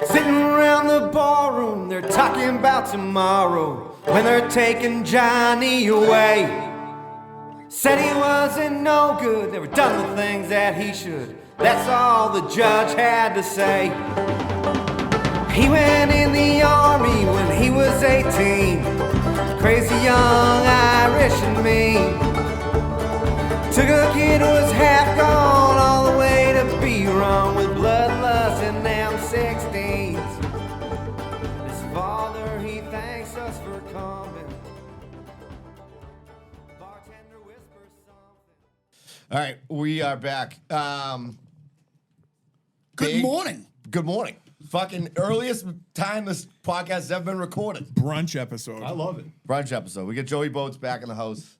Sitting around the ballroom, they're talking about tomorrow when they're taking Johnny away. Said he wasn't no good, never done the things that he should. That's all the judge had to say. He went in the army when he was 18. Crazy young Irish and mean. Took a kid who was half gone all the way to be wrong with bloodlust and them 16s. His father, he thanks us for coming. Bartender whispers something. All right, we are back. Good morning. Good morning. Fucking earliest time this podcast has ever been recorded. Brunch episode. I love it. Brunch episode. We get Joey Boats back in the house.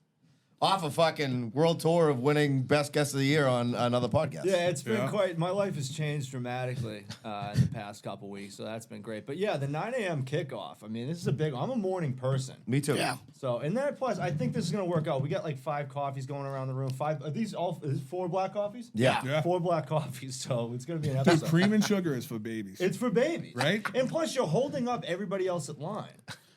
Off a fucking world tour of winning Best Guest of the Year on another podcast. Yeah, it's been quite. My life has changed dramatically in the past couple weeks, so that's been great. But yeah, the 9 a.m. kickoff. I mean, this is a big. I'm a morning person. Me too. Yeah. So and then plus, I think this is gonna work out. We got like 5 coffees going around the room. 5. Are these all? Is it 4 black coffees? Yeah. Yeah. 4 black coffees. So it's gonna be an Dude, episode. cream and sugar is for babies. It's for babies, Right? And plus, you're holding up everybody else at line.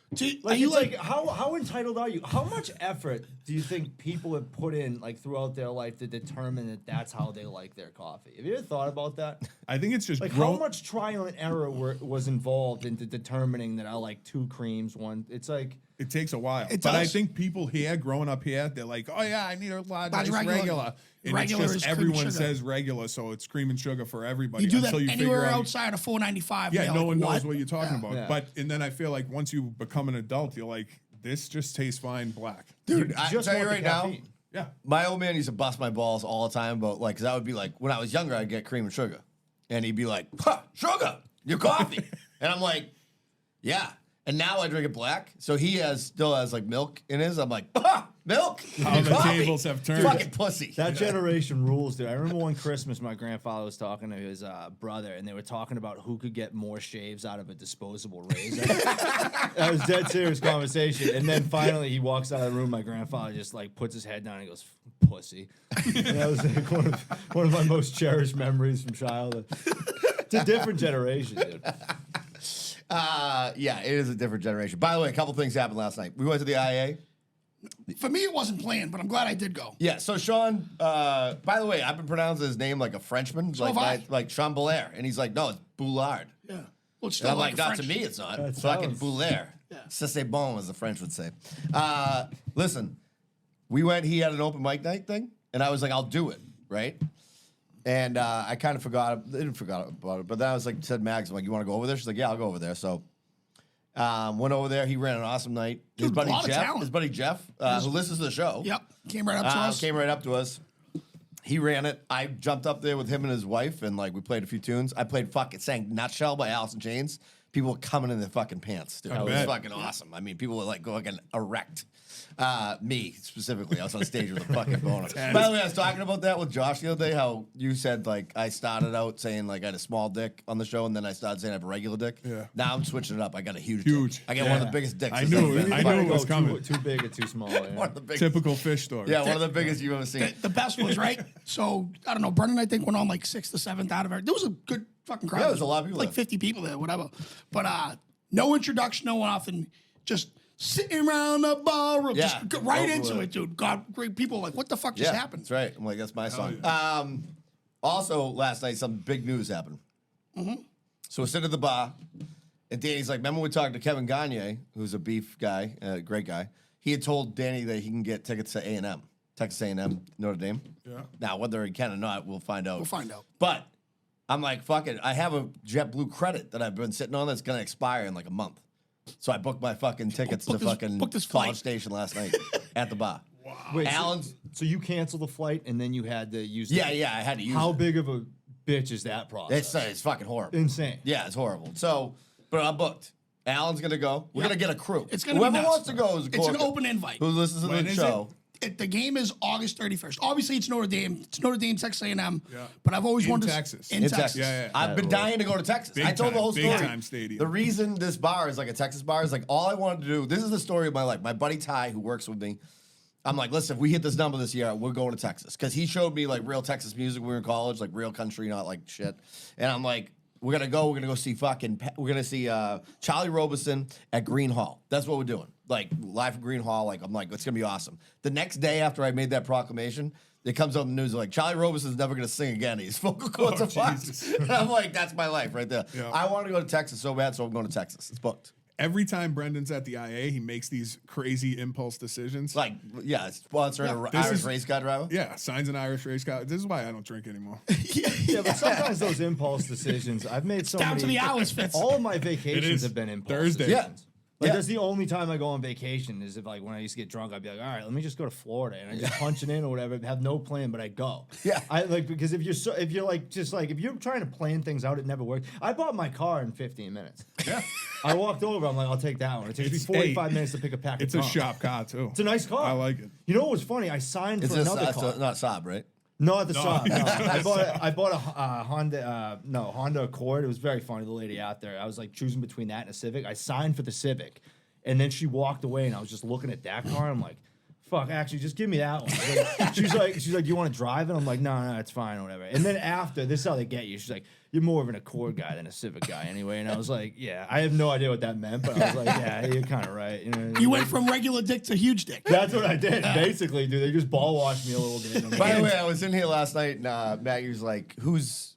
Are Like, you it's like, like how entitled are you? How much effort do you think people have put in like throughout their life to determine that that's how they like their coffee? Have you ever thought about that? I think it's just Like how much trial and error was involved into determining that I like 2 creams, 1. It's like It takes a while. It but I does. think people here, growing up here, they're like, oh yeah, I need a large ice regular. regular. And Regular it's is just cream and everyone sugar. says regular, so it's cream and sugar for everybody. you do that until you anywhere figure out, outside of 495? Yeah, they're no like, one knows what? what you're talking about. Yeah. But and then I feel like once you become an adult, you're like, this just tastes fine black. Dude, I just tell you want right the now, caffeine. Yeah. my old man used to bust my balls all the time about like, cause I would be like, when I was younger, I'd get cream and sugar. And he'd be like, huh, sugar, your coffee. And I'm like, yeah. And now I drink it black. So he still has like milk in his. I'm like, milk? How Your the coffee? tables have turned. Fucking pussy. that generation rules, dude. I remember one Christmas, my grandfather was talking to his brother, and they were talking about who could get more shaves out of a disposable razor. That was dead serious conversation. And then finally, he walks out of the room. My grandfather just like puts his head down and he goes, "Pussy." And that was like one of my most cherished memories from childhood. It's a different generation, dude. Yeah, it is a different generation. By the way, a couple things happened last night. We went to the IA. For me, it wasn't planned, but I'm glad I did go. Yeah, so Sean, by the way, I've been pronouncing his name like a Frenchman, So have I. like Sean Belair. And he's like, no, it's Boulard. Yeah. Well, it's And still I'm like like, a not to French- me, it's not. That Fucking sounds- Boulair. Yeah. Ça c'est bon, as the French would say. Listen, we went, he had an open mic night thing, and I was like, I'll do it, right? And I kind of didn't forget about it, but then I was like, said Mags, I'm like, you want to go over there? She's like, yeah, I'll go over there. So went over there. He ran an awesome night. Dude, a lot of talent. His buddy Jeff, who listens to the show. Yep. Came right up to us. Came right up to us. He ran it. I jumped up there with him and his wife, and like we played a few tunes. I sang "Nutshell" by Alice in Chains. People were coming in their fucking pants, dude. I It was bet. fucking awesome. I mean, people were like going erect. Me specifically, I was on stage with a fucking boner. By the way, I was talking about that with Josh the other day. How you said like I started out saying like I had a small dick on the show, and then I started saying I have a regular dick. Yeah. Now I'm switching it up. I got a huge. Huge. Dick. I got one of the biggest dicks. I there's knew ever it. been. I knew it was Too- coming. Too big or too small. Yeah. One of the biggest. Typical fish story. Yeah, one of the biggest you've ever seen. The best was, right? So, I don't know, Brendan, I think, went on like 6th or 7th out of it. There was a good fucking crowd. Yeah, there was a lot of people Like there. 50 people there, whatever. But no introduction, no nothing. Just sitting around the ballroom. Yeah, Just go right go into for it, it. dude. God, great people. Like, what the fuck just happened? That's right. I'm like, that's my song. Also, last night, some big news happened. So we're sitting at the bar, and Danny's like, remember we talked to Kevin Gagne, who's a beef guy, great guy. He had told Danny that he can get tickets to A&M, Texas A&M, Notre Dame. Yeah. Now, whether he can or not, we'll find out. We'll find out. But I'm like, fuck it. I have a JetBlue credit that I've been sitting on that's going to expire in like a month. So I booked my fucking tickets to book this College flight. Station last night at the bar. Wait, Alan's. so you canceled the flight and then you had to use Yeah, I had to use How it. big of a bitch is that process? It's fucking horrible. insane. Yeah, it's horrible. So, but I'm booked. Alan's gonna go. We're Yep. gonna get a crew. It's gonna Whoever be nuts. wants to go is a It's an corker. open invite. Who listens to When the is show? The game is August 31st. Obviously, it's Notre Dame. It's Notre Dame, Texas A&M. Yeah. But I've always In wanted Texas. to... In In Texas. Texas. Yeah, yeah. I've been dying to go to Texas. Big I told the time, whole big story. time stadium. The reason this bar is like a Texas bar is like all I wanted to do. This is the story of my life. My buddy Ty, who works with me, I'm like, listen, if we hit this number this year, we're going to Texas. Because he showed me like real Texas music when we were in college, like real country, not like shit. And I'm like, we're gonna go see we're gonna see Charlie Robeson at Green Hall. That's what we're doing. Like live from Green Hall. Like I'm like, it's gonna be awesome. The next day after I made that proclamation, it comes up in the news like Charlie Robeson's never gonna sing again. His vocal cords are fucked. And I'm like, that's my life right there. Yeah. I want to go to Texas so bad, so I'm going to Texas. It's booked. Every time Brendan's at the IA, he makes these crazy impulse decisions. Like, yeah, sponsoring an Irish race car driver. Yeah, signs an Irish race car. This is why I don't drink anymore. Yeah, but sometimes those impulse decisions, I've made so Down many. to the hours, Fitz. All of my vacations is have been impulse Thursday. decisions. Like Yeah. that's the only time I go on vacation is if like when I used to get drunk, I'd be like, all right, let me just go to Florida and I just punch it in or whatever, have no plan, but I go. Yeah. I like because if you're like just like if you're trying to plan things out, it never works. I bought my car in 15 minutes. Yeah. I walked over, I'm like, I'll take that one. It takes me 45 minutes to pick a pack It's of a trunks. shop car, too. It's a nice car. I like it. You know what was funny? I signed It's for just, another car. not Saab, right? No, at the shop. No. it's I bought a Honda Accord. It was very funny. The lady out there, I was like choosing between that and a Civic. I signed for the Civic, and then she walked away, and I was just looking at that car. I'm like, fuck, actually, just give me that one. She's like, you want to drive it? I'm like, no, it's fine, or whatever. And then after, this is how they get you. She's like, you're more of an Accord guy than a Civic guy, anyway. And I was like, yeah, I have no idea what that meant, but I was like, yeah, you're kind of right. You know, You went from regular dick to huge dick. that's what I did, basically, dude. They just ball washed me a little bit. I'm By the like, way, I was in here last night and Maggie was like, who's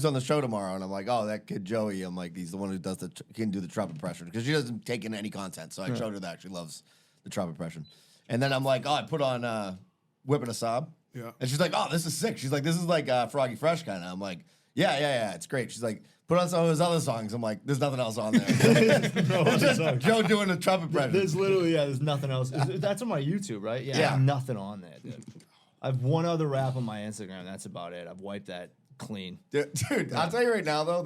on the show tomorrow? And I'm like, oh, that kid Joey. I'm like, he's the one who does can do the trumpet impression because she doesn't take in any content. So I showed her that she loves the trumpet impression. And then I'm like, oh, I put on Whipping a Sob. Yeah. And she's like, oh, this is sick. She's like, this is like Froggy Fresh kind of. I'm like, yeah, it's great. She's like, put on some of his other songs. I'm like, there's nothing else on there. It's just Joe doing the trumpet impression. There's literally, there's nothing else. That's on my YouTube, right? Yeah, I have Yeah. nothing on there, dude. I have one other rap on my Instagram. That's about it. I've wiped that clean. Dude, I'll tell you right now though,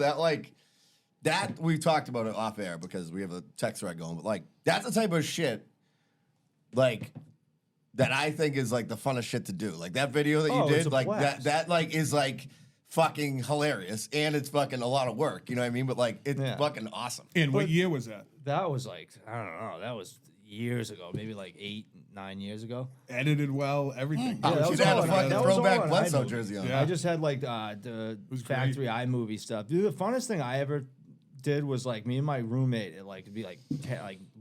that we talked about it off air because we have a text thread going, but like that's the type of shit like that I think is like the funnest shit to do. Like that video that you Oh, it's did, a like blast. that like is like fucking hilarious and it's fucking a lot of work, you know what I mean? But like it's Yeah. fucking awesome. And what year was that? That was like, I don't know. That was years ago, maybe like 8-9 years ago. Edited well, everything. Yeah, that You was had all a on- fucking that was all throwback on Bledsoe iMovie. jersey on. Yeah. I just had like the was factory iMovie stuff. Dude, the funnest thing I ever did was like me and my roommate. It'd be like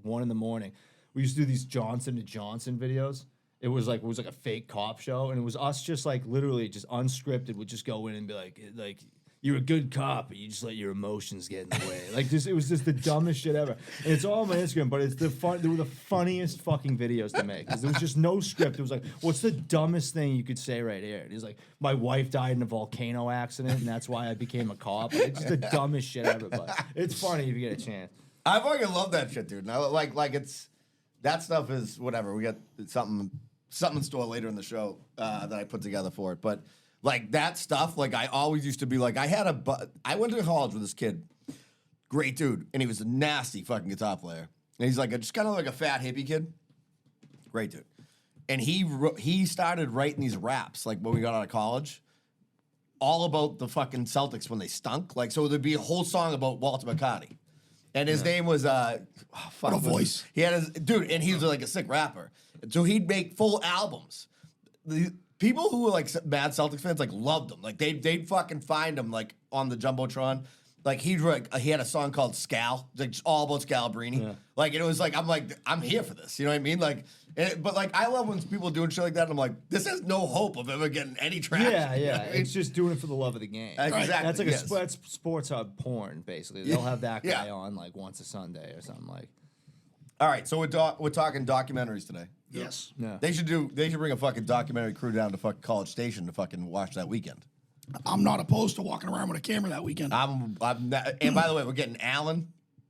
1 a.m. We used to do these Johnson & Johnson videos. It was like a fake cop show, and it was us just like literally just unscripted. Would just go in and be like you're a good cop, but you just let your emotions get in the way. Like just, it was just the dumbest shit ever. And it's all on my Instagram, but it's they were the funniest fucking videos to make. Because there was just no script. It was like, what's the dumbest thing you could say right here? And it's like, my wife died in a volcano accident, and that's why I became a cop. Like, it's just the dumbest shit ever, but it's funny if you get a chance. I fucking love that shit, dude. And I like it's that stuff is whatever. We got something in store later in the show that I put together for it. But like that stuff, like I always used to be like, I went to college with this kid, great dude, and he was a nasty fucking guitar player. And he's like just kind of like a fat hippie kid, great dude. And he started writing these raps like when we got out of college, all about the fucking Celtics when they stunk. Like so, there'd be a whole song about Walter McCarty. And his name was What a voice. He had his dude, and he was like a sick rapper. So he'd make full albums. The people who were like mad Celtics fans like loved him. Like they'd fucking find him like on the jumbotron. Like he had a song called Scal, like just all about Scalabrini. Yeah. Like it was like I'm here for this. You know what I mean? Like, but like I love when people doing shit like that. And I'm like, this has no hope of ever getting any traction. Yeah, You know yeah. what I mean? It's just doing it for the love of the game. Exactly, That's like yes. that's sports hub porn, basically. They'll have that guy Yeah. on like once a Sunday or something like. All right, so we're talking documentaries today. Yes. Yeah. They should bring a fucking documentary crew down to fucking College Station to fucking watch that weekend. I'm not opposed to walking around with a camera that weekend. I'm not, and by the way, we're getting Alan,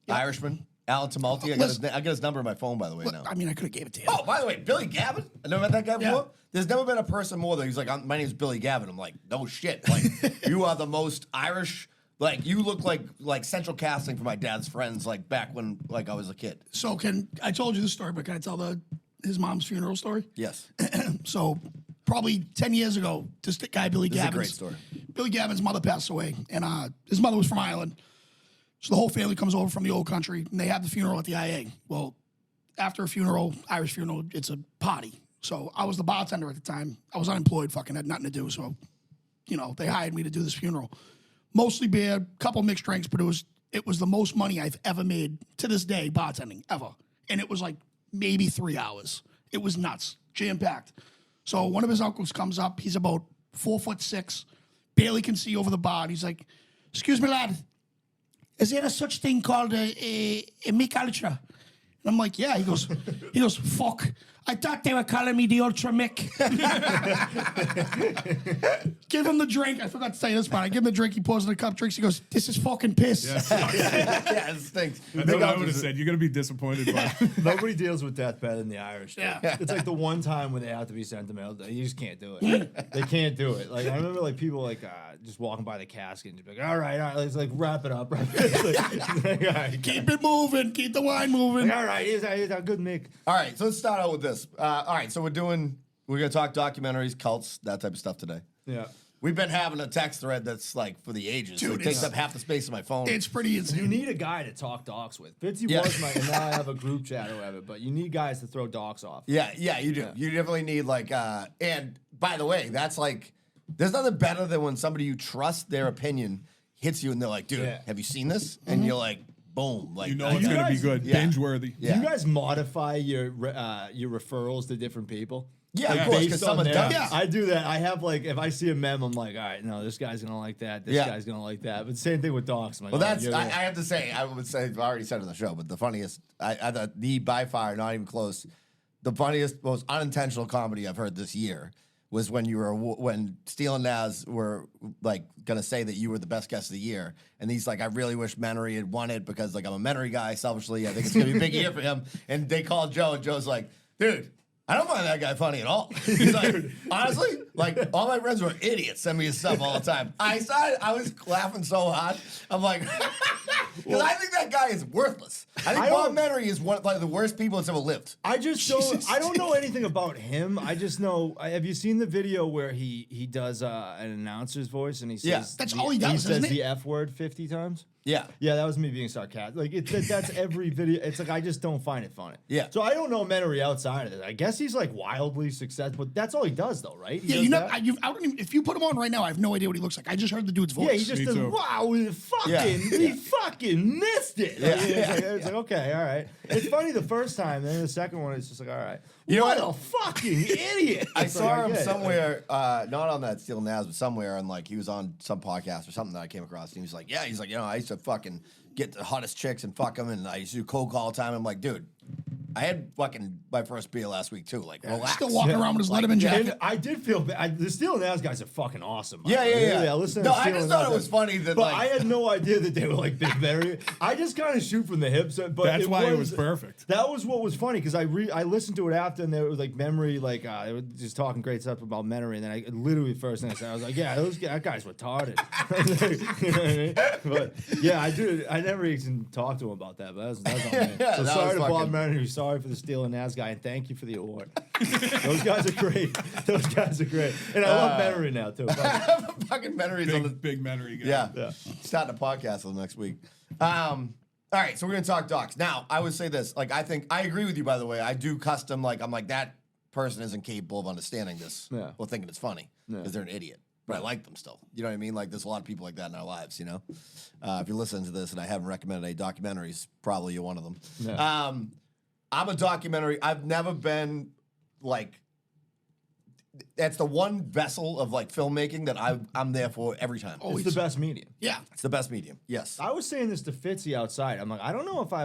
Irishman, Alan Tumulty. I got his number in my phone, by the way, now. I mean, I could have gave it to you. Oh, by the way, Billy Gavin. I never met that guy Yeah. before. There's never been a person more that he's like, my name's Billy Gavin. I'm like, no shit. Like, you are the most Irish. Like, you look like central casting for my dad's friends. Like back when like I was a kid. So I told you the story, but can I tell his mom's funeral story? Yes. So probably 10 years ago, this guy, Billy This is a Gavin's. great story. Billy Gavin's mother passed away, and his mother was from Ireland. So the whole family comes over from the old country, and they have the funeral at the IA. Well, after a funeral, Irish funeral, it's a party. So I was the bartender at the time. I was unemployed, fucking had nothing to do. So, they hired me to do this funeral. mostly beer, couple mixed drinks, but it was the most money I've ever made to this day bartending ever, and it was like maybe 3 hours. It was nuts, jam packed. So one of his uncles comes up. He's about 4'6", barely can see over the bar. He's like, "Excuse me, lad, is there a such thing called a Mick Ultra?" And I'm like, "Yeah." He goes, "Fuck. I thought they were calling me the Ultra Mick." Give him the drink. I forgot to say this part. I give him the drink. He pours in a cup, drinks. He goes, "This is fucking piss." Yeah, it stinks. That's what I would have said. You're gonna be disappointed by. Nobody deals with death better than the Irish. Yeah. It's like the one time when they have to be sentimental. You just can't do it. They can't do it. Like I remember, like people like just walking by the casket and just be like, all right, let's like wrap it up. Like, all right, Keep it moving. Keep the wine moving. all right, here's a good Mick. All right, so let's start out with this. All right, so we're gonna talk documentaries, cults, that type of stuff today. Yeah. We've been having a text thread that's like for the ages. So Dude, it takes it's- up half the space of my phone. It's pretty insane. You need a guy to talk docs with. Fitzy Yeah. was my, and now I have a group chat or whatever, but you need guys to throw docs off. Yeah, you do. You definitely need like and by the way, that's like there's nothing better than when somebody you trust their opinion hits you and they're like, dude, Yeah. have you seen this? And you're like, boom. Like You know it's gonna be guys- good, yeah. binge worthy. Yeah. Do you guys modify your referrals to different people? Yeah, of Like, course, based because on someone their- does. Yeah. I do that. I have like if I see a meme, I'm like, all right, no, this guy's gonna like that. This Yeah. guy's gonna like that. But same thing with docs. I'm like, Well, oh, that's you're I right. have to say. I would say I've already said it on the show, but the funniest, I thought the by far, not even close, the funniest, most unintentional comedy I've heard this year was when when Steele and Naz were like gonna say that you were the best guest of the year, and he's like, I really wish Menery had won it because like I'm a Menery guy. Selfishly, I think it's gonna be a big year for him. And they called Joe, and Joe's like, dude, I don't find that guy funny at all. He's like, honestly, like all my friends were idiots. Send me his stuff all the time. I was laughing so hard. I'm like, because I think that guy is worthless. I think Bob Menery is one of like the worst people that's ever lived. I just don't. I don't know anything about him. I just know. Have you seen the video where he does an announcer's voice and he says Yeah. That's all he does, He isn't says it? the F word 50 times. Yeah. Yeah, that was me being sarcastic. Like that's every video. It's like I just don't find it funny. Yeah. So I don't know Menery outside of it. I guess he's like wildly successful, but that's all he does though, right? He Yeah, does you know, that? I don't even, if you put him on right now, I have no idea what he looks like. I just heard the dude's voice. Yeah, he just Me does. too. Wow, we fucking missed it. Yeah. It's like okay, all right. It's funny the first time, then the second one, it's just like all right. You know what what? a fucking idiot! I It's saw like, him get it. somewhere, not on that Steel Naz, but somewhere, and like he was on some podcast or something that I came across, and he was like, "Yeah, he's like, you know, I used to fucking get the hottest chicks and fuck them, and I used to do cold call all the time." I'm like, dude, I had fucking my first beer last week too. Like, relax. Still walking around with his Letterman jacket. And I did feel bad. The Steel and Naz guys are fucking awesome. by Yeah, the way. yeah, yeah. Listen No, to I Steel just and thought Naz it was guys. funny that, but like- I had no idea that they were like big very. I just kind of shoot from the hips. But That's why it was perfect. That was what was funny because I listened to it after and there was like memory, like they were just talking great stuff about Menery, and then I literally first thing I said I was like, yeah, that guy's retarded. You know what I mean? But yeah, I do. I never even talked to him about that, but that's on me. Yeah, So that sorry was to Bob fucking- Menery, sorry for the Steel and Naz guy, and thank you for the award. Those guys are great. Those guys are great, and I love Menery now too. Fuck. fucking Menery's on the Big Menery guy. Yeah. Starting a podcast for the next week. All right, so we're gonna talk docs. Now, I would say this. Like, I think I agree with you, by the way. I do custom, like, I'm like, that person isn't capable of understanding this Yeah. or thinking it's funny. Because they're an idiot. But I like them still. You know what I mean? Like, there's a lot of people like that in our lives, you know? If you're listening to this and I haven't recommended any documentaries, probably you're one of them. Yeah. I'm a documentary. I've never been like that's the one vessel of like filmmaking that I'm there for every time. Oh, It's the best medium. Yeah. It's the best medium. Yes. I was saying this to Fitzy outside. I'm like, I don't know if I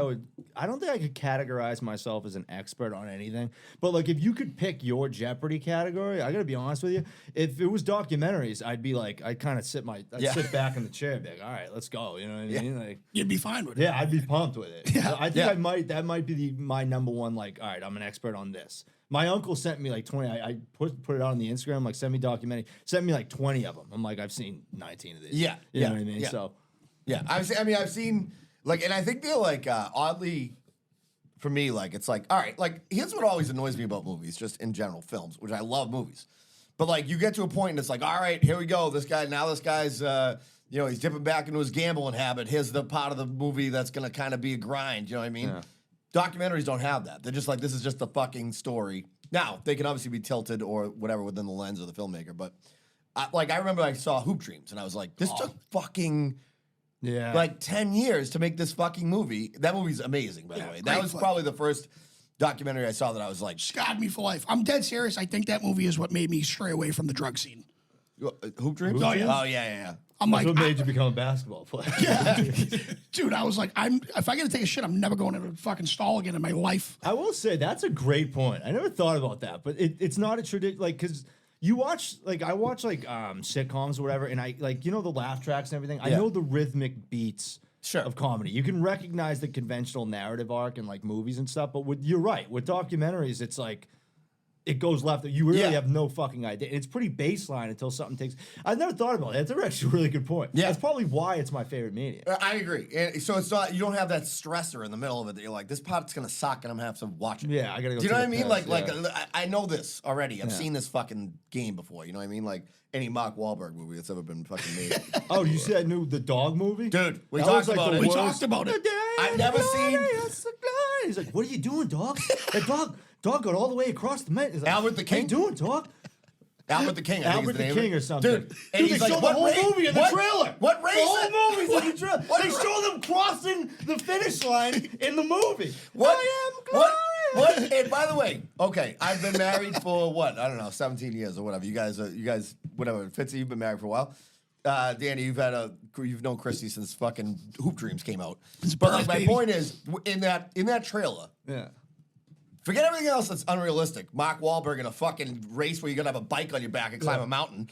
don't think I could categorize myself as an expert on anything. But like, if you could pick your Jeopardy category, I gotta be honest with you. If it was documentaries, I'd be like, I'd kind of sit back in the chair and be like, all right, let's go. You know what I mean? Like, You'd be fine with it. yeah, I'd be pumped with it. Yeah. I think Yeah. that might be my number one, like, all right, I'm an expert on this. My uncle sent me like 20. I put it on the Instagram, like send me documentary. Sent me like 20 of them. I'm like, I've seen 19 of these. Yeah, You yeah, know what I mean? yeah. So Yeah, I've seen like, and I think they're like oddly, for me, like it's like, all right, like here's what always annoys me about movies, just in general, films, which I love movies, but like you get to a point and it's like, all right, here we go, this guy's, you know, he's dipping back into his gambling habit. Here's the part of the movie that's gonna kind of be a grind. You know what I mean? Yeah. Documentaries don't have that. They're just like, this is just the fucking story. Now they can obviously be tilted or whatever within the lens of the filmmaker, but I remember I saw Hoop Dreams, and I was like, this took fucking Yeah. like 10 years to make this fucking movie. That movie's amazing, by the way. That great was flick. probably the first documentary I saw that I was like, Scarred me for life. I'm dead serious. I think that movie is what made me stray away from the drug scene. Hoop Dreams? Oh, yeah. Oh, yeah. I'm That's like, what made you become a basketball player. dude, I was like, if I gotta take a shit, I'm never going to a fucking stall again in my life. I will say that's a great point. I never thought about that, but it's not a tradition. Like, because you watch, like, I watch like sitcoms or whatever, and I like, you know, the laugh tracks and everything. I Yeah. know the rhythmic beats Sure. of comedy. You can recognize the conventional narrative arc in like movies and stuff, but you're right. With documentaries, it's like it goes left. You really Yeah. have no fucking idea. It's pretty baseline until something takes. I've never thought about it. That's actually a really good point. Yeah. That's probably why it's my favorite medium. I agree. And so it's not, you don't have that stressor in the middle of it that you're like, this part's gonna suck and I'm gonna have to watch it. Yeah, I gotta go. Do you know take what I a mean? piss, Like, yeah. I know this already. I've seen this fucking game before. You know what I mean? Like any Mark Wahlberg movie that's ever been fucking made. Oh, you see that new the dog movie? Dude, we That talked was, like, about the it. We worst- talked about it. I've never seen- He's like, "What are you doing, dog? That dog got all the way across the mountain." He's like, Albert the King? What are you doing, dog? Albert the King. I think Albert is the name King of it. or something. Dude, and Dude, he's they like, show the what whole race? movie in the What- trailer. What race? The whole movie's in the trailer. What They ra- show them crossing the finish line in the movie. What? I am What? glorious. And by the way, okay, I've been married for what? I don't know, 17 years or whatever. You guys, whatever. Fitzy, you've been married for a while. Danny, you've known Christy since fucking Hoop Dreams came out. But like, birth, my baby. point is, in that trailer, Yeah. forget everything else that's unrealistic. Mark Wahlberg in a fucking race where you're gonna have a bike on your back and climb a mountain,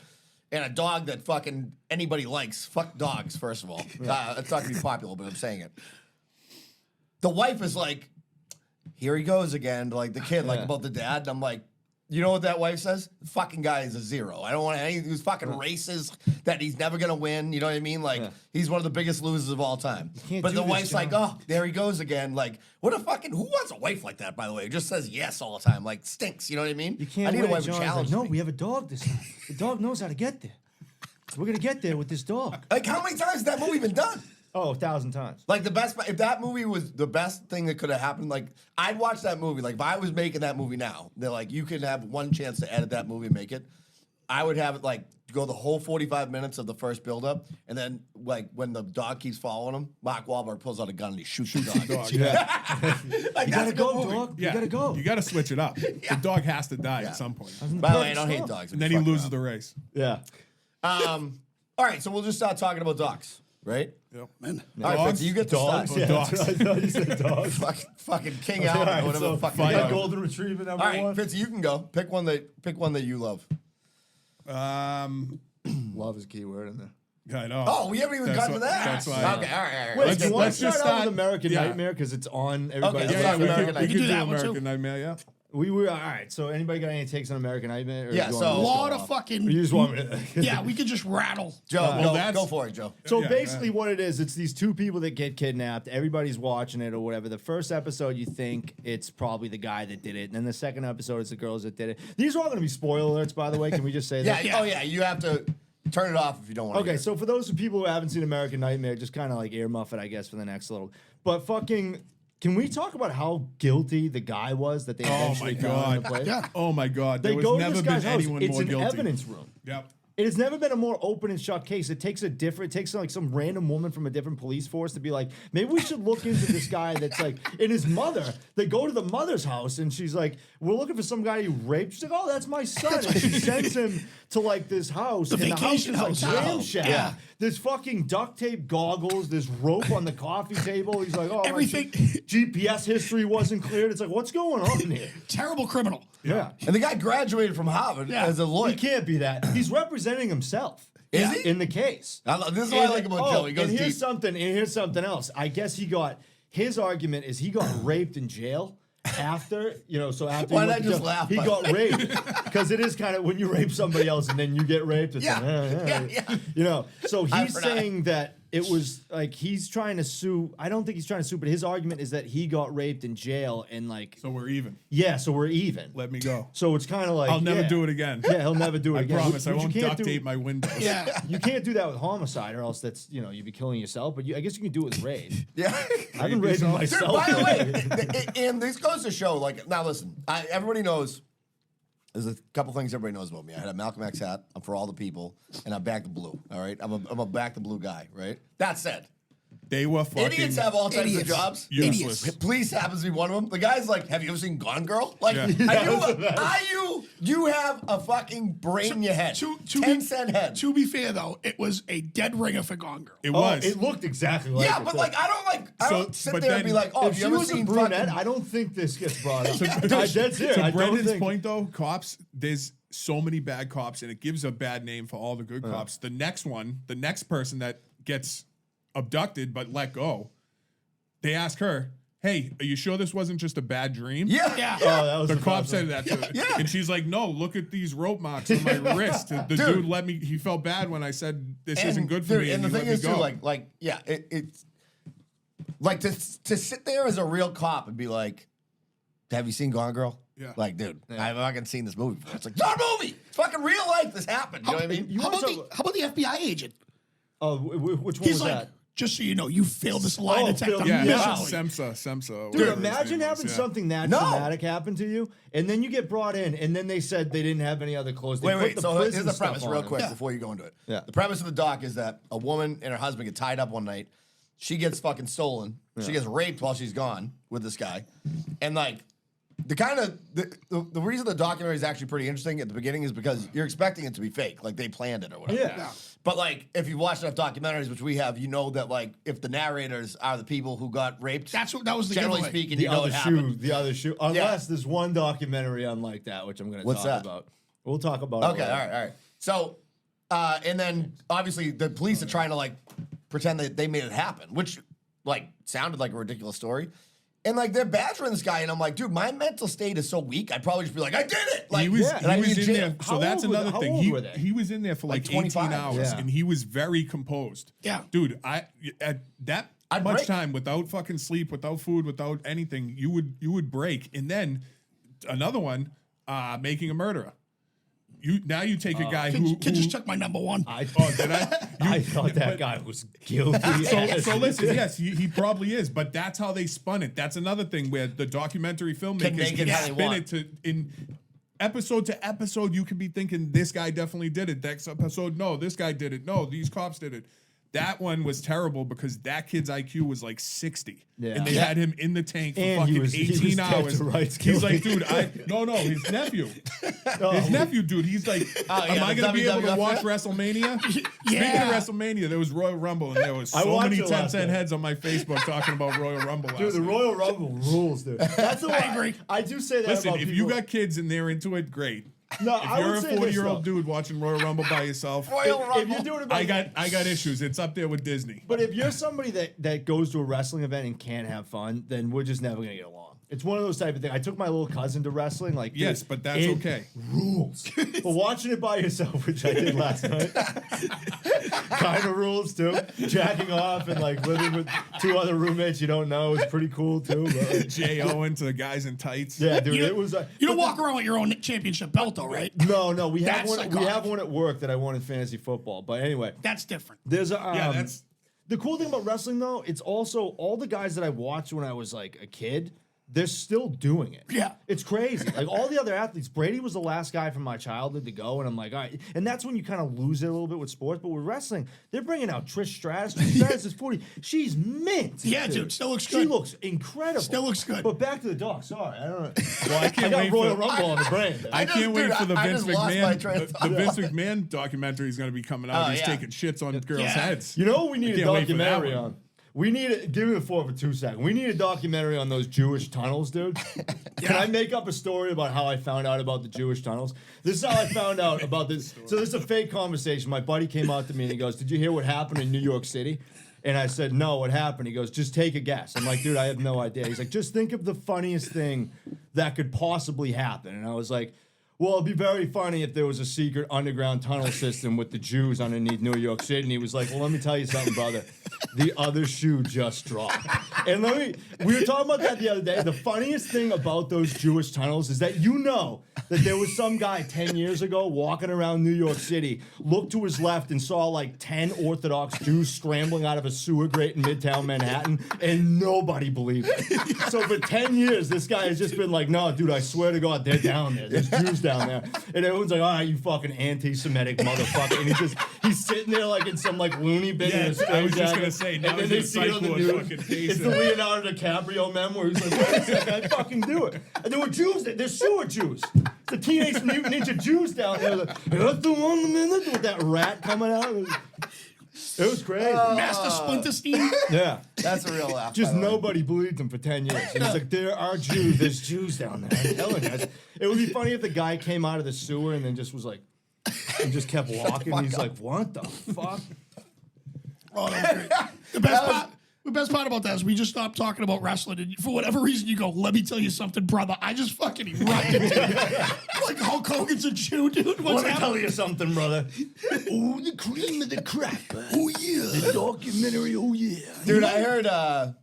and a dog that fucking anybody likes. Fuck dogs, first of all. It's not gonna be popular, but I'm saying it. The wife is like, here he goes again, like the kid, like Yeah. about the dad. And I'm like, you know what that wife says? The fucking guy is a zero. I don't want any of these fucking races that he's never gonna win. You know what I mean? Like he's one of the biggest losers of all time. can't But do the this, wife's like, John. oh, there he goes again. Like, what a fucking who wants a wife like that? By the way, who just says yes all the time. Like stinks. You know what I mean? You can't I need win a it, wife who John. He's like, challenges no, me. we have a dog this time. The dog knows how to get there. We're gonna get there with this dog. Like how many times has that movie been done? Oh, 1,000 times. Like the best, if that movie was the best thing that could have happened, like I'd watch that movie. Like if I was making that movie now, they're like, you could have one chance to edit that movie and make it. I would have it like go the whole 45 minutes of the first build-up, and then like when the dog keeps following him, Mark Wahlberg pulls out a gun and he shoots the dog. Dog, yeah. Like, You that's gotta a good go, movie. dog. Yeah. You gotta go. You gotta switch it up. The dog has to die at some point. By the way, I don't hate dogs. And then he loses the race. Yeah. All right, so we'll just start talking about dogs, right? Yep. Man. All right, Dogs? Fitz, you get to Dogs. start. Yeah, dogs. that's what I thought you said dogs. Fucking King Albert, or whatever the fuck. my his name is. golden retriever number All right, one. Fitz, you can go. Pick one that you love. Love is a key word in there. I know. Oh, we haven't even That's gotten to what- that. that's why- Okay, all right. Wait, Let's- do you want let's to just start out start- with American yeah. Nightmare because it's on everybody's Okay, Yeah, let's we start could, American we Nightmare. could do that one, too. American Nightmare, yeah. We were all right. So anybody got any takes on American Nightmare? Or Yeah, do you so- want me to lot go of off? fucking. Or you just want me to? Yeah, we could just rattle. Joe, well, go that's- for it, Joe. So Yeah, basically, yeah. what it is, it's these two people that get kidnapped. Everybody's watching it or whatever. The first episode, you think it's probably the guy that did it, and then the second episode, it's the girls that did it. These are all going to be spoiler alerts, by the way. Can we just say Yeah, that? yeah. Oh, yeah. You have to turn it off if you don't want to. Okay, so for those people who haven't seen American Nightmare, just kind of like earmuff it, I guess, for the next little. But fucking, can we talk about how guilty the guy was that they Oh eventually my found in God. the place? Yeah. Oh my God. They There go was to never this been guy's house. anyone It's more an guilty. evidence room. Yep. It has never been a more open and shut case. It takes like some random woman from a different police force to be like, maybe we should look into this guy that's like, and his mother. They go to the mother's house and she's like, we're looking for some guy who raped. She's like, oh, that's my son. And she sends him to like this house. And vacation the house house. is like ramshackle. Yeah. There's fucking duct tape goggles. There's rope on the coffee table. He's like, oh, my Everything- GPS history wasn't cleared. It's like, what's going on here? Terrible criminal. Yeah. And the guy graduated from Harvard Yeah. as a lawyer. He can't be that. He's representing himself. Is he? In the case. This is what I like about Joe. He goes and deep. here's something else. I guess his argument is he got raped in jail after, so after Why he not went to just jail, laugh, he by got the way? raped because it is kind of when you rape somebody else and then you get raped. It's Yeah. like, Yeah. So I he's forgot. saying that it was like he's trying to sue. I don't think he's trying to sue, but his argument is that he got raped in jail and like So we're even. so we're even. Let me go. So it's kind of like I'll never do it again. Yeah, he'll never do it I again. promise. I Which you won't can't duct do- tape my windows. Yeah. You can't do that with homicide, or else that's you'd be killing yourself. But I guess you can do it with rape. Yeah. I've been raping Dude, myself. by the way, and this goes to show, like, now listen, everybody knows There's a couple things everybody knows about me. I had a Malcolm X hat. I'm for all the people, and I back the blue. All right, I'm a back the blue guy. Right. That said, They were fucking idiots have all types idiots. of jobs. useless. Police happens to be one of them. The guy's like, "Have you ever seen Gone Girl?" Like, Yeah. you have a fucking brain in your head. 10-cent head. To be fair, though, it was a dead ringer for Gone Girl. It Oh, was. it looked exactly like Yeah, it, but too. like I don't sit but there and then be like, "Oh, if have she you ever was a seen brunette, fucking?" I don't think this gets brought up. to That's it. I don't Brendan's think. point though, cops, there's so many bad cops and it gives a bad name for all the good cops. The next person that gets abducted but let go, they ask her, "Hey, are you sure this wasn't just a bad dream?" Yeah, Yeah. Oh, that was The the cop best said one. that to her. Yeah. And she's like, "No, look at these rope marks on my wrist. The dude let me, he felt bad when I said this isn't good for me. And the he let thing me is, too, go." it's like to sit there as a real cop and be like, "Have you seen Gone Girl?" Yeah. Like, dude, I've fucking seen this movie before. It's like, not a movie. It's fucking real life. This happened. You know what I mean? How about the FBI agent? Oh, which one He's was like, that? just so you know, you failed this lie Oh, detector. failed- yeah, miserably. Semsa. Dude, whatever his imagine name was, having yeah. something that No. traumatic happen to you, and then you get brought in, and then they said they didn't have any other clothes. They put Wait. the So here's prison the stuff premise, on real him. quick, before you go into it. Yeah. The premise of the doc is that a woman and her husband get tied up one night. She gets fucking stolen. She gets raped while she's gone with this guy, and like. The reason the documentary is actually pretty interesting at the beginning is because you're expecting it to be fake, like they planned it or whatever. Yeah. But like, if you watch enough documentaries, which we have, you know that like if the narrators are the people who got raped, That was the generally giveaway. speaking, The you know other it shoe, happened. the other shoe. Unless there's one documentary unlike that, which I'm going to What's talk that? about. We'll talk about it Okay, later. all right. So, and then obviously the police are trying to like pretend that they made it happen, which like sounded like a ridiculous story. And like they're badgering this guy, and I'm like, dude, my mental state is so weak. I'd probably just be like, I did it. Like He was, and I'd be he was in jail. there. So How that's old were another they- thing. how old were they? He was in there for like 25. 18 hours, Yeah. and he was very composed. Yeah. Dude, at that I'd much break. time without fucking sleep, without food, without anything, you would break. And then another one, making a murderer. You take a guy Kid, who just took my number one. oh, did I? I thought that guy was guilty. So listen, yes, he probably is, but that's how they spun it. That's another thing where the documentary filmmakers make can it how they spin want. it in episode to episode. You could be thinking this guy definitely did it. Next episode, no, this guy did it. No, these cops did it. That one was terrible because that kid's IQ was like 60. Yeah. And they had him in the tank for And he fucking was 18 dead hours. to rights He's like, killing. dude, no, his nephew. His nephew, dude. He's like, am I the going to be able to WWF watch fan? WrestleMania? Speaking Yeah. of WrestleMania, there was Royal Rumble, and there was I so watched many it last 10-cent night. heads on my Facebook talking about Royal Rumble last Dude, the night. Royal Rumble rules, dude. That's the I agree. I do say that Listen, about if people. you got kids and they're into it, great. No, If I you're would a say this, 40-year-old though. dude watching Royal Rumble by yourself, Royal If Rumble. you're doing it, I got issues. It's up there with Disney. But if you're somebody that goes to a wrestling event and can't have fun, then we're just never gonna get along. It's one of those type of things. I took my little cousin to wrestling. Like, dude, Yes, but that's it okay. Rules. But watching it by yourself, which I did last night, kind of rules too. Jacking off and like living with two other roommates you don't know is pretty cool too. But, Jay Owen to the guys in tights. yeah, dude, You it was. You don't walk around with your own championship belt, though, right? No, we have That's one. We iconic. have one at work that I won in fantasy football. But anyway, That's different. there's a Yeah, that's the cool thing about wrestling though. It's also all the guys that I watched when I was like a kid. They're still doing it. Yeah. It's crazy. Like all the other athletes, Brady was the last guy from my childhood to go, and I'm like, all right. And that's when you kind of lose it a little bit with sports. But with wrestling, they're bringing out Trish Stratus. Trish Stratus is 40. She's mint. Yeah, dude, still looks She good. looks incredible. Still looks good. But back to the dog. Sorry, I don't know. well, I can't I wait got Royal for Rumble on the brain. I just- can't wait dude, for the I Vince just lost my train McMahon. of The thought. Vince McMahon documentary is going to be coming out. Oh, He's yeah. taking shits on girls' Yeah. heads. You know what we need a can't wait for that documentary one. on? We need a, give me the floor for 2 seconds. We need a documentary on those Jewish tunnels, dude. Can I make up a story about how I found out about the Jewish tunnels? This is how I found out about this. So this is a fake conversation. My buddy came out to me and he goes, "Did you hear what happened in New York City?" And I said, "No, what happened?" He goes, "Just take a guess." I'm like, "Dude, I have no idea." He's like, "Just think of the funniest thing that could possibly happen." And I was like, "Well, it'd be very funny if there was a secret underground tunnel system with the Jews underneath New York City." And he was like, "Well, let me tell you something, brother. The other shoe just dropped." And we were talking about that the other day. The funniest thing about those Jewish tunnels is that you know that there was some guy 10 years ago walking around New York City, looked to his left and saw like 10 Orthodox Jews scrambling out of a sewer grate in Midtown Manhattan, and nobody believed it. So for 10 years, this guy has just been like, no, dude, I swear to God, they're down there. There's Jews down there. And everyone's like, all right, you fucking anti-Semitic motherfucker. And he's sitting there like in some like loony bin in a straight I was just jacket. gonna say, now And then he's they in see it on the psycho news. fucking face. It's the Leonardo DiCaprio meme where he's like, wait a second, I fucking do it. And there were Jews there. There's sewer Jews. The Teenage Mutant Ninja Jews down there. Like, that's the one minute with that rat coming out. It was crazy. Master Splinterstein. Yeah. That's a real laugh. Just by the way. nobody believed him for 10 years. And he's like, there are Jews. There's Jews down there. I'm telling you. It would be funny if the guy came out of the sewer and then just was like, and just kept walking. He's like, what the fuck? Oh, that was great. The best part about that is we just stopped talking about wrestling, and for whatever reason you go, let me tell you something, brother. I just fucking erupted. Like Hulk Hogan's a Jew, dude. What's Let me tell happening? you something, brother. Oh, the cream of the crap. Oh yeah. The documentary, oh yeah. Dude, I heard.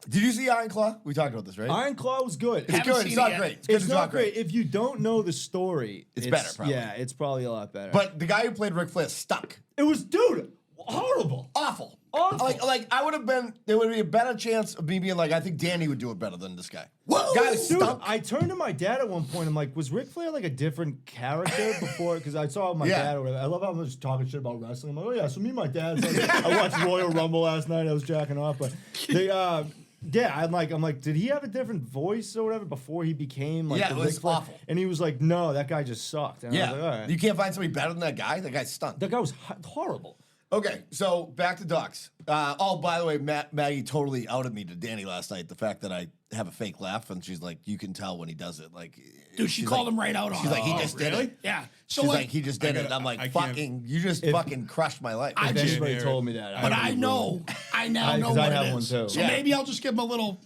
Did you see Iron Claw? We talked about this, right? Iron Claw was good. It's Haven't good. seen It's it not yet. great. It's good. It's not great. If you don't know the story, It's better, probably. Yeah, it's probably a lot better. But the guy who played Ric Flair stuck. it was, dude, horrible. Awful. Awful. Like I would have been. There would be a better chance of me being like, I think Danny would do it better than this guy. Whoa. Guy was Dude, stunk. I turned to my dad at one point. I'm like, was Ric Flair like a different character before? Because I saw my Yeah. dad or whatever. I love how I'm just talking shit about wrestling. I'm like, oh yeah, so me and my dad. I watched Royal Rumble last night. I was jacking off, but they, yeah, I'm like, did he have a different voice or whatever before he became like Yeah, the it was Ric Flair? awful. And he was like, no, that guy just sucked. And I Yeah. was like, all right. You can't find somebody better than that guy. That guy stunk. That guy was horrible. Okay, so back to Ducks. Oh, by the way, Maggie totally outed me to Danny last night. The fact that I have a fake laugh, and she's like, "You can tell when he does it." Like, Dude, she she's called like- him right out on She's it. like, "He just did it." Yeah. So She's like, like, "He just did it." And I'm like, I can't- "Fucking, you just fucking crushed my life." I If just- anybody hear it. told me that. but would I have know, ruined. I now know 'cause I what have it one is. too. So Yeah. maybe I'll just give him a little.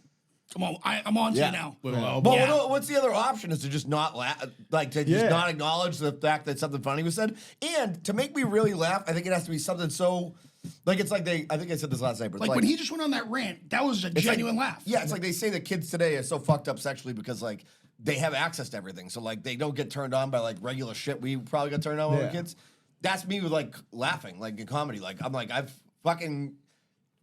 Come on, I'm on to Yeah. you now. Little Yeah. elbow. Well, Yeah. what's the other option? Is to just not laugh, like to just Yeah. not acknowledge the fact that something funny was said, and to make me really laugh, I think it has to be something so, like it's like I think I said this last night, but it's Like when he just went on that rant, that was a it's genuine like, laugh. Yeah, it's like they say that kids today are so fucked up sexually because like they have access to everything, so like they don't get turned on by like regular shit we probably got turned on when we were Yeah. kids. That's me with like laughing, like in comedy. Like I'm like I've fucking.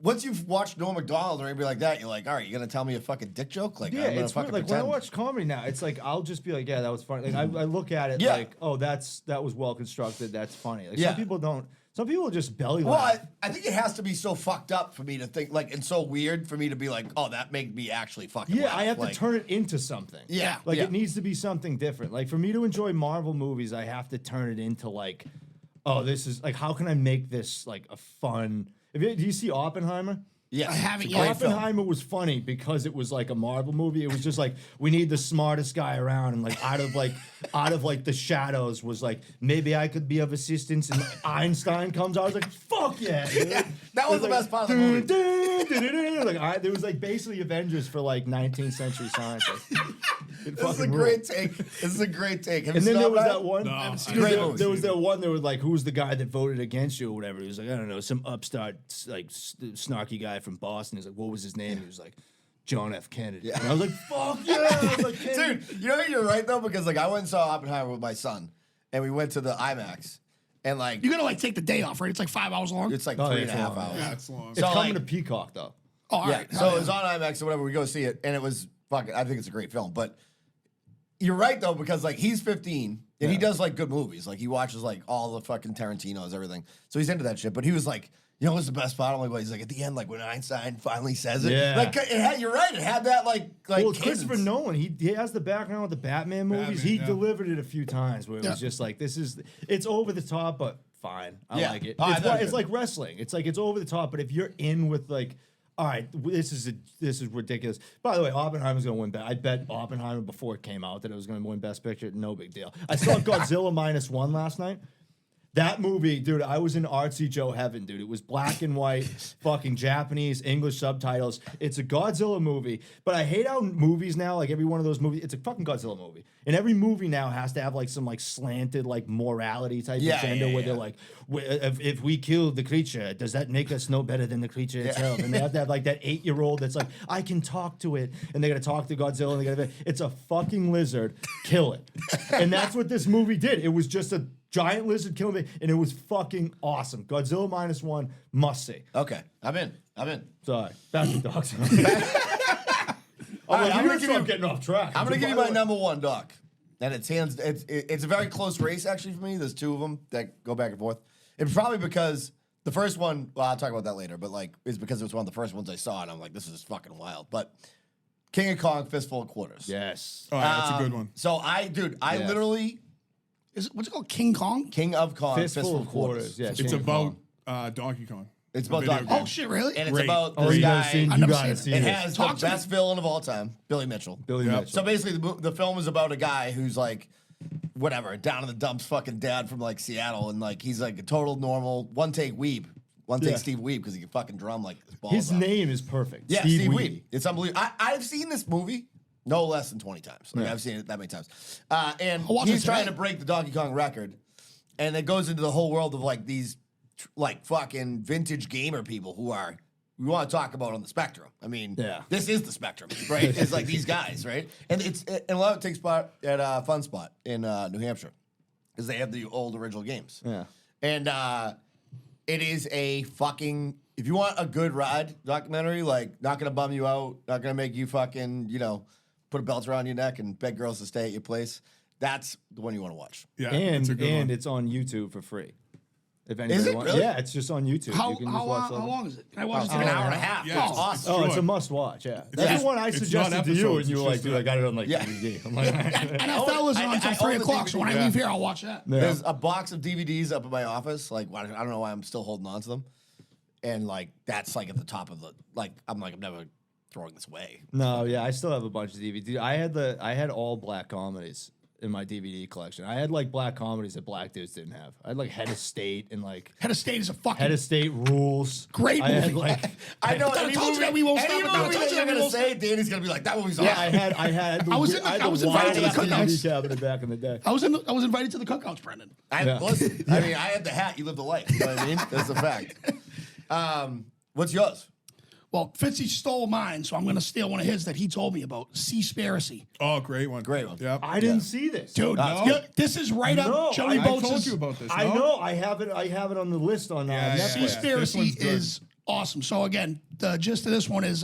Once you've watched Norm Macdonald or anybody like that, you're like, all right, you're gonna tell me a fucking dick joke? Like, Yeah, I'm gonna it's fucking weird. Like when I pretend. watch comedy now, it's like I'll just be like, yeah, that was funny. Like I look at it Yeah. like, oh, that was well constructed. That's funny. Like Yeah. some people don't. Some people just belly Well, laugh. I think it has to be so fucked up for me to think like, and so weird for me to be like, oh, that made me actually fucking. Yeah, laugh. I have like, to turn it into something. Yeah, Like yeah. it needs to be something different. Like for me to enjoy Marvel movies, I have to turn it into like, oh, this is like, how can I make this like a fun? Do you see Oppenheimer? Yes, I haven't it's a yet. great film. Oppenheimer was funny because it was like a Marvel movie. It was just like we need the smartest guy around, and like out of the shadows was like maybe I could be of assistance. And Einstein comes out. I was like, fuck yeah, dude. That was the best part of the movie. Like there was like basically Avengers for like 19th century science. This is a great take. This is a great take. Have And you then seen there was that? that one. No, there I was haven't there- seen it. there was that one that was like, who's the guy that voted against you or whatever? He was like, I don't know, some upstart like snarky guy from Boston. He's like, what was his name? He was like, John F. Kennedy. Yeah. And I was like, fuck yeah. I was like, Kennedy. Dude, you know what? You're right though, because like I went and saw Oppenheimer with my son, and we went to the IMAX, and like You're gonna like take the day off, right? It's like 5 hours long. it's like Oh, 3.5 yeah, it's long, hours. yeah. That's long. It's So, coming like- to Peacock though. Oh, all Yeah, right. so it was on IMAX or whatever. We go see it, and it was fucking. I think it's a great film, but you're right though, because like he's 15 and he does like good movies. Like he watches like all the fucking Tarantino's, everything. So he's into that shit. But he was like, you know, what's the best part? I'm like, well, he's like at the end, like when Einstein finally says it. Yeah. Like it had, you're right. It had that like Well, it's cadence. Christopher Nolan. He has the background with the Batman movies. Batman, he yeah. delivered it a few times where it Yeah. was just like, it's over the top, but fine. I Yeah. like it. Oh, I It's, thought it it's was like wrestling. It's like it's over the top, but if you're in with like, all right, this is ridiculous. By the way, Oppenheimer's gonna win. I bet Oppenheimer before it came out that it was gonna win Best Picture. No big deal. I saw Godzilla -1 last night. That movie, dude, I was in artsy Joe heaven, dude. It was black and white, fucking Japanese, English subtitles. It's a Godzilla movie, but I hate how movies now, like every one of those movies, it's a fucking Godzilla movie. And every movie now has to have like some like slanted like morality type agenda where they're like, if we kill the creature, does that make us no better than the creature itself? And they have to have like that 8-year-old that's like, I can talk to it. And they got to talk to Godzilla. And they got to, it's a fucking lizard. Kill it. And that's what this movie did. It was just a giant lizard killing me, and it was fucking awesome. Godzilla -1, must see. Okay, I'm in. Sorry, back to dogs. I'm gonna give you getting off track. I'm gonna give you my number one, Doc. And it's a very close race actually for me. There's two of them that go back and forth. It's probably because the first one, well, I'll talk about that later, but like it's because it was one of the first ones I saw, and I'm like, this is fucking wild. But King of Kong, Fistful of Quarters. Yes. Oh, yeah, that's a good one. So I literally What's it called? King Kong? King of Kong, Fistful of Quarters. Yeah, It's King of about Donkey Kong. It's about Video Donkey game. Kong. Oh shit, really? And it's Great. about Oh, this you guy. guys seen? I've You never gotta seen see it. It this. has Talk the to me. best villain of all time, Billy Mitchell. Billy Yep. Mitchell. So basically, the film is about a guy who's like, whatever, down in the dumps, fucking dad from like Seattle, and like he's like a total normal one take weeb, Yeah. Steve Weeb because he can fucking drum like his balls. His off. name is perfect. Yeah, Steve Weeby. Weeb. It's unbelievable. I've seen this movie no less than 20 times. Like, I've seen it that many times. And I'll watch it he's trying today. to break the Donkey Kong record, and it goes into the whole world of like these like fucking vintage gamer people who are. We want to talk about on the spectrum. I mean, this is the spectrum, right? It's like these guys, right? And and a lot of it takes part at Fun Spot in New Hampshire because they have the old original games. Yeah. And it is a fucking, if you want a good ride documentary, like not gonna bum you out, not gonna make you fucking, put a belt around your neck and beg girls to stay at your place, that's the one you want to watch. Yeah, And it's a good one. it's on YouTube for free. If anybody Is it wants, really? yeah, it's just on YouTube. How You can just watch long is it? Can I watch it An today? hour and a half. Yeah, It's awesome. Oh, it's a Short. must watch. Yeah, that's just- the one I it's suggested not to you, episodes, and you were it's like, just "Dude, I got it on like Yeah. DVD." I'm like, NFL isn't on until I 3 own the o'clock, so when I DVD. leave here, I'll watch that. There's a box of DVDs up in my office. Like, I don't know why I'm still holding on to them. And like, that's like at the top of the, like, I'm never throwing this away. no, yeah, I still have a bunch of DVDs. I had all black comedies in my DVD collection. I had like black comedies that black dudes didn't have. I had like Head of State and like Head of State is a fucking Head of State Rules. Great I had movie. like I know. I Any told you movie, that we won't stop any it. I movie told that you you're that we gonna won't say, Danny's gonna be like, that movie's awesome. yeah, I had I was the invited to the wildest cookouts. DVD cabinet back in the day. I was invited to the cookouts, Brendan. Listen, I mean, I had the hat. You lived the life. You know what I mean? That's a fact. What's yours? Well, Fitzy stole mine, so I'm going to steal one of his that he told me about. Seaspiracy. Oh, great one. Great one. Yep. I didn't see this, Dude, No. this is right No, up Joey I Boats' told you about this. I no? know. I have it on the list on Yeah, Netflix. yeah. This Seaspiracy one's good. is awesome. So again, the gist of this one is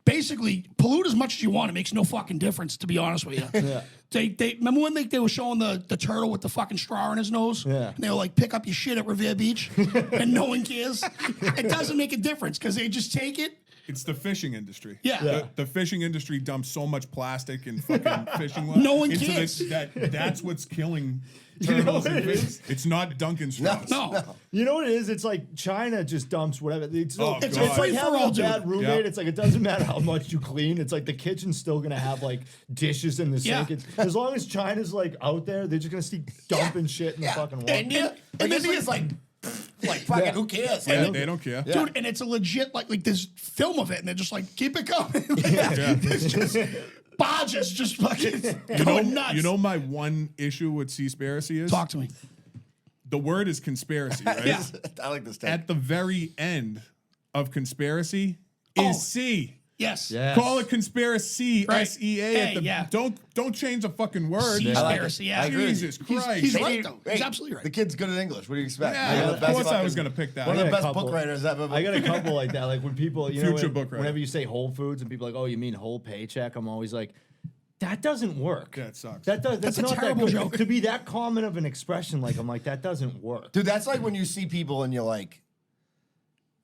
basically pollute as much as you want. It makes no fucking difference, to be honest with you. Yeah. They remember when they were showing the turtle with the fucking straw in his nose? Yeah. And they were like, pick up your shit at Revere Beach, and no one cares. It doesn't make a difference because they just take it. It's the fishing industry. Yeah. Yeah. The fishing industry dumps so much plastic and fucking fishing line No one into cares. That's what's killing You know turtles what and it fish. is? It's not Dunkin' Straws. No. You know what it is? It's like China just dumps whatever. It's, Oh, it's God. like having Free-for-all, a bad dude. roommate. Yeah. It's like it doesn't matter how much you clean. It's like the kitchen's still gonna have like dishes in the sink. Yeah. As long as China's like out there, they're just gonna see dumping shit in the fucking water. India? and there's India's like fucking, Yeah. who cares? Yeah, Like, they don't care. Dude, and it's a legit like there's film of it, and they're just like, keep it coming. Yeah. It's just barges just fucking You know, going nuts. you know my one issue with Seaspiracy is Talk to me. the word is conspiracy, right? Yeah. I like this take. At the very end of conspiracy Oh. is C. Yes. Yes. Call it conspiracy, Right. S-E-A. At Hey, the, yeah. Don't change the fucking word. Seaspiracy, I like it. yeah. I agree. Jesus Christ. He's Hey, right, though. He's hey, absolutely right. The kid's good at English. What do you expect? Yeah, One of the best course I was fucking- gonna pick that. One of the I got a best couple. book writers I've ever. I got a couple like that. Like when people, you Future know, book writer. whenever you say Whole Foods and people are like, oh, you mean whole paycheck? I'm always like, that doesn't work. Yeah, it sucks. That's That's a not terrible that good. joke. To be that common of an expression, like I'm like, that doesn't work. Dude, that's like when you see people and you're like,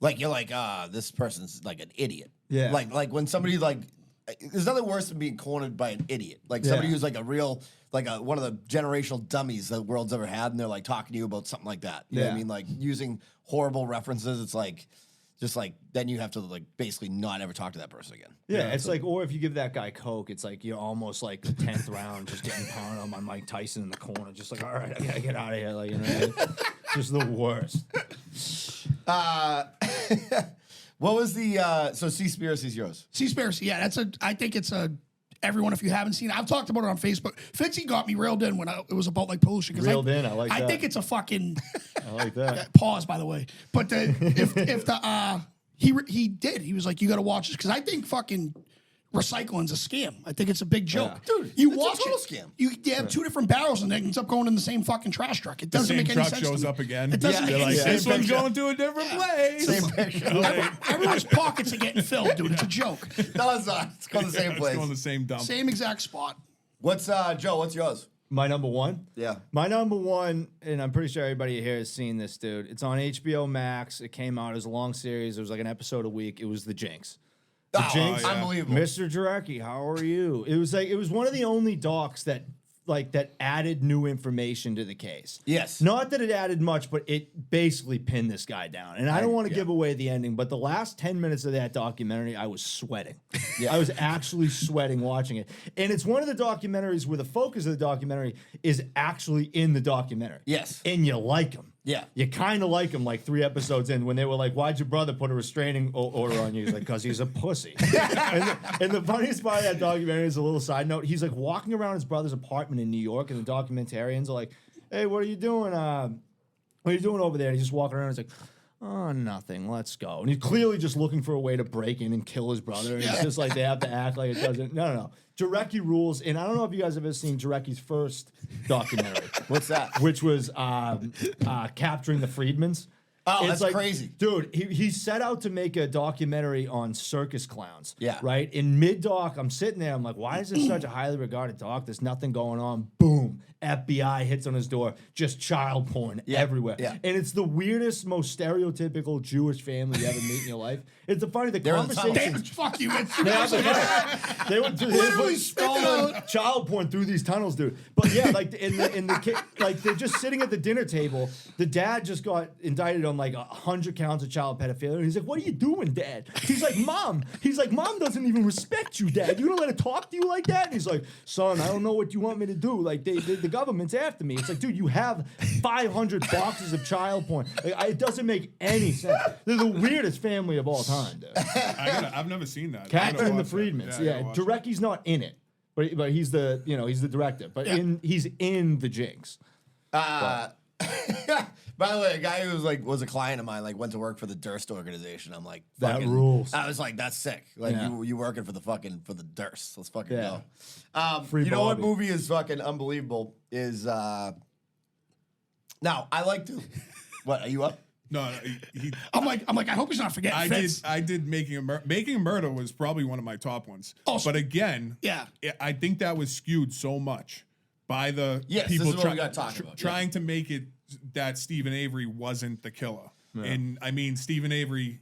this person's like an idiot. Yeah. Like when somebody like, there's nothing worse than being cornered by an idiot. Like somebody Yeah. who's like a real, like one of the generational dummies the world's ever had, and they're like talking to you about something like that. You know what I Yeah. mean? Like using horrible references. It's Just like then you have to like basically not ever talk to that person again. Yeah, it's like, or if you give that guy coke, it's like you're almost like the 10th round, just getting pounded on by Mike Tyson in the corner, just like, all right, I gotta get out of here, like, you know, just the worst. What was the so Seaspiracy's yours? Seaspiracy, yeah, I think it's a. Everyone, if you haven't seen it, I've talked about it on Facebook. Fitzy got me reeled in when it was about like pollution. Reeled in, I like that. I think it's a fucking. I like that. Pause, by the way. But if the he did, he was like, you got to watch this because I think fucking recycling's a scam. I think it's a big joke, Dude, You it's watch a total it, scam. You have two different barrels and it ends up going in the same fucking trash truck. It The doesn't same make any truck sense. shows to me. up again. It doesn't They're make like, any sense. this one's going to a different place. Same picture. Everyone's pockets are getting filled, dude. It's a joke. No, it's not. It's going to the same It's place. going to the same dump. Same exact spot. What's Joe? What's yours? My number one? Yeah. My number one, and I'm pretty sure everybody here has seen this, dude. It's on HBO Max. It came out. It was a long series. It was like an episode a week. It was The Jinx. The Jinx. Yeah. Unbelievable. Mr. Jarecki, how are you? It was one of the only docs that added new information to the case. Yes. Not that it added much, but it basically pinned this guy down. And I don't want to give away the ending, but the last 10 minutes of that documentary, I was sweating. I was actually sweating watching it. And it's one of the documentaries where the focus of the documentary is actually in the documentary. Yes. And you like him. Yeah. You kind of like him like 3 episodes in when they were like, why'd your brother put a restraining order on you? He's like, because he's a pussy. and the funniest part of that documentary is a little side note. He's like walking around his brother's apartment in New York, and the documentarians are like, hey, what are you doing? What are you doing over there? And he's just walking around. He's like, oh, nothing. Let's go. And he's clearly just looking for a way to break in and kill his brother. And it's just like they have to act like it doesn't. No. Jarecki rules. And I don't know if you guys have ever seen Jarecki's first documentary. What's that? Which was Capturing the Freedmans. Oh, It's that's crazy. Dude, he set out to make a documentary on circus clowns. Yeah. Right? In mid-doc, I'm sitting there, I'm like, why is this such a highly regarded doc? There's nothing going on. Boom. FBI hits on his door. Just child porn everywhere. Yeah. And it's the weirdest, most stereotypical Jewish family you ever meet in your life. It's funny, the They're in the tunnel. conversations... Fuck you. They went through Literally stolen child porn through these tunnels, dude. But yeah, like like they're just sitting at the dinner table. The dad just got indicted on like 100 counts of child pedophilia. And he's like, "What are you doing, Dad?" He's like, "Mom." He's like, "Mom doesn't even respect you, Dad. You don't let her talk to you like that." And he's like, "Son, I don't know what you want me to do. Like the government's after me." It's like, dude, you have 500 boxes of child porn. Like, it doesn't make any sense. They're the weirdest family of all time, dude. I've never seen that. Captain the Freedmans. Yeah, Jarecki's not in it, but he's the director. But he's in the Jinx. By the way, a guy who was a client of mine, like went to work for the Durst organization. I'm like, That fucking- rules. I was like, that's sick. Like Yeah. you working for the Durst. Let's fucking Yeah. go. Free you know what Bobby. movie is fucking unbelievable is now I like to. What are you up? No, he, I'm like, I hope he's not forgetting Fitz. I did Making a Murder was probably one of my top ones. Oh, so- but again, Yeah. I think that was skewed so much by the Yes, people this is what we gotta talk about, trying to make it that Stephen Avery wasn't the killer. And I mean, Stephen Avery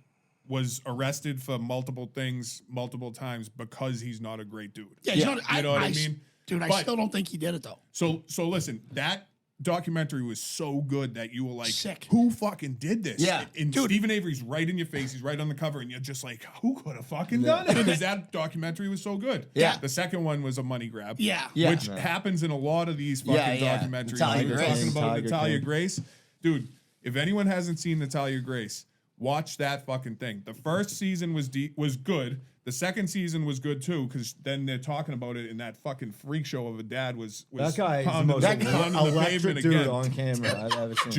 was arrested for multiple things multiple times because he's not a great dude. Yeah, Yeah, you know what I mean? Dude, I But- still don't think he did it though. So listen, that documentary was so good that you were like, Sick. who fucking did this? Yeah. And Stephen Avery's right in your face. He's right on the cover, and you're just like, who could have fucking done it? Because that documentary was so good. Yeah. The second one was a money grab. Yeah. Yeah. Which happens in a lot of these fucking Yeah. documentaries. Natalia Like we're Grace. talking about Natalia Natalia Grace. Grace. Dude, if anyone hasn't seen Natalia Grace, watch that fucking thing. The first season was good. The second season was good too, because then they're talking about it, and that fucking freak show of a dad was That guy is the pounding most the pavement electric dude again. on camera I've ever seen.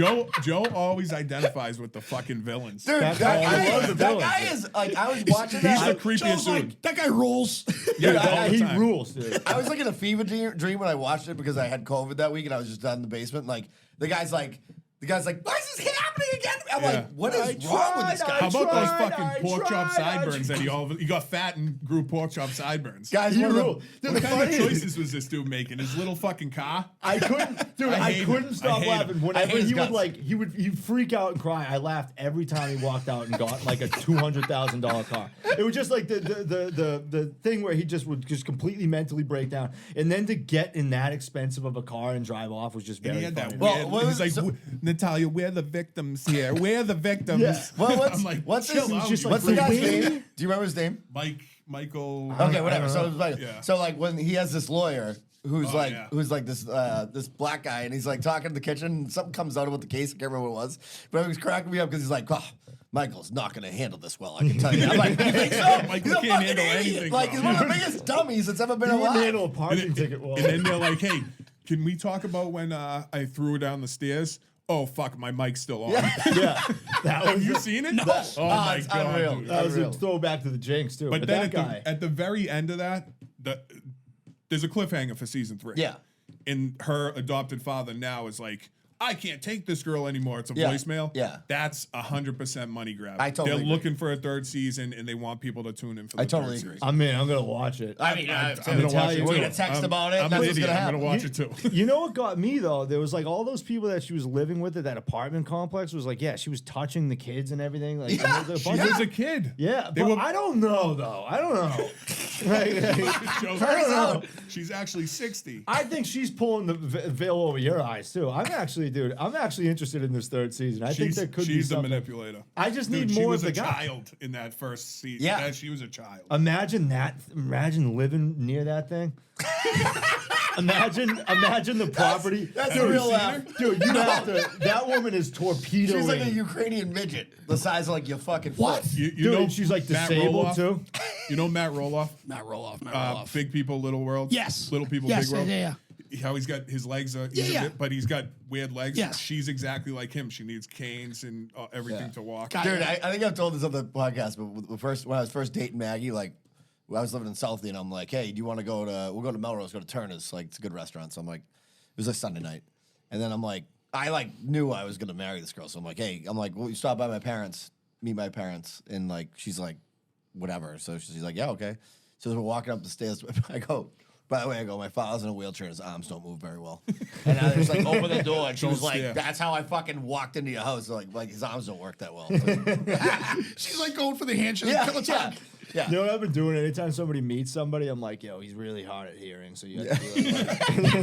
Joe always identifies with the fucking villains. Dude, That that guy guy, loves the that villains, guy dude. is like, I was watching He's that. the creepiest Joe's dude. like, that guy rules. Yeah, all the He time. rules, dude. I was like in a fever dream when I watched it because I had COVID that week and I was just down in the basement. Like the guy's like, why is this happening again? I'm Yeah. like, what is wrong with this guy? How about those tried, fucking I pork chop tried, I sideburns that he got fat and grew pork chop sideburns? Guys, He one of them- ruled. Dude, What the kind of funny is- choices was this dude making? His little fucking car? I couldn't, dude. I I, hate couldn't him. stop I hate laughing. him. I Whenever hate his he would guts. he'd freak out and cry. I laughed every time he walked out and got like a $200,000 car. It was just like the thing where he just would just completely mentally break down, and then to get in that expensive of a car and drive off was just And very he had that funny. weird. Well, what he's was- like, so- Natalia, we're the victims here. We're the victims. Yeah. Well, I'm like, what's chill out, just you what's the like, guy's really? name? Do you remember his name? Michael. Okay, whatever. So it was like, Yeah. so like when he has this lawyer who's yeah. this black guy, and he's like talking in the kitchen, and something comes out about the case. I can't remember what it was, but it was cracking me up because he's like, oh, Michael's not going to handle this well. I can tell you. I'm like, you think so? Michael He's a can't fucking handle idiot. anything, Like bro. he's one of the biggest dummies that's ever been You wouldn't alive. handle a parking ticket well. And then they're like, hey, can we talk about when I threw her down the stairs? Oh, fuck, my mic's still on. Yeah. That Have was you seen it? No. Oh, Ah, my it's God, unreal. dude. That was a Unreal. throwback to the Jinx too. But But then that guy. at the very end of that, there's a cliffhanger for season 3. Yeah. And her adopted father now is like, I can't take this girl anymore. It's a Yeah. voicemail. Yeah. That's 100% money grab. I totally They're agree. looking for a 3rd season, and they want people to tune in for the I totally 3rd agree. season. I mean, I'm gonna watch it. I mean, I'm I'm gonna watch it We're too. gonna text about it. I'm That's an what's idiot. gonna I'm gonna watch You- it too. You know what got me though? There was like all those people that she was living with at that apartment complex was like, yeah, she was touching the kids and everything. Like, Yeah, there was a She bunch of- was a kid. yeah, They but were- I don't know though. I don't know. Shows I don't know. She's actually 60. I think she's pulling the veil over your eyes too. I'm actually interested in this 3rd season. I think there could be She's the something. manipulator. I just Dude, need she more was of a the guy. child in that first season. Yeah. She was a child. Imagine that. Imagine living near that thing. Imagine the property. That's Have a you real seen laugh. her? Dude, you have to. That woman is torpedoing. She's like a Ukrainian midget, the size of like your fucking What? foot. You Dude, know, she's like Matt disabled Roloff? too. You know Matt Roloff? Matt Roloff. Big People, Little World. Yes. Little People, Yes, Big World. yeah. How he's got his legs, Yeah. but he's got weird legs. Yes. She's exactly like him. She needs canes and everything Yeah. to walk. Got Dude, it. I think I've told this on the podcast, but when I was first dating Maggie, like when I was living in Southie, and I'm like, hey, do you want to we'll go to Melrose, go to Turner's, like it's a good restaurant. So I'm like, it was a Sunday night, and then I'm like, I like knew I was gonna marry this girl, so I'm like, hey, will you stop by my parents, meet my parents, and like she's like, whatever. So she's like, yeah, okay. So as we're walking up the stairs, I go. By the way, my father's in a wheelchair and his arms don't move very well. And I just like open the door and she Don't was like, stare. that's how I fucking walked into your house. Like his arms don't work that well. She's like going for the handshake. yeah, Kill a yeah, time. yeah. You know what I've been doing? Anytime somebody meets somebody, I'm like, yo, he's really hard at hearing. So you have to do it.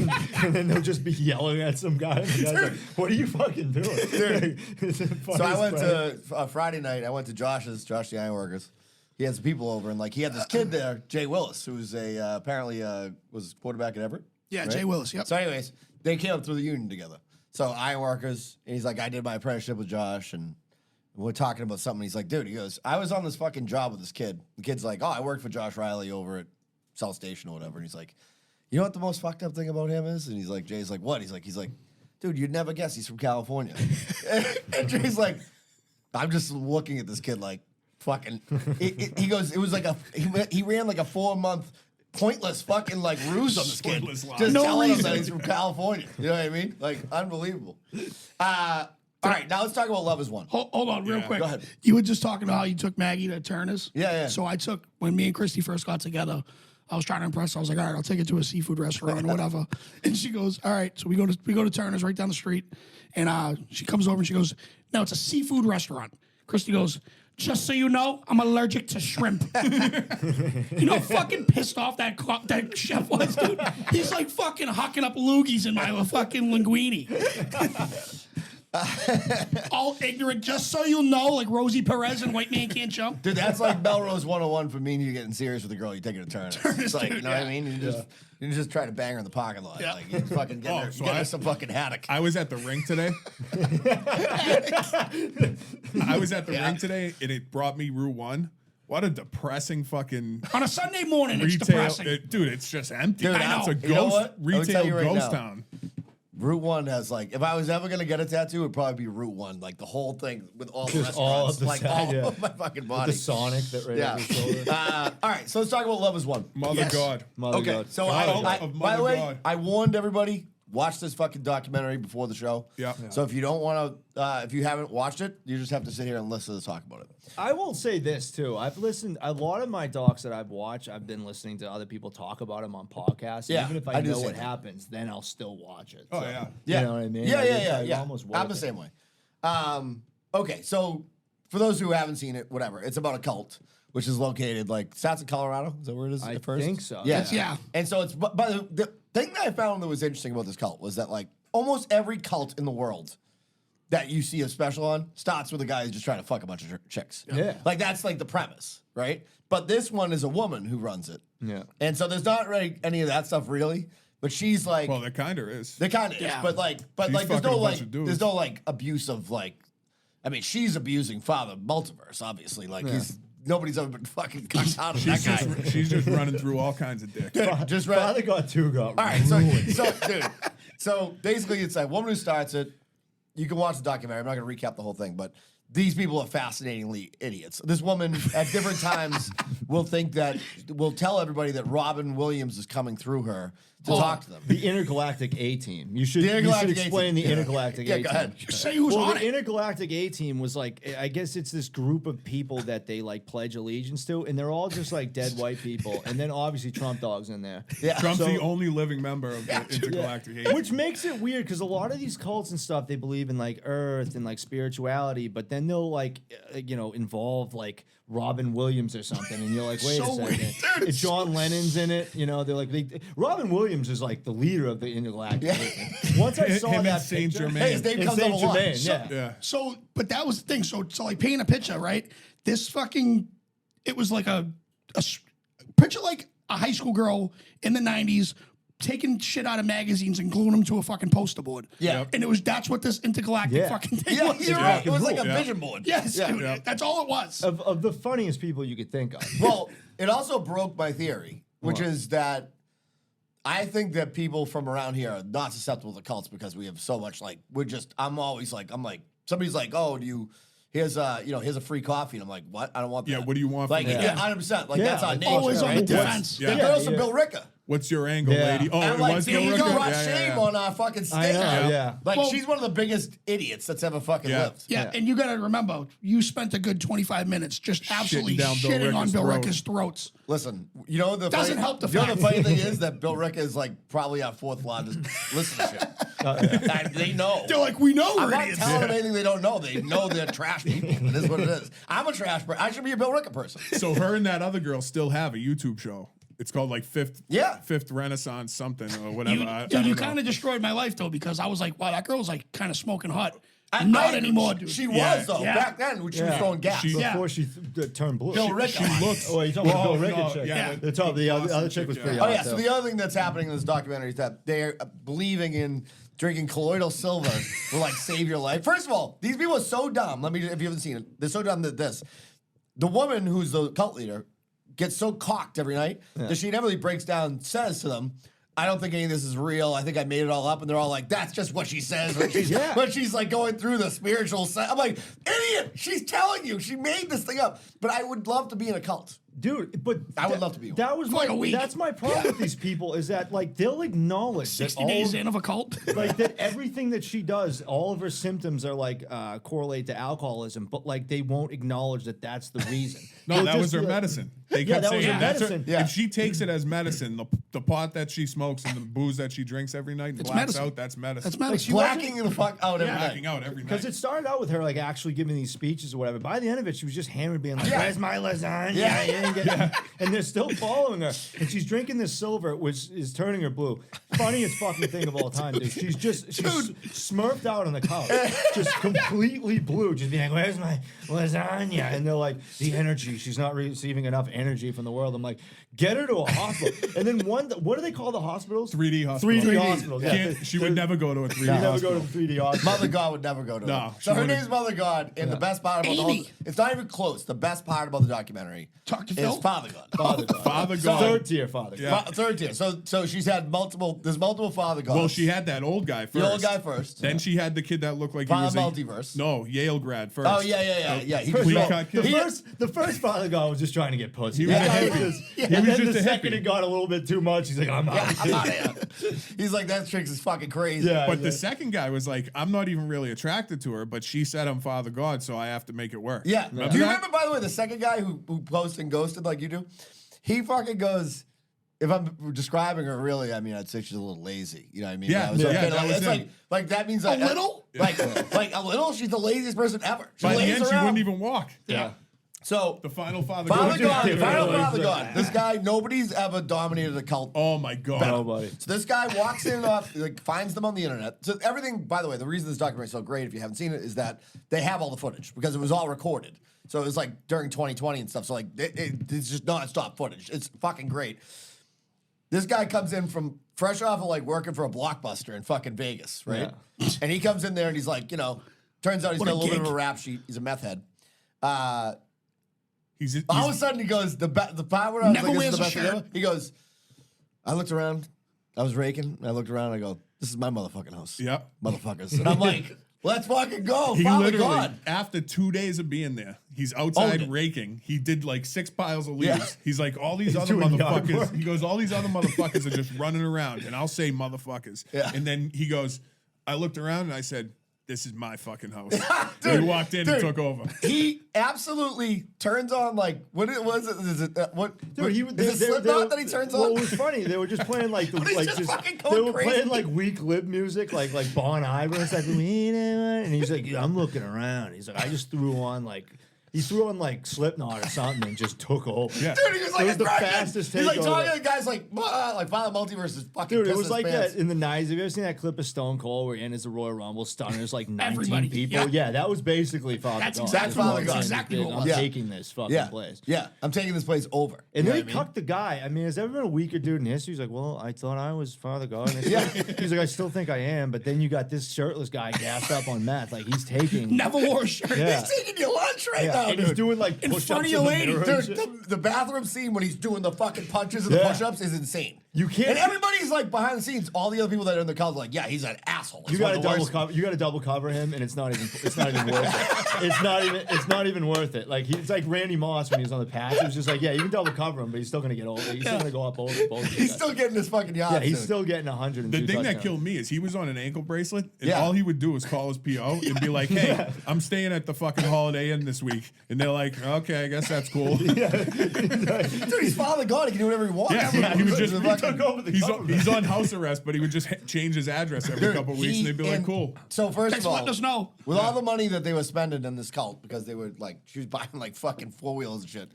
Like, and then they'll just be yelling at some guy. And the guy's like, what are you fucking doing? So I went to Friday night. I went to Josh the Ironworkers. He had some people over, and like he had this kid there, Jay Willis, who's apparently was quarterback at Everett. Yeah, right? Jay Willis. Yep. So, anyways, they came up through the union together. So Ironworkers, and he's like, I did my apprenticeship with Josh, and we're talking about something. He's like, dude, he goes, I was on this fucking job with this kid. The kid's like, oh, I worked for Josh Riley over at South Station or whatever. And he's like, you know what the most fucked up thing about him is? And he's like, Jay's like, what? He's like, dude, you'd never guess he's from California. And Jay's like, I'm just looking at this kid like, fucking. He goes, it was like he ran like a 4-month pointless fucking like ruse on this kid, Pointless lie. just No telling him reason. that he's from California. You know what I mean? Like unbelievable. All right, now let's talk about Love Is One. Hold on, real Yeah. quick. Go ahead. You were just talking about how you took Maggie to Turner's. Yeah. So when me and Christy first got together, I was trying to impress her. I was like, all right, I'll take her to a seafood restaurant or whatever. And she goes, all right. So we go to Turner's right down the street, and she comes over and she goes, no, it's a seafood restaurant. Christy goes, just so you know, I'm allergic to shrimp. You know how fucking pissed off that chef was, dude? He's like fucking hucking up loogies in my fucking linguine. All ignorant, just so you know, like Rosie Perez and White Man Can't Jump. Dude, that's like Melrose 101 for me and you getting serious with a girl. You take her to Turner's. It's like, you know what I mean? You just try to bang her in the parking lot. Yeah. Like, you just fucking get her, so get I- her some fucking haddock. I was at the ring today. Ring today, and it brought me Route 1. What a depressing fucking On a Sunday morning, it's retail. depressing. Dude, it's just empty. Dude, I It's know. a You know ghost what? Let me tell retail you right ghost now. town. Route 1 has like, if I was ever gonna get a tattoo, it would probably be Route 1, like the whole thing with all the Just all restaurants, of the like side, all yeah. of my fucking The body. Sonic that right Yeah. over his shoulder. All right, so let's talk about Love Is One. Mother Yes. God. Mother Okay, God. so Child I of by the Mother way, God. I warned everybody, watch this fucking documentary before the show. Yeah. So if you don't want to, if you haven't watched it, you just have to sit here and listen to us talk about it. I will say this too. I've listened a lot of my docs that I've watched. I've been listening to other people talk about them on podcasts. Yeah, Even if I I do the know same what thing. happens, then I'll still watch it. Oh, So, yeah. Yeah. You know what I mean? Yeah, Like, yeah, it's, yeah, like, yeah. almost worth I'm the it. same way. Okay, so for those who haven't seen it, whatever, it's about a cult, which is located like starts in Colorado. Is that where it is I at first? think so. Yeah. Yeah. And so it's, but the thing that I found that was interesting about this cult was that like almost every cult in the world that you see a special on starts with a guy who's just trying to fuck a bunch of chicks. Yeah. Like that's like the premise, right? But this one is a woman who runs it. Yeah. And so there's not really any of that stuff really. But she's like, Well, there kind of is. there kind of is, but She's there's fucking no a bunch like, of dudes. there's no like abuse of like, I mean, she's abusing Father Multiverse, obviously. Like nobody's ever been fucking cucked out of that guy. She's just running through all kinds of dick. Just right. Father God 2 got All right, ruined. so basically, it's like woman who starts it. You can watch the documentary. I'm not going to recap the whole thing, but these people are fascinatingly idiots. This woman at different times will tell everybody that Robin Williams is coming through her to talk to them. The Intergalactic A-Team. You should Intergalactic explain the A-Team. Intergalactic Yeah, A-Team. go ahead. Say who's Well, on the it. Intergalactic A-Team was like, I guess it's this group of people that they like pledge allegiance to, and they're all just like dead white people, and then obviously Trump Dog's in there. Yeah. Trump's So- the only living member of the intergalactic age. Which makes it weird because a lot of these cults and stuff, they believe in like Earth and like spirituality, but then they'll like, involve like Robin Williams or something, and you're like, wait So a weird. second, if John Lennon's in it, they're like, Robin Williams is like the leader of the Intergalactic. A-Team. Once I saw Him that and Saint picture, Germain. Hey, his name and comes up a Saint lot. Germain, So- yeah. Yeah. So, but that was the thing. So like painting a picture, right? This fucking, it was like a picture like a high school girl in the 90s taking shit out of magazines and gluing them to a fucking poster board. Yeah. And that's what this intergalactic Yeah. fucking thing Yeah, was. you're right. It was like a Yeah. vision board. Yes, Yeah. dude, that's all it was. Of the funniest people you could think of. Well, it also broke my theory, which What? is that I think that people from around here are not susceptible to cults because we have so much like I'm like somebody's like, oh, here's a free coffee, and I'm like, what? I don't want that. Yeah, what do you want Like, from me? yeah, 100%. Like Yeah, that's our it's nature. always on right? the defense. Yeah. The girls from Yeah. Bill Ricker. What's your angle, Yeah. lady? Oh, And it like, was there Bill you go, Ricker? brought Yeah, yeah, shame yeah. on our fucking state. I know, yeah. Like Well- she's one of the biggest idiots that's ever fucking Yeah. lived. Yeah, and you got to remember, you spent a good 25 minutes just absolutely down Bill shitting on Ricker's Bill throat. Ricker's throats. Listen, Doesn't help the You know fact. the funny thing is that Bill Ricker is like probably our fourth largest listenership. And they know. They're like, we know I'm we're not idiots. telling them anything they don't know. They know they're trash people. It is what it is. I'm a trash person. I should be a Bill Ricker person. So her and that other girl still have a YouTube show. It's called like Fifth Renaissance something or whatever. I Dude, don't you know. kind of destroyed my life though, because I was like, wow, that girl's like kind of smoking hot. I Not anymore, dude. She Yeah. was though Yeah. back then when she was throwing gas. She- Yeah. Before she turned blue. Bill Ricker. She looks. Oh, you're talking about Oh, Bill Ricker no, chick. yeah, The other chick was pretty Oh hot. yeah. So too. the other thing that's happening in this documentary is that they're believing in drinking colloidal silver will like save your life. First of all, these people are so dumb. If you haven't seen it, they're so dumb that the woman who's the cult leader gets so cocked every night that she inevitably breaks down, says to them, I don't think any of this is real. I think I made it all up. And they're all like, that's just what she says when she's, when she's like going through the spiritual side. I'm like, idiot, she's telling you. She made this thing up. But I would love to be in a cult. Dude, but I would love to be one. That was like a week. That's my problem with these people is that like they'll acknowledge 60 that days in of a cult. like that everything that she does, all of her symptoms are like correlate to alcoholism, but like they won't acknowledge that that's the reason. No, They'll that just was her be like- medicine. They Yeah, kept that was saying her that's medicine. Yeah. If she takes it as medicine, the pot that she smokes and the booze that she drinks every night and It's blacks medicine. out, that's medicine. That's medicine. Blacking the fuck out every Blacking night. out every Because night. it started out with her like actually giving these speeches or whatever. By the end of it, she was just hammered, being like, Yeah. "Where's my lasagna?" Yeah. You didn't get-" And they're still following her, and she's drinking this silver, which is turning her blue. Funniest fucking thing of all time, dude. She's smurfed out on the couch, just completely blue, just being like, "Where's my lasagna?" And they're like, "The energy. She's not receiving enough energy from the world." I'm like, "Get her to a hospital." And then what do they call the hospitals? 3D hospital. 3D hospital. Yeah. Can't- she would never go to a 3D You never hospital. go to the 3D hospital. Mother God would never go to No, it. So she her wouldn't. name's Mother God, and the best part about the whole, Amy. it's not even close. The best part about the documentary Talk to is Phil? Father God. Father God. Father God. Third tier Father God. Yeah. Third tier. So she's had there's multiple Father Gods. Well, she had that old guy first. the old guy first. Then she had the kid that looked like Father he was Multiverse. No, Yale grad first. Oh yeah. He First was of all, cut kid. the first Father God was just trying to get pussy. He was That a guy hippie. just- He and was then just the a second hippie. it got a little bit too much, he's like, I'm out. Yeah, I'm out of here. He's like, that chick is fucking crazy. Yeah. But the second guy was like, I'm not even really attracted to her, but she said I'm Father God, so I have to make it work. Yeah. Remember Do you that? remember, by the way, the second guy who posted and ghosted like you do? He fucking goes, if I'm describing her really, I mean, I'd say she's a little lazy. You know what I mean? Yeah, It's yeah, okay. that Like, was it's him. like that means A little? like a little. She's the laziest person ever. She By the lays end, she around. wouldn't even walk. Yeah. So The final father. Father God. God, final Yeah. Father God. This guy, nobody's ever dominated a cult. Oh my God. Nobody. So this guy walks in off, like, finds them on the internet. So everything, by the way, the reason this documentary is so great, if you haven't seen it, is that they have all the footage because it was all recorded. So it was like during 2020 and stuff. So like it's just non-stop footage. It's fucking great. This guy comes in from fresh off of like working for a Blockbuster in fucking Vegas, right? Yeah. And he comes in there and he's like, you know, turns out he's What got a a little bit of gig. a rap sheet. He's a meth head. He's All of a sudden he goes, the part where I was Never like, this is wears the a best thing shirt. ever. He goes, I looked around, I was raking, and I looked around and I go, this is my motherfucking house. Yep. Motherfuckers. And I'm like, let's fucking go. He Father literally, God. after 2 days of being there, he's outside Owned it. raking. He did like 6 piles of leaves. Yeah. He's like, all these other doing yard work. motherfuckers. He goes, all these other motherfuckers are just running around. And I'll say motherfuckers. Yeah. And then he goes, I looked around and I said, this is my fucking house. Dude, And he walked in and dude. took over. He absolutely turns on like what it was. Is it what? Dude, he is it Slipknot that he turns well, on? it was funny. They were just playing like the But he's like just fucking they going were crazy. playing like weak lip music, like Bon Iver. It's like and he's like, yeah, I'm looking around. He's like, I just threw on like. He threw on like Slipknot or something and just took over. Yeah. Dude, he was like It was the aggressive. fastest He's like takeover. talking to the guys like Violent Multiverse is fucking. Dude, it pissing was his like pants. that in the 90s. Have you ever seen that clip of Stone Cold where he enters the Royal Rumble, stunners like 19 Everybody, people? yeah. Yeah, that was basically Father That's God. exactly what it was. That's Exactly what it I'm was. Yeah. taking this fucking Yeah, place. yeah. I'm taking this place over. And You then know he what I mean? cucked the guy. I mean, has there ever been a weaker dude in history? He's like, well, I thought I was Father God. And Yeah. He's like, I still think I am. But then you got this shirtless guy gassed up on meth. Like, he's taking. Never wore a shirt. Yeah. He's taking your lunch right now, and dude. he's doing like In push-ups front of in your the lady. mirror Dude, and shit. the bathroom scene when he's doing the fucking punches and the Yeah. push-ups is insane. You can't- And everybody's like behind the scenes. All the other people that are in the cult are like, yeah, he's an asshole. You He's one gotta of the double worst. cover. You gotta double cover him, and it's not even worth it. It's not even worth it. Like he's like Randy Moss when he was on the patch. He was just like, yeah, you can double cover him, but he's still gonna get over. He's still gonna go up over both. He's still getting his fucking yards. yeah, he's dude. still getting 102. The thing that touchdowns. killed me is he was on an ankle bracelet, and Yeah. all he would do was call his PO and be like, "Hey, I'm staying at the fucking Holiday Inn this week," and they're like, "Okay, I guess that's cool." Dude, he's Father God. He can do whatever he wants. Yeah, he would just He's a fucking- took over the government. he's on house arrest, but he would just change his address every Dude, couple of weeks, he- and they'd be like, and "Cool." So first Thanks of for all, letting us know. with all the money that they were spending in this cult, because they were like, she was buying like fucking 4-wheels and shit.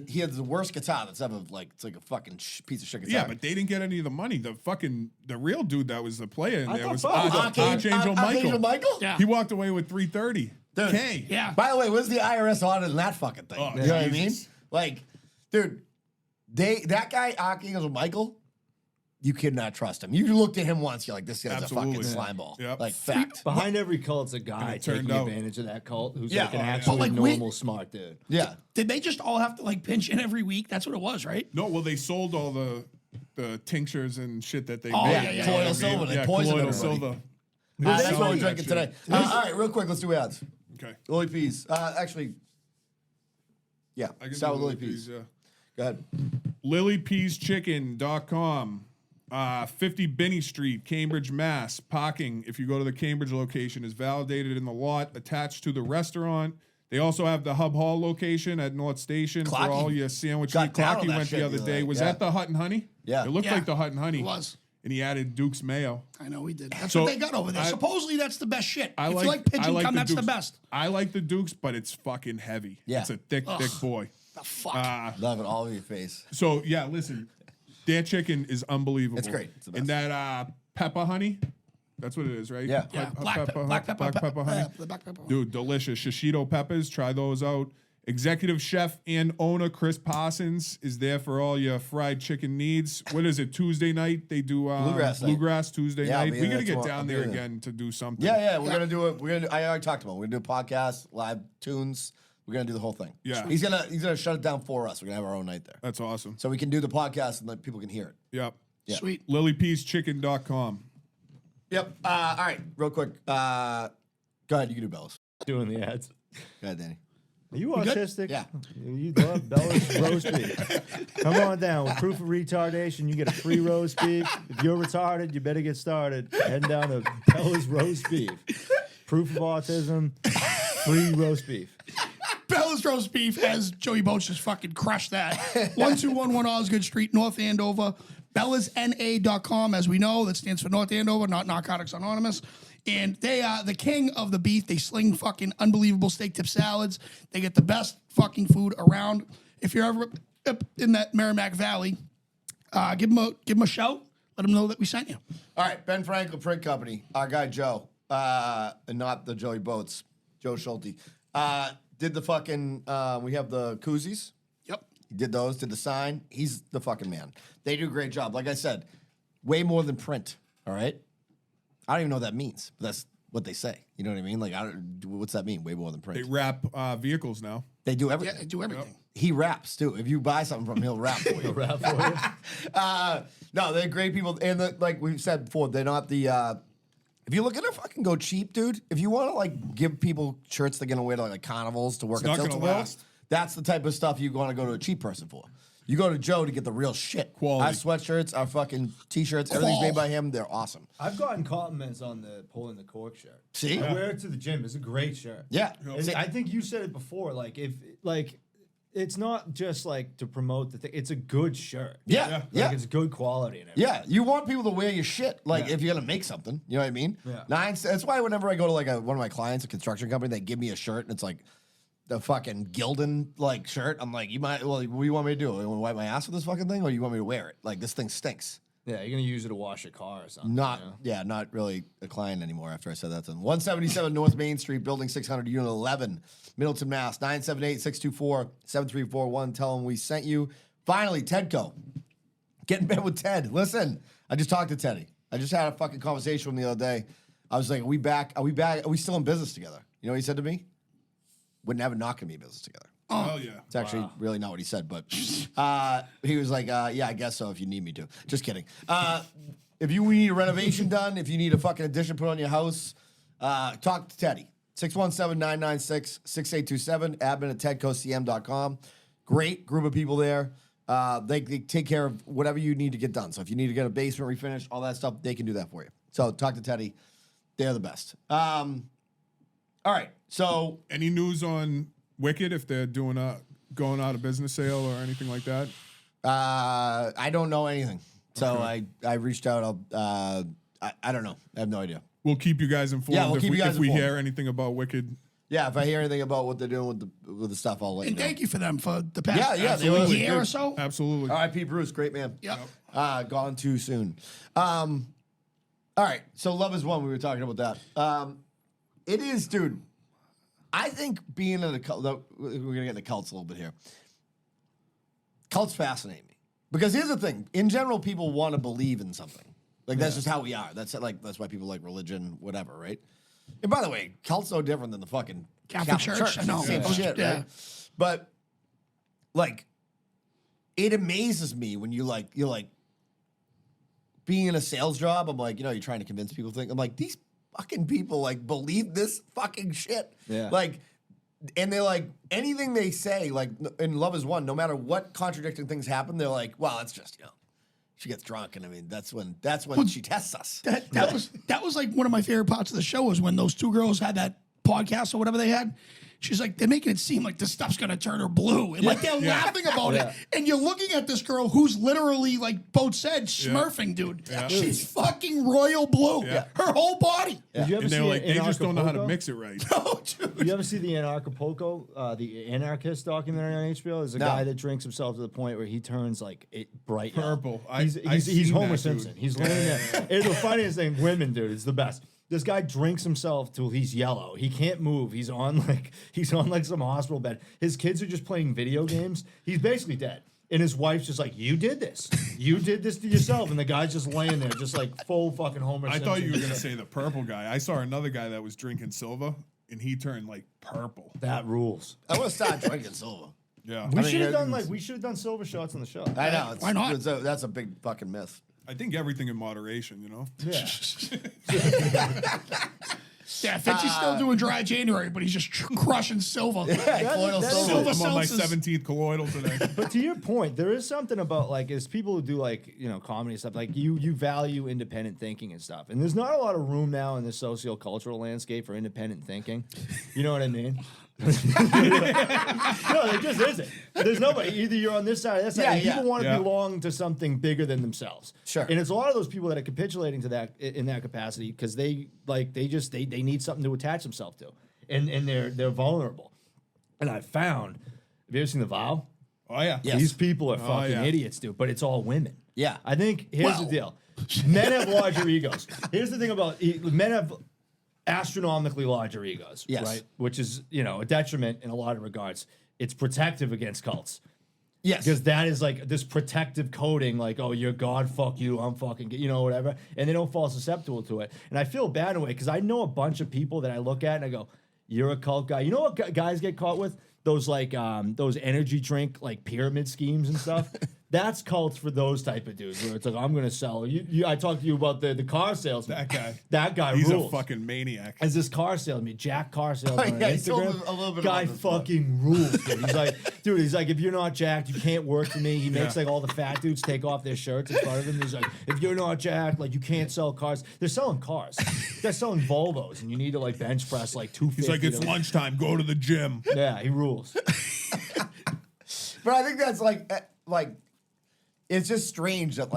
He had the worst guitar that's ever like, it's like a fucking piece of shit guitar. Yeah, but they didn't get any of the money. The real dude that was the player in I there thought was Bob- Archangel Michael. Archangel Michael. Yeah. He walked away with 330. Dude. K. Yeah. By the way, where's the IRS audit in that fucking thing? Oh, you know what I mean? Jesus. Like, dude, that guy Archangel Michael, you could not trust him. You looked at him once, you're like, this guy's a Absolutely. fucking slime ball. Yep. Like fact. Behind every cult's a guy it turned taking out- advantage of that cult who's Yeah. like an Oh, yeah. actually Oh, like we- normal smart dude. Yeah. Did they just all have to like pinch in every week? That's what it was, right? No, well, they sold all the tinctures and shit that they Oh, made. yeah, Yeah, yeah, colloidal yeah, silver. They Yeah, poisoned colloidal everybody. silver. That's what we're selling drinking that today. shit. All right, real quick, let's do ads. Okay. Lily Peas. Actually, yeah, I can start do with Lily Peas. yeah. Go ahead. LilyPeasChicken.com. 50 Binney Street, Cambridge, Mass. Parking, if you go to the Cambridge location, is validated in the lot attached to the restaurant. They also have the Hub Hall location at North Station Clocky for all your sandwich got meat. down on Clocky that went shit the other the other day. day. Was Yeah. that the Hut and Honey? Yeah. It looked Yeah. like the Hut and Honey. It was. And he added Duke's Mayo. I know we did. That's So, what they got over there. I- Supposedly that's the best shit. I if like, you like pigeon cum, that's the Dukes. best. I like the Dukes, but it's fucking heavy. Yeah. It's a thick boy. The fuck. Love it all over your face. So yeah, listen, their chicken is unbelievable. It's great. It's the best. And that pepper honey, that's what it is, right? Yeah. Yeah, black pepper honey. black pepper honey. Dude, delicious. Shishito peppers. Try those out. Executive chef and owner Chris Parsons is there for all your fried chicken needs. What is it? Tuesday night they do Bluegrass night. Tuesday Yeah, I'll night. be We there gotta get tomorrow. down I'll be there there. again to do something. Yeah, we're gonna do it. I already talked about it. We're gonna do a podcast, live tunes. We're gonna do the whole thing. Yeah. He's gonna shut it down for us. We're gonna have our own night there. That's awesome. So we can do the podcast and then people can hear it. Yep. Yeah. Sweet. LilyPeasChicken.com. Yep. All right, real quick. Go ahead, you can do Bellas. Doing the ads. Go ahead, Danny. Are you good? autistic? Yeah. You love Bella's roast beef. Come on down. With proof of retardation, you get a free roast beef. If you're retarded, you better get started. Heading down to Bella's roast beef. Proof of autism, free roast beef. Bella's Roast Beef, as Joey Boats just fucking crushed that. 1211 Osgood Street, North Andover. BellasNA.com, as we know, that stands for North Andover, not Narcotics Anonymous. And they are the king of the beef. They sling fucking unbelievable steak tip salads. They get the best fucking food around. If you're ever up in that Merrimack Valley, give them a shout. Let them know that we sent you. All right, Ben Franklin Print Company. Our guy Joe, and not the Joey Boats, Joe Schulte, did the fucking. We have the koozies. Yep. He did those. Did the sign. He's the fucking man. They do a great job. Like I said, way more than print. All right. I don't even know what that means, but that's what they say. You know what I mean? Like, what's that mean? Way more than print. They wrap vehicles now. They do everything. Yeah, they do everything. He raps too. If you buy something from him, he'll rap for you. Rap for you. No, they're great people, and like we've said before, they're not the. If you're looking to fucking go cheap, dude, if you want to like give people shirts they're gonna wear to like carnivals to work It's at not gonna Tiltonville, last. that's the type of stuff you want to go to a cheap person for. You go to Joe to get the real shit. Quality. Our sweatshirts, our fucking t-shirts, everything's made by him. They're awesome. I've gotten compliments on the pulling the cork shirt. See? I wear it to the gym. It's a great shirt. Yeah. And I think you said it before. Like if it's not just like to promote the thing. It's a good shirt. Yeah. Like it's good quality and everything. Yeah, you want people to wear your shit. Like if you're gonna make something, you know what I mean? Yeah. That's why whenever I go to like one of my clients, a construction company, they give me a shirt and it's like the fucking Gildan like shirt. I'm like, what do you want me to do? You want to wipe my ass with this fucking thing, or you want me to wear it? Like this thing stinks. Yeah, you're gonna use it to wash your car or something. Not you know? not really a client anymore after I said that to them. 177 North Main Street, Building 600, Unit 11, Middleton, Mass. 978-624-7341. Tell them we sent you. Finally, Tedco. Get in bed with Ted. Listen, I just talked to Teddy. I just had a fucking conversation with him the other day. I was like, are we back? Are we back? Are we still in business together? You know what he said to me? We're never not going to be in business together. Oh yeah. It's actually really not what he said, but he was like, yeah, I guess so if you need me to. Just kidding. If you need a renovation done, if you need a fucking addition put on your house, talk to Teddy. 617-996-6827, admin at tedcocm.com. Great group of people there. They take care of whatever you need to get done. So if you need to get a basement refinished, all that stuff, they can do that for you. So talk to Teddy. They're the best. All right. So Any news on Wicked if they're doing a going out of business sale or anything like that? I don't know anything. So I reached out. I don't know. I have no idea. We'll keep you guys informed. Yeah, we'll keep you guys if we informed. hear anything about Wicked. Yeah, if I hear anything about what they're doing with the stuff, I'll let And you know. thank you for them for the past they were year good. or so. Absolutely. R.I.P. Bruce, great man. Yep. Gone too soon. All right, so Love Is One. We were talking about that. It is, dude. I think being in a cult. We're gonna get into cults a little bit here. Cults fascinate me because here's the thing. In general, people want to believe in something. Like that's just how we are. That's why people like religion, whatever, right? And by the way, cult's no different than the fucking Catholic Church. I know. Same Yeah. shit, Yeah. right? But like, it amazes me when you're like being in a sales job. I'm like, you're trying to convince people. I'm like, these fucking people like believe this fucking shit. Yeah. Like, and they're like, anything they say, like in Love Is One, no matter what contradicting things happen, they're like, well, it's just she gets drunk, and I mean that's when she tests us. That was like one of my favorite parts of the show was when those two girls had that podcast or whatever they had. She's like, they're making it seem like this stuff's gonna turn her blue. And like they're laughing about it. And you're looking at this girl who's literally, like Boat said, smurfing, dude. Yeah. She's fucking royal blue. Yeah. Her whole body. Did you ever And see they're like, they just don't know how to Anarchapulco? mix it right. Oh, dude. You ever see the Anarchapulco, the anarchist documentary on HBO? There's a guy that drinks himself to the point where he turns like bright yellow. Purple. He's seen Homer that, Simpson. dude. He's laying there. It's the funniest thing. Women, dude, it's the best. This guy drinks himself till he's yellow. He can't move. He's on like some hospital bed. His kids are just playing video games. He's basically dead. And his wife's just like, you did this. You did this to yourself. And the guy's just laying there, just like full fucking Homer I Simpson. thought you were gonna say the purple guy. I saw another guy that was drinking silver, and he turned like purple. That rules. I want to start drinking silver. Yeah, We mean, should have it's- done we should have done silver shots on the show. I know. Why not? That's a big fucking myth. I think everything in moderation. Yeah. Yeah, Fitzy's still doing dry January, but he's just crushing silver. Colloidal that silver. silver. I'm on my Seltzers. 17th colloidal today. But to your point, there is something about like as people who do like comedy and stuff, like you value independent thinking and stuff, and there's not a lot of room now in the socio-cultural landscape for independent thinking. You know what I mean? No, there just isn't. There's nobody. Either you're on this side or that side. Yeah, And yeah. people want to Yeah. belong to something bigger than themselves. Sure. And it's a lot of those people that are capitulating to that in that capacity because they need something to attach themselves to, and they're vulnerable. And I found. Have you ever seen The Vow? Oh yeah. Yes. These people are fucking yeah. idiots, dude. But it's all women. Yeah. I think here's the deal. Men have larger egos. Here's the thing about men have astronomically larger egos, Yes. right? Which is, a detriment in a lot of regards. It's protective against cults. Yes. Because that is like this protective coding, like, oh, you're God, fuck you, I'm fucking, whatever. And they don't fall susceptible to it. And I feel bad in a way because I know a bunch of people that I look at and I go, you're a cult guy. You know what guys get caught with? Those those energy drink like pyramid schemes and stuff. That's cults for those type of dudes where it's like, I'm gonna sell you. I talked to you about the car salesman. That guy He's rules. a fucking maniac. As this car salesman, Jack Car Salesman on yeah, he told Instagram. me a little bit guy about this one. fucking rules, dude. He's like, if you're not jacked, you can't work for me. He makes like all the fat dudes take off their shirts in front of him. He's like, if you're not jacked, like you can't sell cars. They're selling cars. They're selling Volvos, and you need to like bench press like 250. He's like, it's lunchtime. Go to the gym. Yeah, he rules. But I think that's like it's just strange that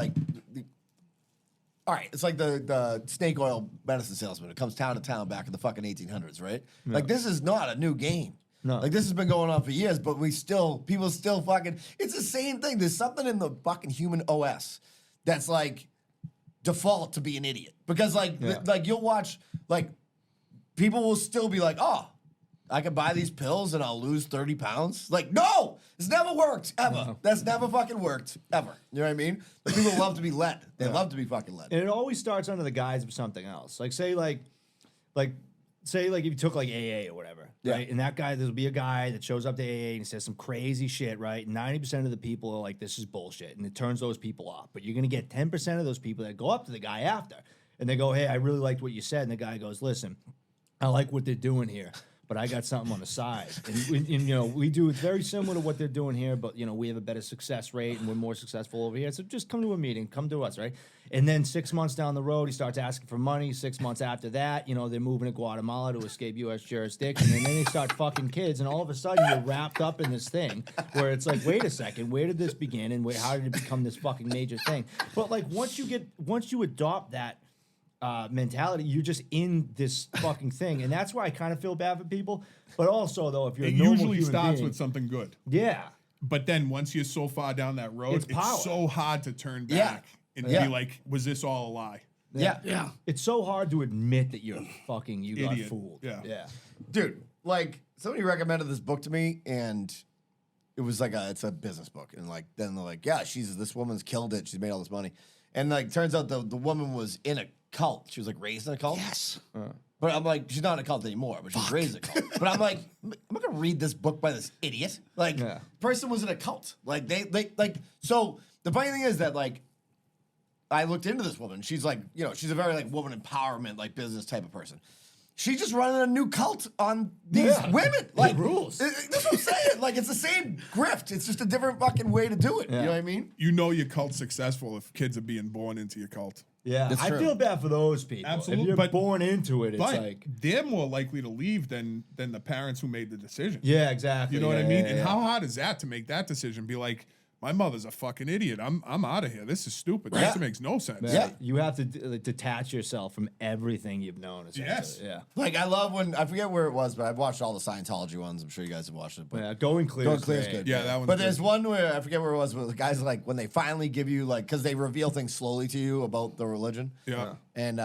all right, it's like the snake oil medicine salesman. It comes town to town back in the fucking 1800s, right? Like this is not a new game. No. Like this has been going on for years, but people still fucking. It's the same thing. There's something in the fucking human OS that's like default to be an idiot because like you'll watch like people will still be like, oh, I can buy these pills and I'll lose 30 pounds. Like, no, it's never worked, ever. No. That's never fucking worked, ever. You know what I mean? But people love to be led. They love to be fucking led. And it always starts under the guise of something else. Like say if you took like AA or whatever, right? And that guy, there'll be a guy that shows up to AA and he says some crazy shit, right? 90% of the people are like, this is bullshit. And it turns those people off. But you're going to get 10% of those people that go up to the guy after. And they go, hey, I really liked what you said. And the guy goes, listen, I like what they're doing here, but I got something on the side. And we do it very similar to what they're doing here, but, we have a better success rate and we're more successful over here. So just come to a meeting, come to us, right? And then 6 months down the road, he starts asking for money. 6 months after that, they're moving to Guatemala to escape U.S. jurisdiction. And then they start fucking kids. And all of a sudden, you're wrapped up in this thing where it's like, wait a second, where did this begin? And how did it become this fucking major thing? But like once you adopt that mentality, you're just in this fucking thing. And that's why I kind of feel bad for people. But also, though, if you're It a normal usually human starts being, with something good. yeah. But then once you're so far down that road, It's it's power. so hard to turn Yeah. back and Yeah. be like, was this all a lie? Yeah. Yeah. It's so hard to admit that you got Idiot. fooled. Yeah. Dude, like somebody recommended this book to me and it was like it's a business book. And like then they're like, yeah, this woman's killed it. She's made all this money. And like turns out the woman was in a cult. She was like raised in a cult. Yes. But I'm like, she's not in a cult anymore, but she's raised in a cult. But I'm like, I'm not gonna read this book by this idiot. Like, person was in a cult. Like they so the funny thing is that like I looked into this woman. She's like, she's a very like woman empowerment, like business type of person. She's just running a new cult on these women. Like rules. That's what I'm saying. Like it's the same grift. It's just a different fucking way to do it. You know what I mean? You know your cult's successful if kids are being born into your cult. Yeah, That's I true. feel bad for those people. Absolutely, If you're but- born into it, it's But like, they're more likely to leave than the parents who made the decision. yeah, exactly. You know what I Yeah, mean? yeah, And yeah. how hard is that to make that decision? Be like, my mother's a fucking idiot. I'm out of here. This is stupid. This makes no sense. Yeah. You have to detach yourself from everything you've known. Yes. Yeah. Like I love when I forget where it was, but I've watched all the Scientology ones. I'm sure you guys have watched it. But Yeah. Going clear. Going is Clear is great. good. Yeah, that one's But good. there's one where I forget where it was, where the guys like when they finally give you like because they reveal things slowly to you about the religion. Yeah. And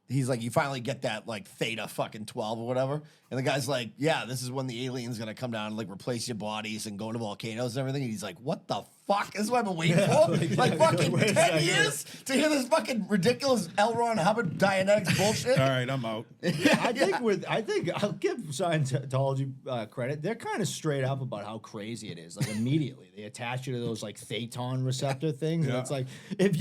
he's like, you finally get that like theta fucking 12 or whatever. And the guy's like, yeah, this is when the alien's gonna come down and like replace your bodies and go into volcanoes and everything. And he's like, what the fuck? This is what I've been waiting for. Like fucking Wait a 10 second. years to hear this fucking ridiculous L. Ron Hubbard Dianetics bullshit. All right, I'm out. I think I'll give Scientology credit. They're kind of straight up about how crazy it is. Like immediately they attach you to those like Thetan receptor things. And Yeah. it's like if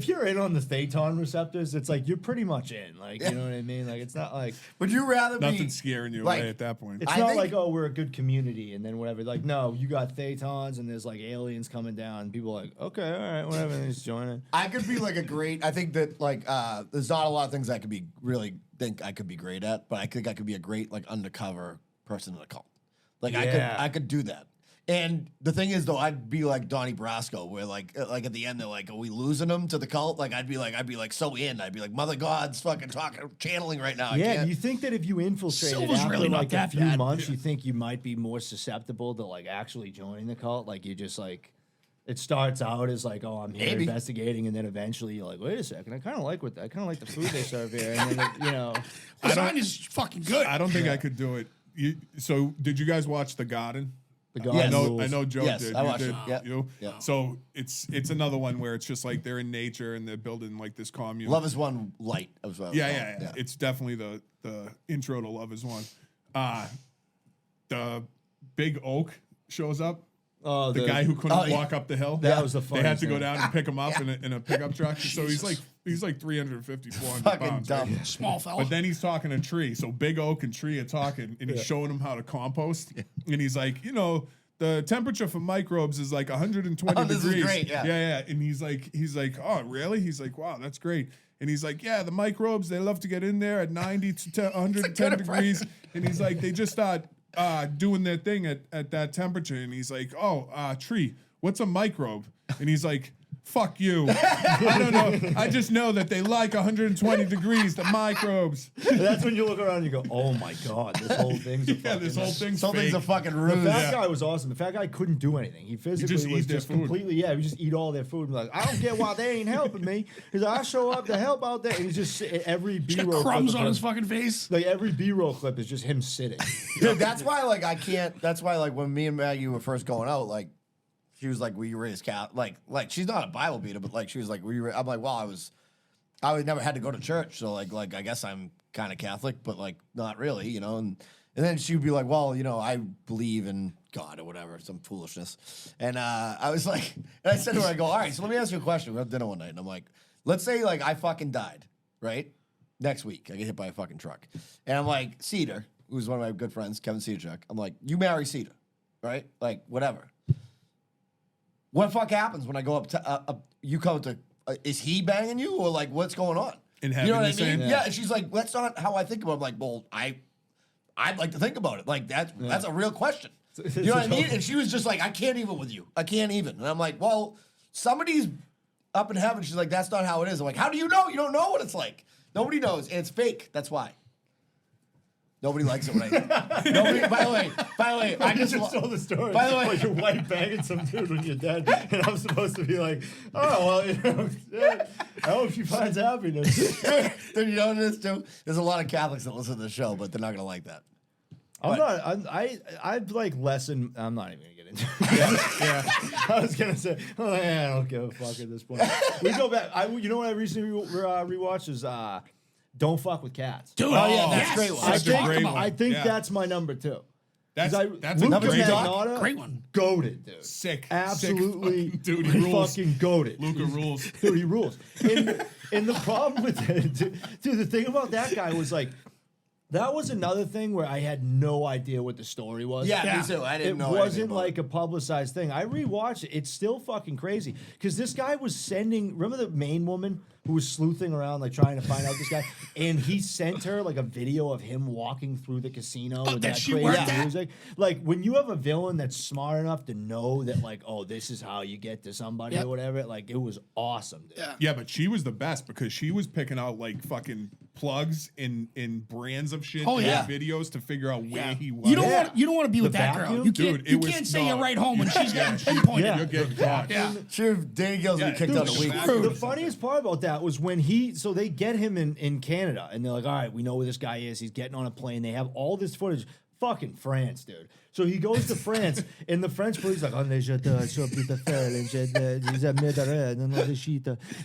you're in on the Thetan receptors, it's like you're pretty much in. Like you know what I mean? Like it's not like Would you rather be Nothing's scaring you like, away at that point. it's I not think- like, oh, we're a good community and then whatever. Like, no, you got Thetans and there's like aliens coming down and people are like, okay, all right, whatever, and just join it. I could be like a great. I think that like there's not a lot of things I could be really think I could be great at, but I think I could be a great like undercover person in a cult. Like Yeah. I could do that. And the thing is, though, I'd be like Donnie Brasco, where like at the end they're like, "Are we losing them to the cult?" Like I'd be like so in. I'd be like, "Mother God's fucking channeling right now." I Yeah, can't. you think that if you infiltrated Silver's after really not like a that few bad. months, you think you might be more susceptible to like actually joining the cult? Like you just like it starts out as like, oh, I'm here Maybe. investigating, and then eventually you're like, wait a second, I kind of like the food they serve here, and then you know, Lasagna's fucking good. I don't think I could do it. So did you guys watch The Garden? the Yes. guy I know Joe Yes, did. I You watched did? it. Yep. You? Yep. So it's another one where it's just like they're in nature and they're building like this commune. Love is One light. As well. Yeah. It's definitely the intro to Love is One. The big oak shows up. oh, The guy who couldn't walk up the hill. That was the They had to go funniest down and pick him up in a pickup truck. So he's like 350, 400 Fucking pounds. dumb. Right? Small fella. But then he's talking to Tree. So Big Oak and Tree are talking, and he's showing him how to compost. And he's like, the temperature for microbes is like 120 Oh, this is degrees. great, yeah. Yeah. And he's like, oh, really? He's like, wow, that's great. And he's like, yeah, the microbes, they love to get in there at 90 to 110 degrees. And he's like, they just start doing their thing at that temperature. And he's like, oh, Tree, what's a microbe? And he's like, fuck you. I don't know. I just know that they like 120 degrees, the microbes. That's when you look around and you go, oh my god, this whole thing's a Yeah, fucking this whole thing's Something's a fake. fucking The ruse. fat guy was awesome. The fat guy couldn't do anything. He physically just was eat their just food. completely, he would just eat all their food and be like, I don't get why they ain't helping me. He's like, I show up to help out there. And he's just every He's got B-roll crumbs clip on of his him- fucking face. Like every B-roll clip is just him sitting. Dude, that's why like I can't. That's why like when me and Maggie were first going out, like she was like, "Were you raised Catholic?" Like she's not a Bible beater, but like she was like, "Were you?" I'm like, "Well, I never had to go to church, so like I guess I'm kind of Catholic, but like not really, you know." And then she would be like, "Well, I believe in God or whatever, some foolishness." And I was like, and I said to her, I go, "All right, so let me ask you a question." We had dinner one night, and I'm like, "Let's say like I fucking died, right? Next week, I get hit by a fucking truck, and I'm like Cedar, who's one of my good friends, Kevin Cedarchuk. I'm like, you marry Cedar, right? Like whatever." What the fuck happens when I go up to you come to is he banging you or like what's going on? In You heaven, know what I you're mean? saying? Yeah. And she's like, that's not how I think about it. I'm like, well, I'd like to think about it. Like that's a real question. You know what I mean? And she was just like, I can't even with you. I can't even. And I'm like, well, somebody's up in heaven. She's like, that's not how it is. I'm like, how do you know? You don't know what it's like. Nobody knows. And it's fake. That's why. Nobody likes it when I. Nobody. By the way, I just told the story. By the way- about your wife banging some dude when you're dead, and I'm supposed to be like, oh well, yeah, I hope she finds happiness. Then you know this too. There's a lot of Catholics that listen to the show, but they're not gonna like that. I'd like lessen. I'm not even gonna get into it. Yeah. I was gonna say, I don't give a fuck at this point. We go back. You know what I recently rewatched is Don't Fuck with Cats. Dude, that's a great one. Such a great one. I think Yeah. that's my number 2. That's a Luca great Magnotta, Great one. goated, dude. Sick. Absolutely, Sick fucking dude, he rules. fucking goated. Luca rules. Dude, he rules. And the problem with it, dude, the thing about that guy was like, that was another thing where I had no idea what the story was. Yeah, me too. I didn't know. It wasn't anything like a publicized thing. I rewatched it. It's still fucking crazy because this guy was sending. Remember the main woman who was sleuthing around, like trying to find out this guy, and he sent her like a video of him walking through the casino with that that she crazy worked at? music. Like when you have a villain that's smart enough to know that, like, oh, this is how you get to somebody Yep. or whatever. Like it was awesome. Dude. Yeah. Yeah, but she was the best because she was picking out like fucking plugs in brands of shit Oh, in yeah. videos to figure out where he was. You don't Yeah. want you don't want to be with The that vacuum? girl. You can't Dude, it you was can't say not- you're right home when she's getting pinpointed. Yeah. You're getting caught. Yeah. Sure, Danny Gill's gonna be kicked dude, out a week. exactly. The funniest part about that was when so they get him in Canada and they're like, all right, we know where this guy is. He's getting on a plane. They have all this footage. Fucking France, dude. So he goes to France and the French police like,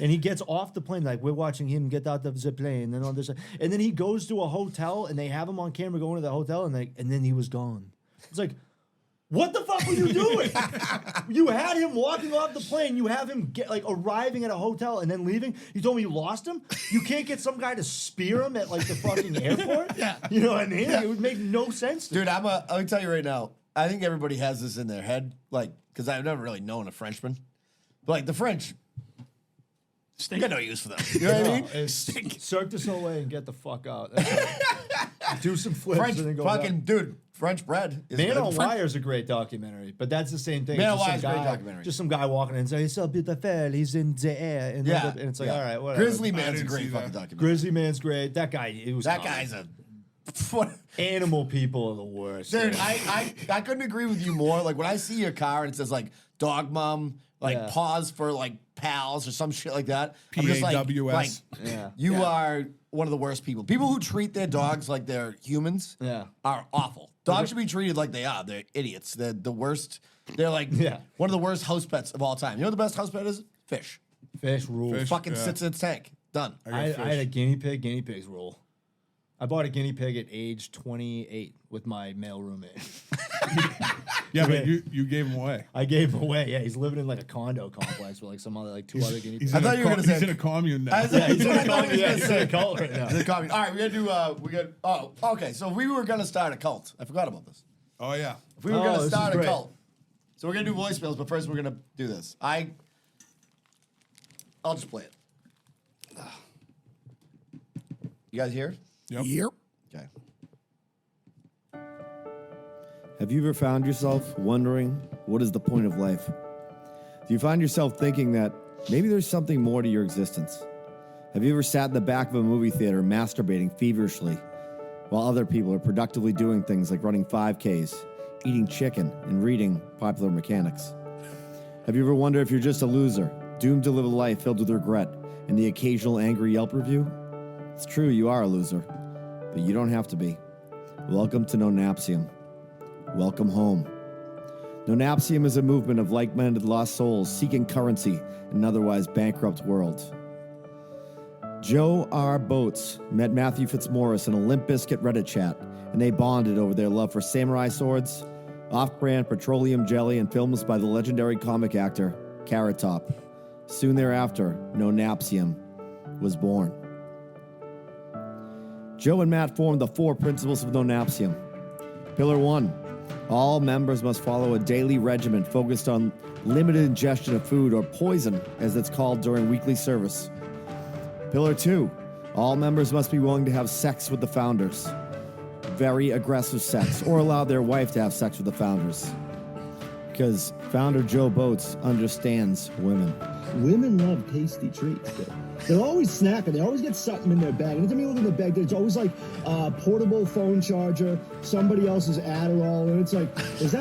and he gets off the plane like, we're watching him get out of the plane and all this. And then he goes to a hotel and they have him on camera going to the hotel and then he was gone. It's like, what the fuck were you doing? You had him walking off the plane. You have him arriving at a hotel and then leaving. You told me you lost him? You can't get some guy to spear him at like the fucking airport? Yeah. You know what I mean? It would make no sense to me. Dude, let me tell you right now. I think everybody has this in their head, like, because I've never really known a Frenchman, but like the French, I got no use for them. You know what I mean? It's Cirque du Soleil and get the fuck out. That's it. Do some flips French and then go fucking back. dude. French bread is Man good. on Wire is a great documentary, but that's the same thing. Man on It's just Wire is a some great guy- documentary. Just some guy walking in and saying, "He's so beautiful, he's in the air," and, Yeah, and it's like, yeah. all right, whatever. Grizzly I Man's a didn't great see fucking that. documentary. Grizzly Man's great. That guy, it was That comedy. guy's a. What? Animal people are the worst. Dude, I couldn't agree with you more. Like when I see your car and it says like dog mom, like Yeah. pause for like pals or some shit like that. I'm just PAWS. Yeah. You are one of the worst people. People who treat their dogs like they're humans Yeah. are awful. Dogs should be treated like they are. They're idiots. They're the worst. They're like one of the worst house pets of all time. You know what the best house pet is? Fish. Fish rules. Fish. Fucking Yeah. sits in its tank. Done. I had a guinea pig. Guinea pigs rule. I bought a guinea pig at age 28 with my male roommate. Yeah, but you gave him away. I gave him away. Yeah, he's living in like a condo complex with like some other like two other guinea pigs. He's I in thought a you were co- gonna say- he's in a commune now. I said- He's in a I thought he was cult. Yeah, gonna he's say- in a cult right now. The commune. All right, we're gonna do. Oh, okay. So we were gonna start a cult. I forgot about this. Oh yeah. If we were Oh, gonna this start is a great. cult, so we're gonna do voicemails, but first we're gonna do this. I'll just play it. You guys hear? Yep. Yep. Okay. Have you ever found yourself wondering what is the point of life? Do you find yourself thinking that maybe there's something more to your existence? Have you ever sat in the back of a movie theater masturbating feverishly while other people are productively doing things like running 5Ks, eating chicken, and reading Popular Mechanics? Have you ever wondered if you're just a loser, doomed to live a life filled with regret and the occasional angry Yelp review? It's true, you are a loser, but you don't have to be. Welcome to No Napsium. Welcome home. No Napsium is a movement of like-minded lost souls seeking currency in an otherwise bankrupt world. Joe R. Boats met Matthew Fitzmaurice in a Limp Bizkit Reddit chat, and they bonded over their love for samurai swords, off-brand petroleum jelly, and films by the legendary comic actor Carrot Top. Soon thereafter, No Napsium was born. Joe and Matt formed the 4 principles of No Napsium. Pillar 1. All members must follow a daily regimen focused on limited ingestion of food, or poison, as it's called during weekly service. Pillar 2. All members must be willing to have sex with the founders. Very aggressive sex, or allow their wife to have sex with the founders. Because founder Joe Boats understands women. Women love tasty treats. They're always snacking. They always get something in their bag. And anytime you look in the bag, there's always like a portable phone charger, somebody else's Adderall, and it's like, is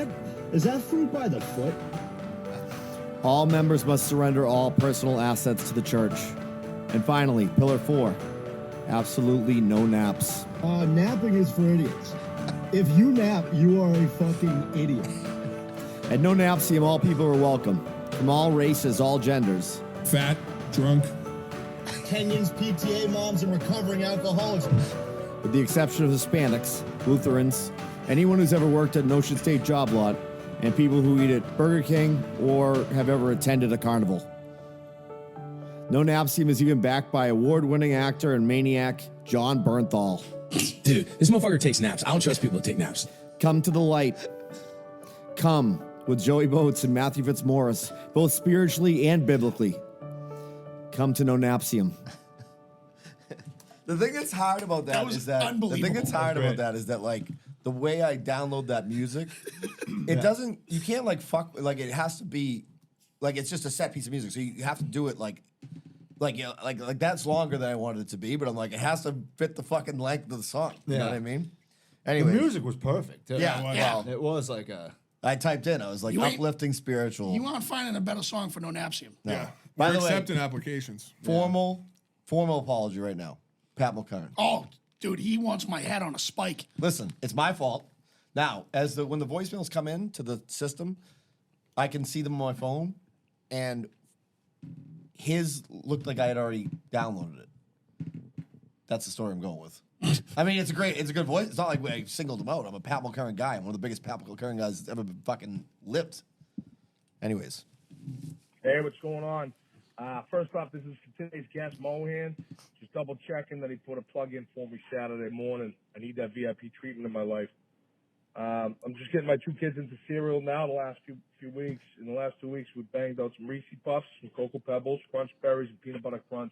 that fruit by the foot? All members must surrender all personal assets to the church. And finally, Pillar 4. Absolutely no naps. Napping is for idiots. If you nap, you are a fucking idiot. At No Napsium, all people are welcome. From all races, all genders. Fat, drunk. Kenyans, PTA moms, and recovering alcoholics. With the exception of Hispanics, Lutherans, anyone who's ever worked at an Ocean State job lot, and people who eat at Burger King or have ever attended a carnival. No Napsium is even backed by award-winning actor and maniac John Bernthal. Dude, this motherfucker takes naps. I don't trust people that take naps. Come to the light. Come with Joey Boats and Matthew Fitzmaurice, both spiritually and biblically. Come to No Napsium. The thing that's hard about that was is that the unbelievable. thing that's hard Great. about that is that like the way I download that music, it doesn't. You can't like fuck. Like it has to be, like it's just a set piece of music. So you have to do it like you know, like that's longer than I wanted it to be. But I'm like, it has to fit the fucking length of the song. You know Yeah. what I mean? The Anyway, music was perfect. Too. Yeah, yeah. It was like a. I typed in. I was like You ain't- uplifting, spiritual, You aren't finding a better song for No Napsium. Yeah. By We're the way- accepting applications. formal apology right now. Pat McCurran. Oh, dude, he wants my head on a spike. Listen, it's my fault. Now, when the voicemails come in to the system, I can see them on my phone, and his looked like I had already downloaded it. That's the story I'm going with. I mean, it's a good voice. It's not like I singled him out. I'm a Pat McCurran guy. I'm one of the biggest Pat McCurran guys that's ever been fucking lived. Anyways, Hey, what's going on? First off, this is today's guest, Mohan. Just double checking that he put a plug in for me Saturday morning. I need that VIP treatment in my life. I'm just getting my 2 kids into cereal now the last few weeks. In the last 2 weeks, we banged out some Reese Puffs, some Cocoa Pebbles, Crunch Berries, and Peanut Butter Crunch.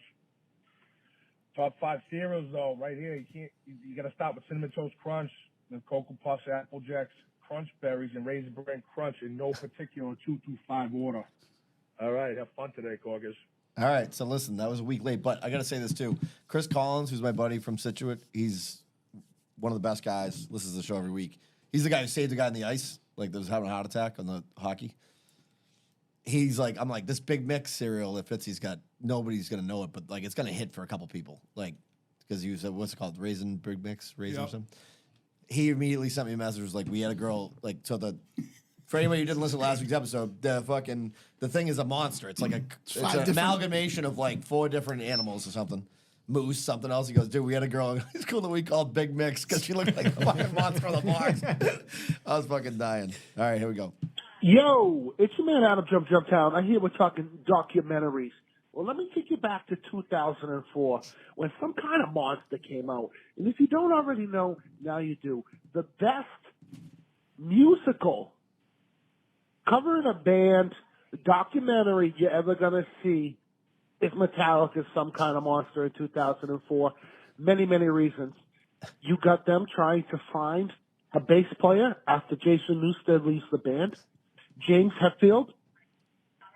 Top 5 cereals, though, right here. You got to start with Cinnamon Toast Crunch. then Cocoa Puffs, Apple Jacks, Crunch Berries, and Raisin Bran Crunch in no particular 2-5 order. All right, have fun today, Corgers. All right, so listen, that was a week late, but I got to say this too. Chris Collins, who's my buddy from Situate, he's one of the best guys, listens to the show every week. He's the guy who saved the guy in the ice, like that was having a heart attack on the hockey. He's like, I'm like, this Big Mix cereal that Fitzy's got, nobody's going to know it, but like it's going to hit for a couple people. Like, because he was, what's it called? Raisin Big Mix? Raisin or something? He immediately sent me a message, was like, we had a girl, like, so for anybody who didn't listen to last week's episode, the thing is a monster. It's like it's an amalgamation of like 4 different animals or something. Moose, something else. He goes, dude, we had a girl in high school that we called Big Mix because she looked like a fucking monster on the box. I was fucking dying. All right, here we go. Yo, it's your man Adam Jump Town. I hear we're talking documentaries. Well, let me take you back to 2004 when Some Kind of Monster came out. And if you don't already know, now you do. The best musical covering a band documentary you're ever going to see is Metallica's Some Kind of Monster in 2004. Many, many reasons. You got them trying to find a bass player after Jason Newsted leaves the band. James Hetfield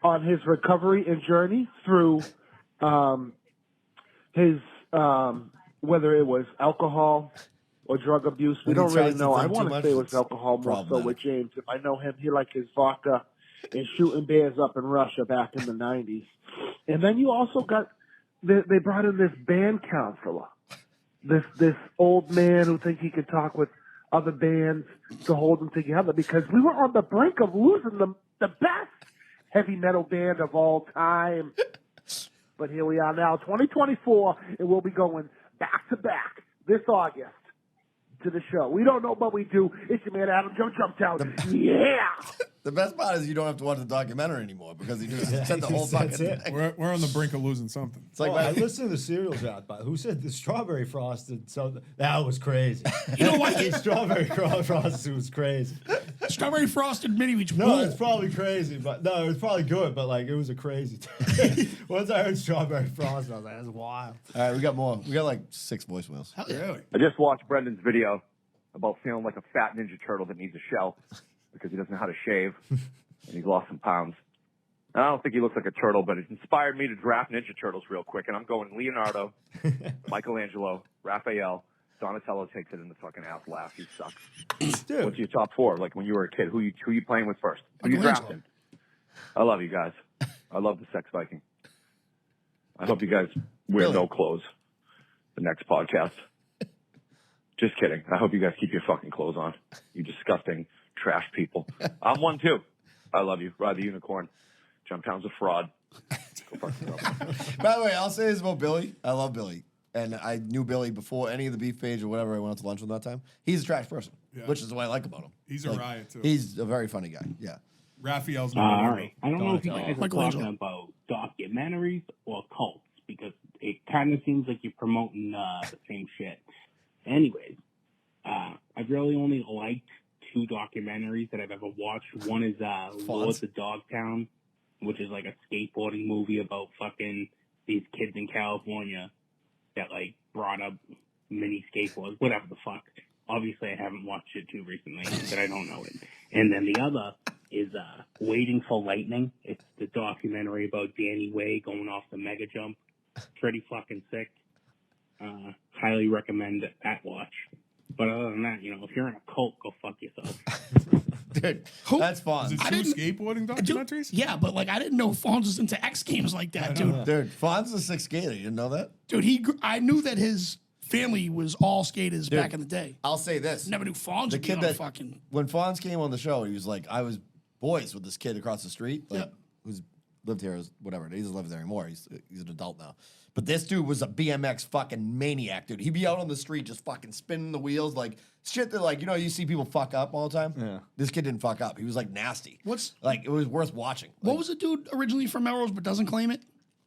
on his recovery and journey through his whether it was alcohol or drug abuse. We don't really know. I want to say it was alcohol more so with James. If I know him, he liked his vodka and shooting bears up in Russia back in the 90s. And then you also got, they brought in this band counselor, this old man who thinks he could talk with other bands to hold them together because we were on the brink of losing the best heavy metal band of all time. But here we are now, 2024, and we'll be going back to back this August to the show. We don't know, but we do. It's your man Adam Jump Town. Yeah! The best part is you don't have to watch the documentary anymore because he just said the whole fucking thing. We're on the brink of losing something. It's like I listened to the cereal drought, but who said the strawberry frosted something? That was crazy. You know what? The strawberry frosted was crazy. Strawberry frosted mini wheat. No, it's probably crazy, but no, it was probably good, but like it was a crazy thing. Once I heard strawberry frosted, I was like, that's wild. All right, we got more. We got like 6 voicemails. Hell yeah. Really? I just watched Brendan's video about feeling like a fat Ninja Turtle that needs a shell because he doesn't know how to shave and he's lost some pounds. And I don't think he looks like a turtle, but it inspired me to draft Ninja Turtles real quick. And I'm going Leonardo, Michelangelo, Raphael, Donatello takes it in the fucking ass laugh. He sucks. Dude. What's your top 4? Like when you were a kid, who you playing with first? Who you drafting? I love you guys. I love the Sex Viking. I hope you guys wear no clothes the next podcast. Just kidding. I hope you guys keep your fucking clothes on. You disgusting trash people. I'm one too. I love you. Ride the unicorn. Jumptown's a fraud. Go fuck yourself. By the way, I'll say this about Billy. I love Billy. And I knew Billy before any of the beef page or whatever I went out to lunch with that time. He's a trash person, which is what I like about him. He's a riot, too. He's a very funny guy. Yeah. Raphael's all right. I don't know if you guys are talking about documentaries or cults because it kind of seems like you're promoting the same shit. Anyways, I've really only liked 2 documentaries that I've ever watched. One is Lords of Dogtown, which is like a skateboarding movie about fucking these kids in California that like brought up mini skateboards, whatever the fuck. Obviously, I haven't watched it too recently, but I don't know it. And then the other is Waiting for Lightning. It's the documentary about Danny Way going off the mega jump. Pretty fucking sick. Highly recommend that watch. But other than that, if you're in a cult, go fuck yourself. Dude, that's fun. Is it 2 skateboarding documentaries? Yeah, but like I didn't know Fonz was into X Games like that, dude. Dude, Fonz is a 6 skater. You didn't know that? Dude, I knew that his family was all skaters back in the day. I'll say this. Never knew Fonz The would be kid on that fucking... when Fonz came on the show, he was like, I was boys with this kid across the street, like who's lived here, whatever. He doesn't live there anymore. He's an adult now. But this dude was a BMX fucking maniac, dude. He'd be out on the street just fucking spinning the wheels, like shit that, like, you see people fuck up all the time. Yeah. This kid didn't fuck up. He was like nasty. It was worth watching. What was the dude originally from Melrose but doesn't claim it?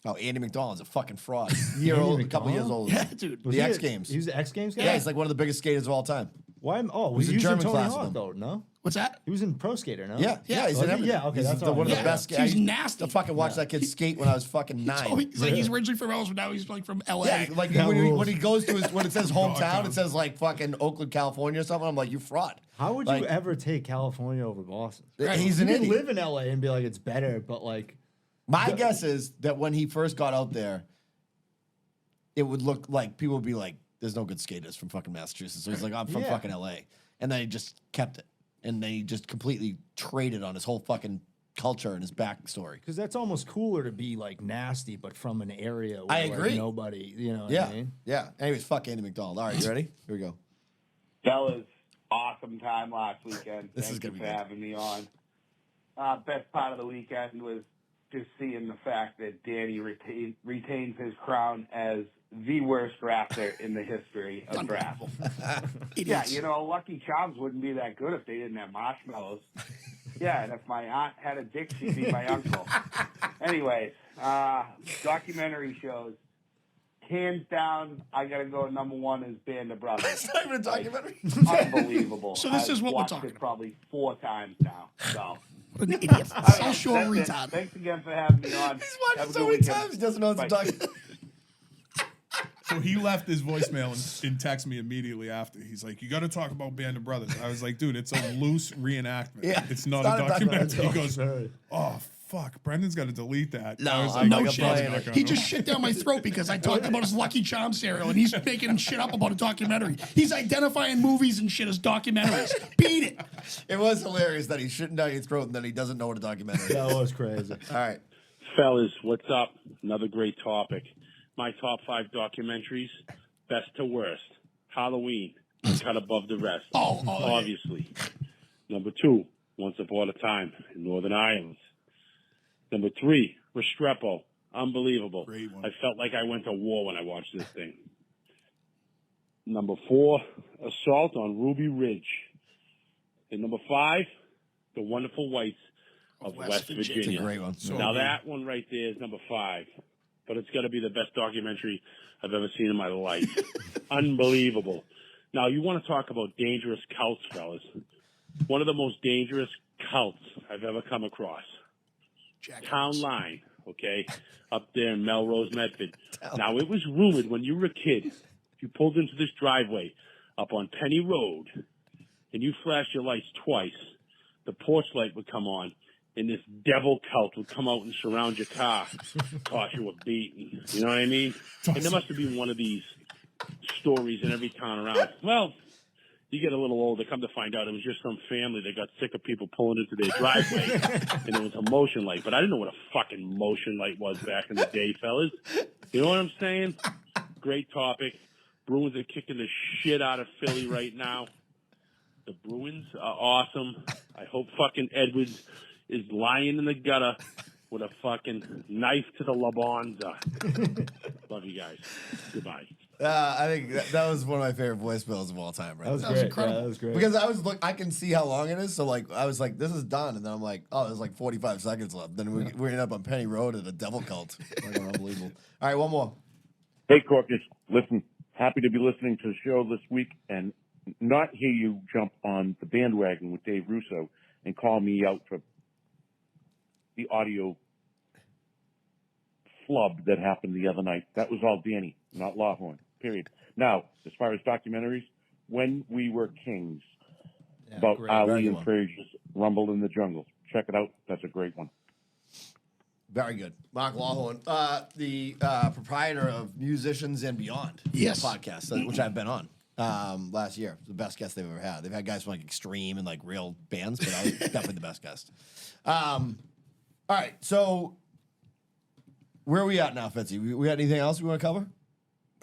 Oh, Andy McDonald's a fucking fraud. A couple years old. Yeah, dude. The X Games. He was the X Games guy? Yeah, he's like one of the biggest skaters of all time. Why? Oh, He was we a used German Tony class with Hawk, him. though, no? What's that? He was in Pro Skater, no? Yeah, he's in everything. Yeah, okay, He's that's one of the Yeah, best he's guys. nasty. I fucking watched that kid skate when I was fucking 9. He's like, he's originally from Ellis, but now he's like from LA. Yeah, like when he goes to when it says hometown, it says like fucking Oakland, California or something. I'm like, you fraud. How would Like, you ever take California over Boston? He's you an can idiot. live in LA and be like, it's better, but like. My guess is that when he first got out there, it would look like people would be like, there's no good skaters from fucking Massachusetts. So he's like, I'm from fucking LA. And then he just kept it. And then he just completely traded on his whole fucking culture and his backstory. Because that's almost cooler to be like nasty, but from an area where I agree. Like, nobody, you know what Yeah. I mean? Yeah. Anyways, fuck Andy McDonald. All right, you ready? Here we go. Fellas, awesome time last weekend. This is Thank gonna you be for good. having me on. Best part of the weekend was just seeing the fact that Danny retains his crown as the worst drafter in the history of drafts. Yeah, you know, Lucky Charms wouldn't be that good if they didn't have marshmallows. Yeah, and if my aunt had a dick, she'd be my uncle. Anyways, documentary shows. Hands down, I gotta go number one is Band of Brothers. It's not even a documentary. Unbelievable. So this is what we're watched talking it probably 4 times now. So. An idiot. So short That's it. retard. Thanks again for having me on. He's watched Have it a so good many weekend. times, he doesn't know it's a Bye. documentary. So he left his voicemail and texted me immediately after. He's like, "You got to talk about Band of Brothers." I was like, "Dude, it's a loose reenactment. Yeah, it's not it's a not a documentary." documentary. He goes, "Oh fuck, Brendan's got to delete that." No, I was I'm like, not "Shit's gonna play not it." gonna He go." just shit down my throat because I talked about his Lucky Charms cereal, and he's making shit up about a documentary. He's identifying movies and shit as documentaries. Beat it. It was hilarious that he's shitting down your throat and then he doesn't know what a documentary is. That was crazy. All right. Fellas, what's up? Another great topic. My top 5 documentaries, best to worst. Halloween, cut above the rest. Obviously. Number 2, Once Upon a Time in Northern Ireland. Number 3, Restrepo. Unbelievable. Great one. I felt like I went to war when I watched this thing. Number 4, Assault on Ruby Ridge. And number 5, The Wonderful Whites of West Virginia. It's a great one. Now that one right there is number 5, but it's got to be the best documentary I've ever seen in my life. Unbelievable. Now you want to talk about dangerous cults, fellas? One of the most dangerous cults I've ever come across. Town Line, okay, up there in Melrose, Medford. Now it was rumored when you were a kid, if you pulled into this driveway up on Penny Road, and you flashed your lights twice, the porch light would come on, and this devil cult would come out and surround your car, cause you a beating. You know what I mean? And there must have been one of these stories in every town around. Well, you get a little older, come to find out it was just some family that got sick of people pulling into their driveway, and it was a motion light. But I didn't know what a fucking motion light was back in the day, fellas. You know what I'm saying? Great topic. Bruins are kicking the shit out of Philly right now. The Bruins are awesome. I hope fucking Edwards is lying in the gutter with a fucking knife to the La Bonza. Love you guys. Goodbye. I think that was one of my favorite voicemails of all time, right? That was there. great. incredible. Yeah, that was great. Because I can see how long it is. So like, I was like, this is done, and then I'm like, oh, there's like 45 seconds left. Then we ended up on Penny Road at a devil cult. Like, unbelievable. All right, one more. Hey, Corkus. Listen, happy to be listening to the show this week and not hear you jump on the bandwagon with Dave Russo and call me out for the audio flub that happened the other night. That was all Danny, not Lawhorn, period. Now, as far as documentaries, When We Were Kings, about great. Ali Very and good Fraser's Rumble in the Jungle. Check it out. That's a great one. Very good. Mark Lawhorn, the proprietor of Musicians and Beyond podcast, which I've been on last year. The best guest they've ever had. They've had guys from like Extreme and like real bands, but I was definitely the best guest. All right, so where are we at now, Fitzy? We got anything else we want to cover?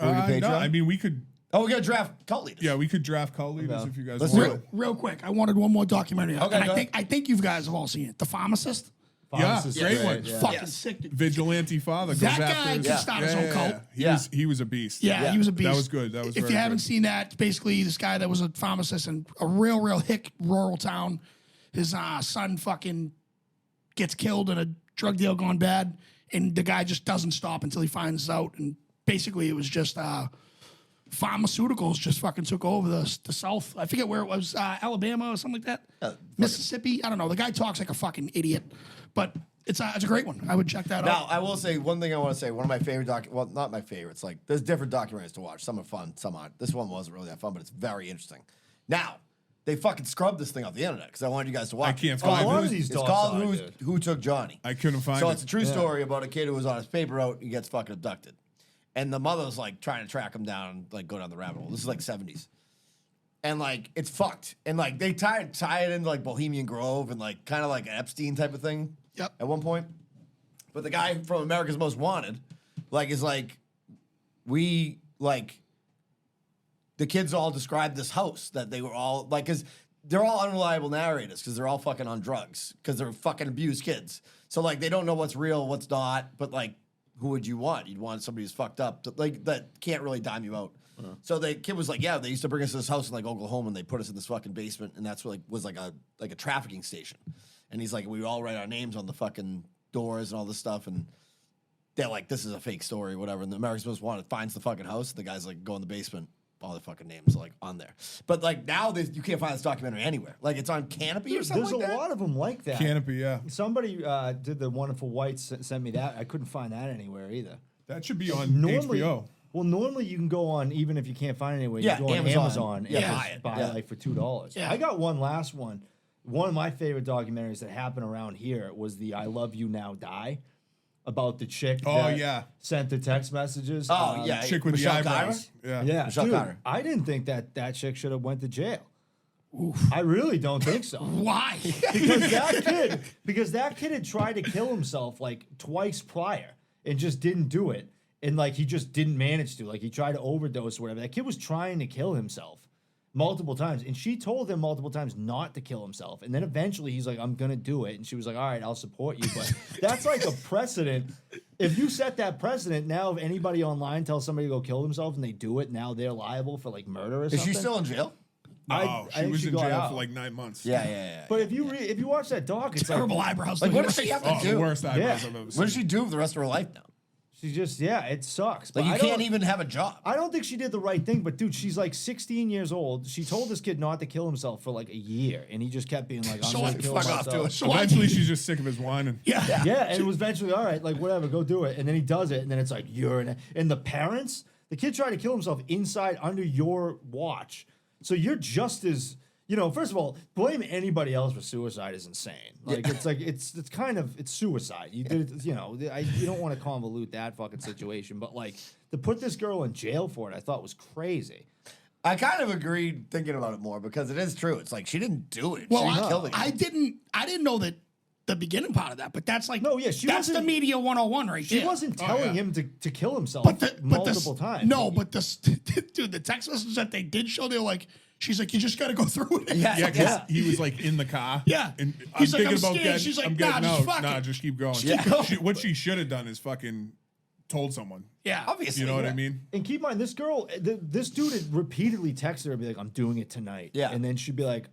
No, I mean, we could. Oh, we got to draft cult leaders. Yeah, we could draft cult leaders if you guys Let's want. do it. Real quick, I wanted one more documentary. Okay, and go I think you guys have all seen it. The Pharmacist. Yeah, Pharmacist is great great, one. yeah. Fucking sick. Dude. Vigilante father goes That after guy his, can start his own cult. He was a beast. Yeah, he was a beast. That was good. That was if very you haven't good. seen that, basically this guy that was a pharmacist in a real hick rural town, his son fucking gets killed in a drug deal gone bad, and the guy just doesn't stop until he finds out. And basically, it was just pharmaceuticals just fucking took over the South. I forget where it was, Alabama or something like that. Mississippi. I don't know. The guy talks like a fucking idiot, but it's a great one. I would check that out. Now, I will say one thing I want to say. One of my favorite well, not my favorites. Like, there's different documentaries to watch. Some are fun, some aren't. This one wasn't really that fun, but it's very interesting. Now, they fucking scrubbed this thing off the internet because I wanted you guys to watch. I can't it. find it. It's called Who Took Johnny. I couldn't find it. So it's a true story about a kid who was on his paper route and gets fucking abducted. And the mother's like trying to track him down and like go down the rabbit hole. This is like 70s. And like it's fucked. And like they tie it into like Bohemian Grove and like kind of like an Epstein type of thing. Yep. At one point. But the guy from America's Most Wanted, like, is like, we like the kids all described this house that they were all like, because they're all unreliable narrators because they're all fucking on drugs because they're fucking abused kids. So like they don't know what's real, what's not. But like, who would you want? You'd want somebody who's fucked up, that can't really dime you out. So the kid was like, yeah, they used to bring us to this house in like Oklahoma and they put us in this fucking basement and that's what like was like a trafficking station. And he's like, we all write our names on the fucking doors and all this stuff and they're like, this is a fake story, whatever. And the America's Most Wanted finds the fucking house. The guy's like, go in the basement. All the fucking names like on there. But like now you can't find this documentary anywhere. Like it's on Canopy or something. There's like a that? lot of them like that. Canopy, yeah. Somebody did the Wonderful Whites, sent me that. I couldn't find that anywhere either. That should be on Normally, HBO. Well, normally you can go on, even if you can't find it anywhere, Yeah, you go on Amazon and Yeah, buy it like for $2. Yeah. I got one last one. One of my favorite documentaries that happened around here was the I Love You Now Die, about the chick that sent the text messages. Oh, yeah. Chick with Michelle the eyebrows. Carter? Yeah, Michelle dude, Carter. I didn't think that chick should have went to jail. I really don't think so. Why? because that kid had tried to kill himself like twice prior and just didn't do it. And like he just didn't manage to. Like he tried to overdose or whatever. That kid was trying to kill himself multiple times. And she told him multiple times not to kill himself. And then eventually he's like, I'm gonna do it. And she was like, all right, I'll support you. But that's like a precedent. If you set that precedent, now if anybody online tells somebody to go kill themselves and they do it, now they're liable for like murder or something. Is she still in jail? No, I she think was she in got jail out. for like 9 months. Yeah. But if you watch that doc, it's Terrible like, eyebrows. Like, Look what at does her she face. have to The do? worst eyebrows Yeah. I've ever seen. What does she do for the rest of her life now? She just, it sucks. Like, But you I don't- can't even have a job. I don't think she did the right thing, but dude, she's like 16 years old. She told this kid not to kill himself for like a year, and he just kept being like, I'm So gonna what? kill Fuck myself. off to it. So I- Eventually, she's just sick of his whining. Yeah. And it was eventually, all right, like whatever, go do it. And then he does it, and then it's like, and the parents, the kid tried to kill himself inside under your watch. So you're just as, first of all, blame anybody else for suicide is insane. Like it's kind of suicide. You did it, you don't want to convolute that fucking situation, but like to put this girl in jail for it, I thought was crazy. I kind of agreed thinking about it more because it is true. It's like she didn't do it. Well, she killed it. I didn't know that the beginning part of that, but that's like that's the wasn't- media 101 right She there. wasn't telling him to kill himself multiple times. No, but dude, the text messages that they did show, they're like, she's like, you just got to go through it. Yeah, because he was like in the car. Yeah. And He's I'm like, thinking I'm about scared. getting, She's like, I'm nah, getting just out. fuck Nah, it. just keep going. Keep going. What she should have done is fucking told someone. Yeah, obviously. You know what I mean? And keep in mind, this girl, this dude had repeatedly texted her and be like, I'm doing it tonight. Yeah. And then she'd be like,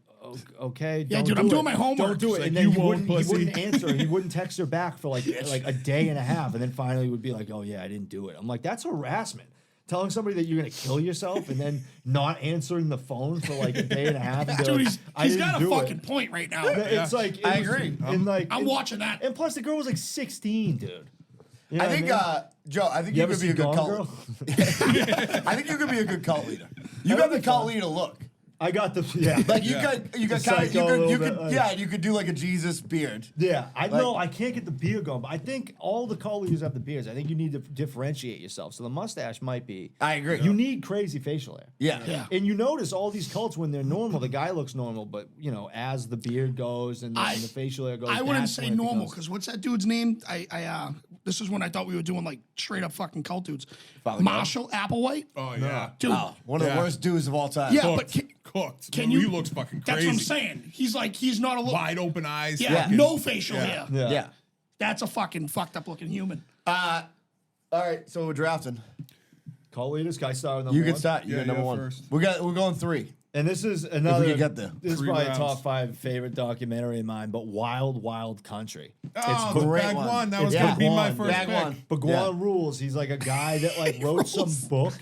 okay, Yeah, don't dude, do I'm it. doing my homework. Don't do She's it. like, And then "You he won't, wouldn't pussy." answer. He wouldn't text her back for like a day and a half. And then finally would be like, oh yeah, I didn't do it. I'm like, that's harassment. Telling somebody that you're going to kill yourself and then not answering the phone for like a day and a half. And be Dude, like, he's got a fucking point right now. It's like, I agree. And like, I'm watching that. And plus the girl was like 16, dude. You know I think, what I mean? Joe, I think You you ever could be a seen good Gone cult. Girl? I think you could be a good cult leader. You got the cult leader look. I got the Like you got kind of you could you you could do like a Jesus beard. Yeah, I know I can't get the beard going, but I think all the cult leaders have the beards. I think you need to differentiate yourself. So the mustache might be. I agree. You need crazy facial hair. Yeah. And you notice all these cults when they're normal, the guy looks normal, but as the beard goes and the facial hair goes, I wouldn't that's say when it normal becomes- because what's that dude's name? This is when I thought we were doing like straight up fucking cult dudes. Father Marshall Applewhite. Oh yeah, Dude. Oh, one of the worst dudes of all time. Yeah, cooked. but Cooked. can He you? looks fucking That's crazy. what I'm saying. He's not a look. Wide open eyes. Yeah, fucking- no facial Yeah. hair. Yeah. That's a fucking fucked up looking human. All right, so we're drafting. Cult leaders, guy started number You one. can start. You Yeah, got number yeah, one. first. We're going three. And this is another. can get there. This is 3 probably a rounds. top 5 favorite documentary of mine. But Wild Wild Country. Oh, it's the great Bag one. One. That It's was gonna be my Bag first Bag pick. One. Bhagwan Rules. He's like a guy that like wrote some book.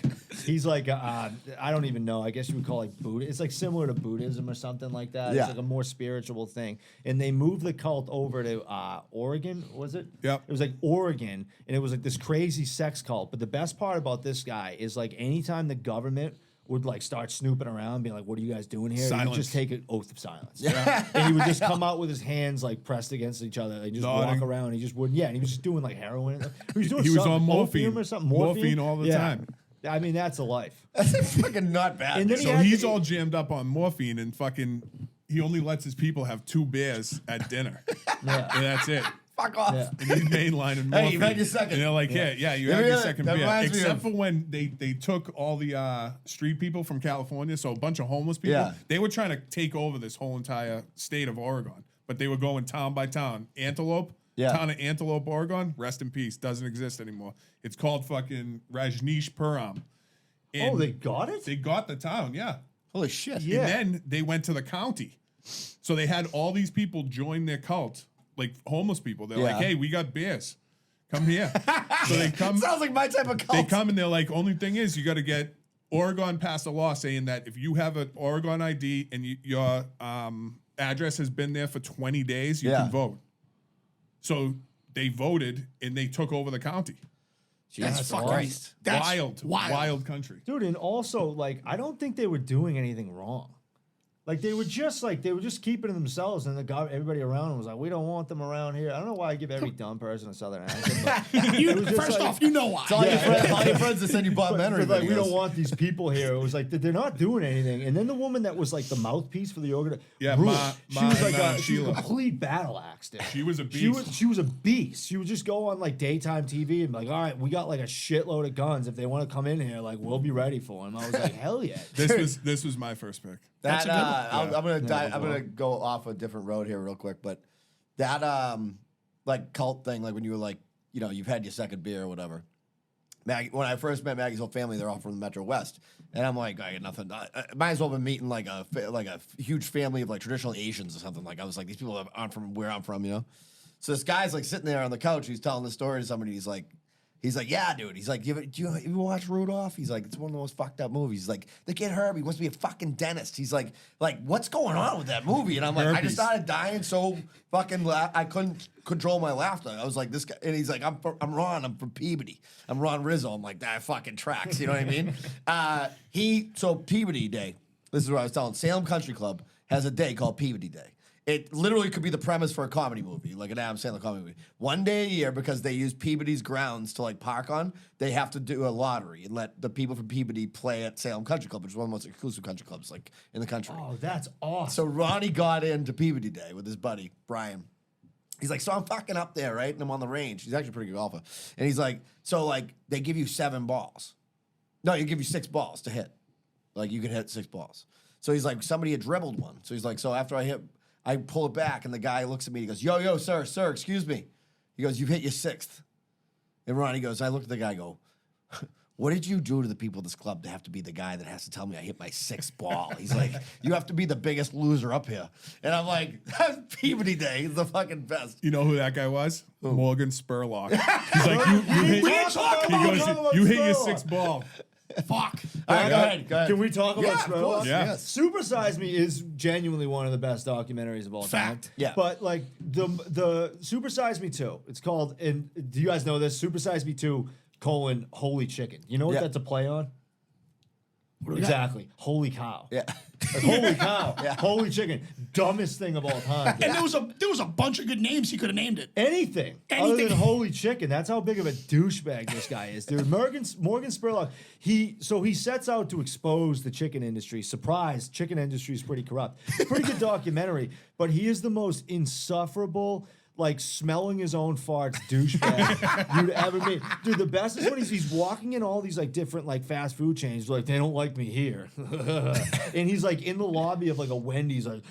He's like I don't even know. I guess you would call it Buddha. It's like similar to Buddhism or something like that. Yeah. It's like a more spiritual thing. And they moved the cult over to Oregon. Was it? Yep. It was like Oregon, and it was like this crazy sex cult. But the best part about this guy is like anytime the government would like start snooping around, being like, "What are you guys doing here?" He would Silence. just take an oath of silence. And he would just come out with his hands like pressed against each other and just Nodding. walk around. He just wouldn't. Yeah, and he was just doing like heroin. He was doing He was something, on morphine. opium or something. Morphine all the time. I mean, that's a life. That's fucking not bad. And then So he's all jammed up on morphine and fucking. He only lets his people have 2 beers at dinner, Yeah. and that's it. Fuck off. Yeah. And he's mainlining morphine. Hey, you've had your second. And they're like, yeah, you Yeah, had your yeah, second that beer. reminds me Except of- for when they took all the street people from California, so a bunch of homeless people. Yeah. They were trying to take over this whole entire state of Oregon, but they were going town by town. Antelope, Yeah. town of Antelope, Oregon, rest in peace, doesn't exist anymore. It's called fucking Rajneeshpuram. Oh, they got it? They got the town, yeah. Holy shit. Yeah. And then they went to the county. So they had all these people join their cult, like homeless people. They're like, Yeah. hey, we got beers. Come here. So they come. Sounds like my type of cult. They come and they're like, only thing is you got to get Oregon passed a law saying that if you have an Oregon ID and your address has been there for 20 days, you Yeah. can vote. So they voted and they took over the county. Jesus fucking- Christ. That's Wild country. Dude, and also, like, I don't think they were doing anything wrong. Like they were just keeping to themselves, and everybody around them was like, "We don't want them around here." I don't know why I give every dumb person a southern accent. But it was just First like- off, you know why. It's all, all your friends that send you Bob Menery But, like, we videos. don't want these people here. It was like they're not doing anything. And then the woman that was like the mouthpiece for the yoga, Yeah, Ruth, Ma she was like and, she was a Sheila. complete battle axe. Dude. She was a beast. She was a beast. She would just go on like daytime TV and be like, "All right, we got like a shitload of guns. If they want to come in here, like we'll be ready for them." I was like, "Hell yeah!" This was my first pick. That, That's a good one. I'm gonna go off a different road here real quick, but that like cult thing, like when you were like, you know, you've had your second beer or whatever. Maggie, when I first met Maggie's whole family, they're all from the Metro West, and I'm like, I got nothing. I might as well have been meeting like a huge family of like traditional Asians or something. Like I was like, these people aren't from where I'm from, you know. So this guy's like sitting there on the couch. He's telling the story to somebody. He's like, yeah, dude. He's like, do you watch Rudolph? He's like, it's one of the most fucked up movies. He's like, the kid Herbie wants to be a fucking dentist. He's like, what's going on with that movie? And I'm like, I Herpes. just started dying so fucking I couldn't control my laughter. I was like, this guy, and he's like, I'm Ron. I'm from Peabody. I'm Ron Rizzo. I'm like, that fucking tracks. You know what I mean? So Peabody Day. This is what I was telling. Salem Country Club has a day called Peabody Day. It literally could be the premise for a comedy movie, like an Adam Sandler comedy movie. One day a year, because they use Peabody's grounds to like park on, they have to do a lottery and let the people from Peabody play at Salem Country Club, which is one of the most exclusive country clubs like in the country. Oh, that's awesome. So Ronnie got into Peabody Day with his buddy, Brian. He's like, so I'm fucking up there, right? And I'm on the range. He's actually a pretty good golfer. And he's like, so like they give you 7 balls. No, you give you 6 balls to hit. Like you can hit 6 balls. So he's like, somebody had dribbled one. So he's like, so after I pull it back, and the guy looks at me. He goes, yo, sir, excuse me. He goes, you've hit your 6th. And Ronnie goes, I look at the guy, go, what did you do to the people of this club to have to be the guy that has to tell me I hit my 6th ball? He's like, you have to be the biggest loser up here. And I'm like, that's Peabody Day. It's the fucking best. You know who that guy was? Morgan Spurlock. He's like, you hit your 6th ball. Fuck. All right, go ahead. Can we talk about Yeah, of Spurlock? course, Yeah. yes. Super Size Me is genuinely one of the best documentaries of all time. Fact. Yeah. But like the Super Size Me 2, it's called, and do you guys know this? Super Size Me 2, Holy Chicken. You know what Yeah. that's a play on? What do we got? Exactly. Holy cow. Yeah. Like, holy cow. Holy chicken. Dumbest thing of all time. And there was a bunch of good names he could have named it. Anything other than holy chicken. That's how big of a douchebag this guy is, dude. Morgan Spurlock, he sets out to expose the chicken industry. Surprise, chicken industry is pretty corrupt. Pretty good documentary, but he is the most insufferable, like smelling his own farts douchebag you'd ever meet. Dude, the best is when he's walking in all these like different like fast food chains, like they don't like me here. And he's like in the lobby of like a Wendy's, like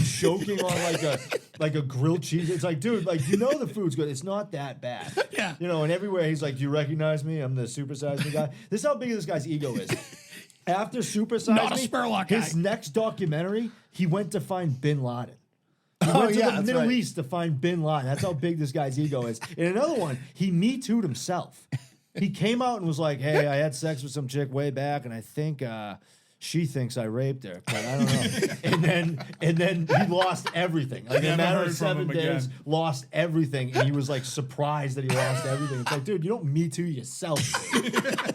choking on like a grilled cheese. It's like, dude, like you know the food's good. It's not that bad. Yeah. You know, and everywhere he's like, do you recognize me? I'm the Super Size Me guy. This is how big this guy's ego is. After Super Size Not a Me, Spurlock his guy. next documentary, he went to find Bin Laden. He Oh, went to yeah, the that's Middle right. East to find Bin Laden. That's how big this guy's ego is. In another one, he Me Too'd himself. He came out and was like, hey, I had sex with some chick way back, and I think she thinks I raped her, but I don't know. and then he lost everything. Like in a Never matter heard of from 7 him days, again. lost everything. And he was like surprised that he lost everything. It's like, dude, you don't Me Too yourself.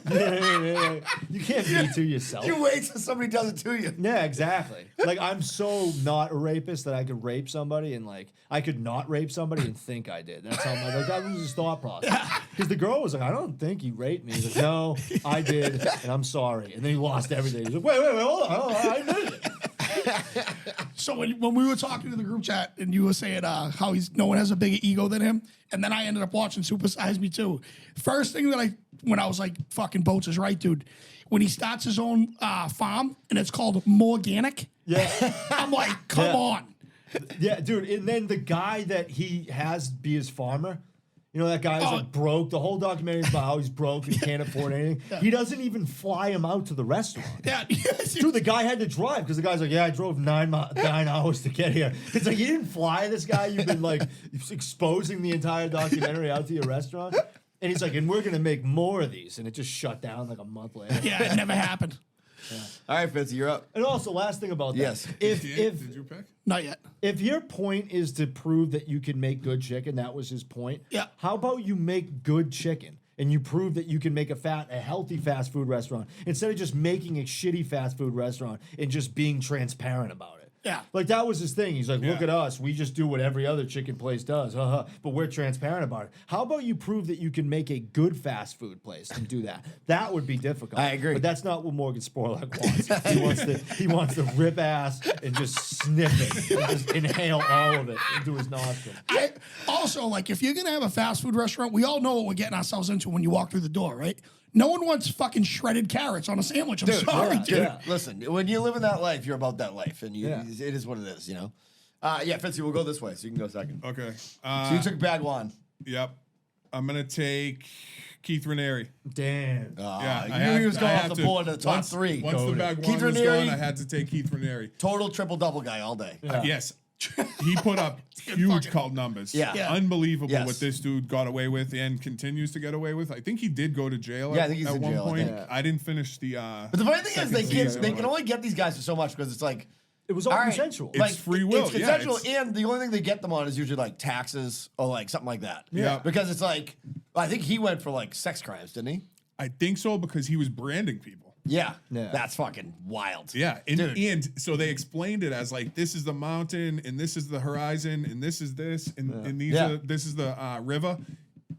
Dude. You can't Me Too yourself. You wait till somebody does it to you. Yeah, exactly. Like I'm so not a rapist that I could rape somebody and like I could not rape somebody and think I did. That's how like that was his thought process. Because the girl was like, I don't think he raped me. He's like, no, I did, and I'm sorry. And then he lost everything. He's like, wait, hold on, I did it. So when we were talking to the group chat and you were saying how no one has a bigger ego than him, and then I ended up watching Super Size Me too. First thing that when I was like, fucking Boats is right, dude. When he starts his own farm and it's called Morganic, Yeah. I'm like, come on. Yeah, dude. And then the guy that he has be his farmer, you know, that guy's like broke. The whole documentary is about how he's broke and he can't afford anything. Yeah. He doesn't even fly him out to the restaurant. Yeah. Dude, the guy had to drive because the guy's like, yeah, I drove 9 hours to get here. It's like, you didn't fly this guy. You've been like exposing the entire documentary out to your restaurant. And he's like, and we're going to make more of these. And it just shut down like a month later. Yeah, it never happened. Yeah. All right, Fitzy, you're up. And also, last thing about that. Yes. Did you pick? Not yet. If your point is to prove that you can make good chicken, that was his point. Yeah. How about you make good chicken and you prove that you can make a healthy fast food restaurant instead of just making a shitty fast food restaurant and just being transparent about it? Yeah. Like that was his thing. He's like, look Yeah. at us. We just do what every other chicken place does. But we're transparent about it. How about you prove that you can make a good fast food place and do that? That would be difficult. I agree. But that's not what Morgan Sporlak wants. He wants to rip ass and just sniff it and just inhale all of it into his nostril. Also, like, if you're going to have a fast food restaurant, we all know what we're getting ourselves into when you walk through the door, right? No one wants fucking shredded carrots on a sandwich. I'm sorry, dude. Yeah. Listen, when you live in that life, you're about that life, and it is what it is, you know. Yeah, Fitzy, we'll go this way, so you can go second. Okay. So you took bag one. Yep. I'm gonna take Keith Raniere. Damn. You knew he was going off the board to the top three. Once the bag Keith one was Raniere, gone, I had to take Keith Raniere. Total triple-double guy all day. Yes. He put up huge cult numbers. Yeah. Unbelievable Yes. what this dude got away with and continues to get away with. I think he did go to jail Yeah, I think he's at in one jail, I point. think. I didn't finish the But the funny thing is, season, they can only get these guys for so much because it's like It was all right, consensual. It's free will, It's yeah, consensual, it's- and the only thing they get them on is usually like taxes or like something like that. Yeah. Because it's like, I think he went for like sex crimes, didn't he? I think so because he was branding people. Yeah. Yeah. That's fucking wild. Yeah, Dude. and so they explained it as like this is the mountain and this is the horizon and this is this and these Yeah. are this is the river,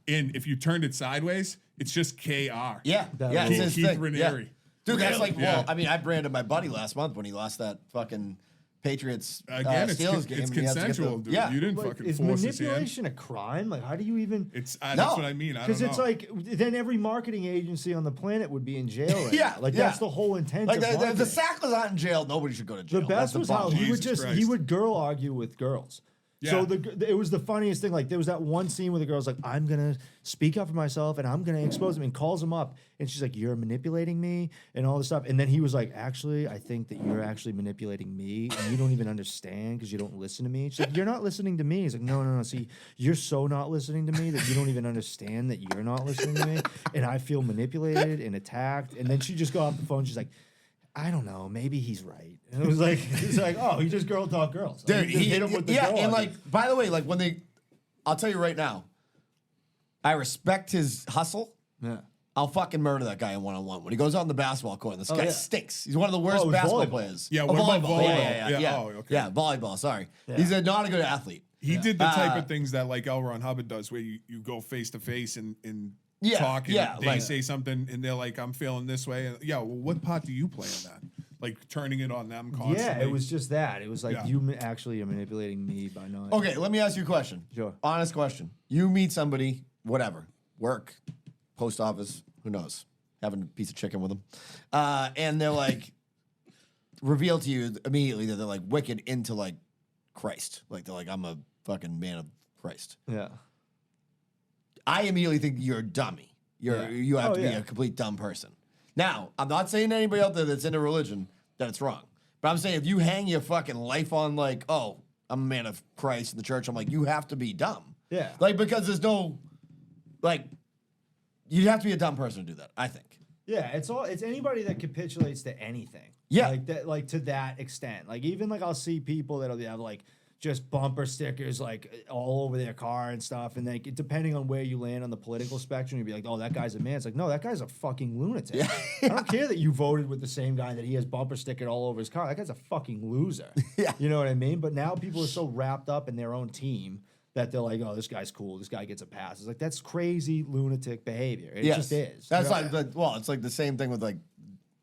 and if you turned it sideways, it's just KR. Yeah. That Yeah. It's rules. his Keith thing. Raniere. Yeah. Dude, that's Really? like, well, Yeah. I mean, I branded my buddy last month when he lost that fucking Patriots Again, it's Steelers game. it's and he has to get consensual, the- dude. Yeah. You didn't Like, fucking is force his hand. manipulation a crime? Like, how do you even? It's No. that's what I mean. I don't Because know. it's like then every marketing agency on the planet would be in jail. Right Yeah, now. Like yeah. that's the whole intent. Like of the marketing. sack was not in jail. Nobody should go to jail. The That's best the was how bottom he line. would Jesus he Christ. would girl argue with girls. So it was the funniest thing. Like there was that one scene where the girl's like, "I'm gonna speak up for myself and I'm gonna expose him," and calls him up, and she's like, "You're manipulating me," and all this stuff. And then he was like, "Actually, I think that you're actually manipulating me, and you don't even understand because you don't listen to me." She's like, "You're not listening to me." He's like, "No. See, you're so not listening to me that you don't even understand that you're not listening to me, and I feel manipulated and attacked." And then she just got off the phone. She's like, I don't know. Maybe he's right. And it was like, oh, he just girl talk girls. Dude, Like, he just hit him with the girl and argument. like, by the way, like when I'll tell you right now, I respect his hustle. Yeah. I'll fucking murder that guy in one-on-one. When he goes out on the basketball court, this guy yeah. stinks. He's one of the worst Oh, it was basketball volleyball. players. Yeah, Oh, what about volleyball? Yeah. Yeah, oh, okay. Yeah, volleyball, sorry. He's not a good athlete. He did the type of things that like L. Ron Hubbard does, where you go face to face and Yeah, talk, and yeah, they like- say something, and they're like, "I'm feeling this way." And, yeah, well, what part do you play in that? Like turning it on them constantly. Yeah, it was just that. It was like Yeah. you actually are manipulating me by not. Okay, let me ask you a question. Sure. Honest question. You meet somebody, whatever, work, post office, who knows, having a piece of chicken with them, and they're like, reveal to you immediately that they're like wicked into like Christ. Like they're like, I'm a fucking man of Christ. Yeah. I immediately think you're a dummy. You have Oh, to be yeah. a complete dumb person. Now, I'm not saying to anybody out there that's into religion that it's wrong. But I'm saying if you hang your fucking life on like, oh, I'm a man of Christ in the church, I'm like, you have to be dumb. Yeah. Like, because there's no, like, you'd have to be a dumb person to do that, I think. Yeah, it's anybody that capitulates to anything. Yeah. Like that, like to that extent. Like even like I'll see people that'll have like just bumper stickers like all over their car and stuff. And like depending on where you land on the political spectrum, you'd be like, oh, that guy's a man. It's like, no, that guy's a fucking lunatic. Yeah. I don't care that you voted with the same guy that he has bumper sticker all over his car. That guy's a fucking loser. Yeah. You know what I mean? But now people are so wrapped up in their own team that they're like, oh, this guy's cool. This guy gets a pass. It's like, that's crazy lunatic behavior. It just is. That's well, it's like the same thing with like,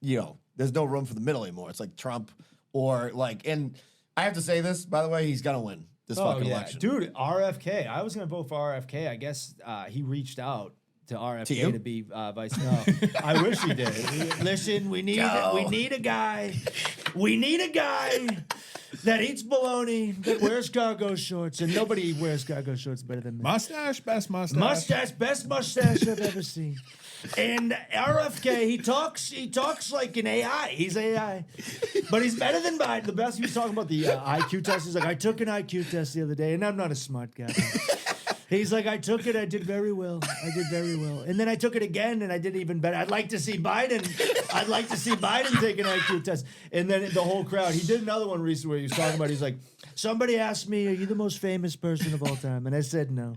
you know, there's no room for the middle anymore. It's like Trump or like, and I have to say this, by the way, he's going to win this fucking election. Dude, RFK. I was going to vote for RFK. I guess he reached out to RFK to be vice. No, I wish he did. Listen, we need a guy. We need a guy that eats bologna, that wears cargo shorts, and nobody wears cargo shorts better than me. Mustache, best mustache. Mustache, best mustache I've ever seen. And RFK, he talks like an AI. He's AI. But he's better than Biden. The best, he was talking about the IQ test. He's like, I took an IQ test the other day, and I'm not a smart guy. He's like, I took it, I did very well. And then I took it again, and I did even better. I'd like to see Biden take an IQ test. And then the whole crowd, he did another one recently where he was talking about, he's like, somebody asked me, are you the most famous person of all time? And I said, no.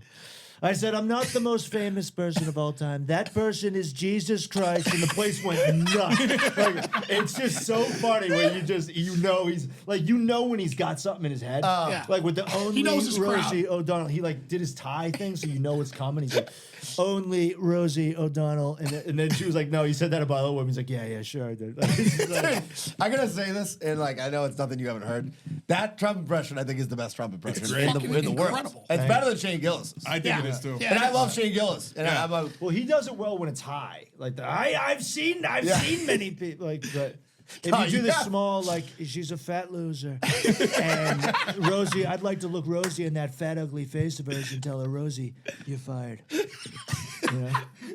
I said, I'm not the most famous person of all time. That person is Jesus Christ. And the place went nuts. Like, it's just so funny where he's like, when he's got something in his head. Like with the only Rosie O'Donnell. He like did his tie thing so you know it's coming. He's like, only Rosie O'Donnell. And then she was like, no, you said that about other women. He's like, yeah, sure I did. Like, I'm going to say this, and like, I know it's nothing you haven't heard. That Trump impression, I think, is the best Trump impression in the world. It's better than Shane Gillis. I think it is too. Yeah, and I love Shane Gillis. And well, he does it well when it's high. Like I've seen many people like that. If you do the small, like, she's a fat loser. And Rosie, I'd like to look Rosie in that fat, ugly face of hers and tell her, Rosie, you're fired. You know?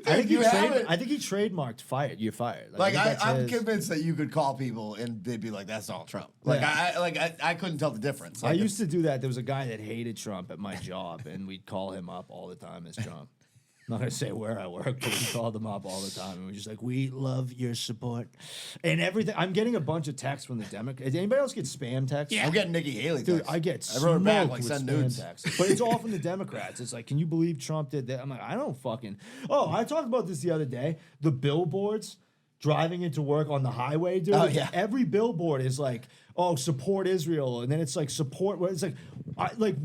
I think he trademarked fired. You're fired. Like I'm convinced that you could call people and they'd be like, that's all Trump. Like I couldn't tell the difference. Like, I used to do that. There was a guy that hated Trump at my job, and we'd call him up all the time as Trump. I'm not going to say where I work, but we called them up all the time. And we're just like, we love your support. And everything. I'm getting a bunch of texts from the Democrats. Does anybody else get spam texts? Yeah. I'm getting Nikki Haley texts. Dude, I get I wrote it back, like, with send spam nudes. texts. But it's all from the Democrats. It's like, can you believe Trump did that? I'm like, I don't fucking. Oh, I talked about this the other day. The billboards driving into work on the highway, dude. Oh, yeah. Every billboard is like, oh, support Israel. And then it's like, support. It's like,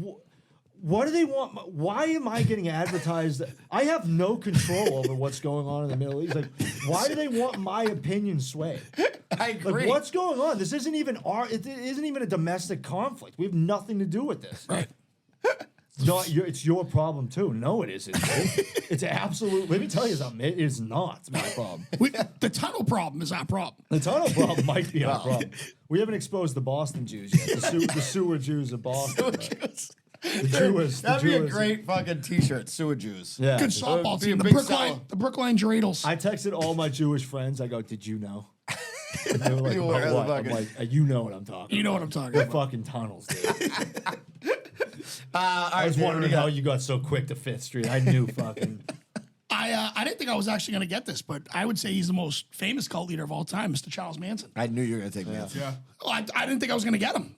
what do they want? Why am I getting advertised? I have no control over what's going on in the Middle East. Like, why do they want my opinion swayed? I agree. Like, what's going on? This isn't even it isn't even a domestic conflict. We have nothing to do with this. Right. It's your problem too. No, it isn't. It's absolute. Let me tell you something. It is not my problem. The tunnel problem is our problem. The tunnel problem might be our problem. We haven't exposed the Boston Jews yet. The sewer Jews of Boston. That'd be a great fucking T-shirt. Sewer Jews. Yeah. Good softball team. The Brookline Dreidels. I texted all my Jewish friends. I go, "Did you know?" And they were like, "What?" I'm like, "You know what I'm talking. You know what I'm talking The about. fucking tunnels, dude." I was wondering how you got so quick to Fifth Street. I knew fucking. I didn't think I was actually going to get this, but I would say he's the most famous cult leader of all time, Mr. Charles Manson. I knew you were going to take Manson. Yeah. Well, I didn't think I was going to get him.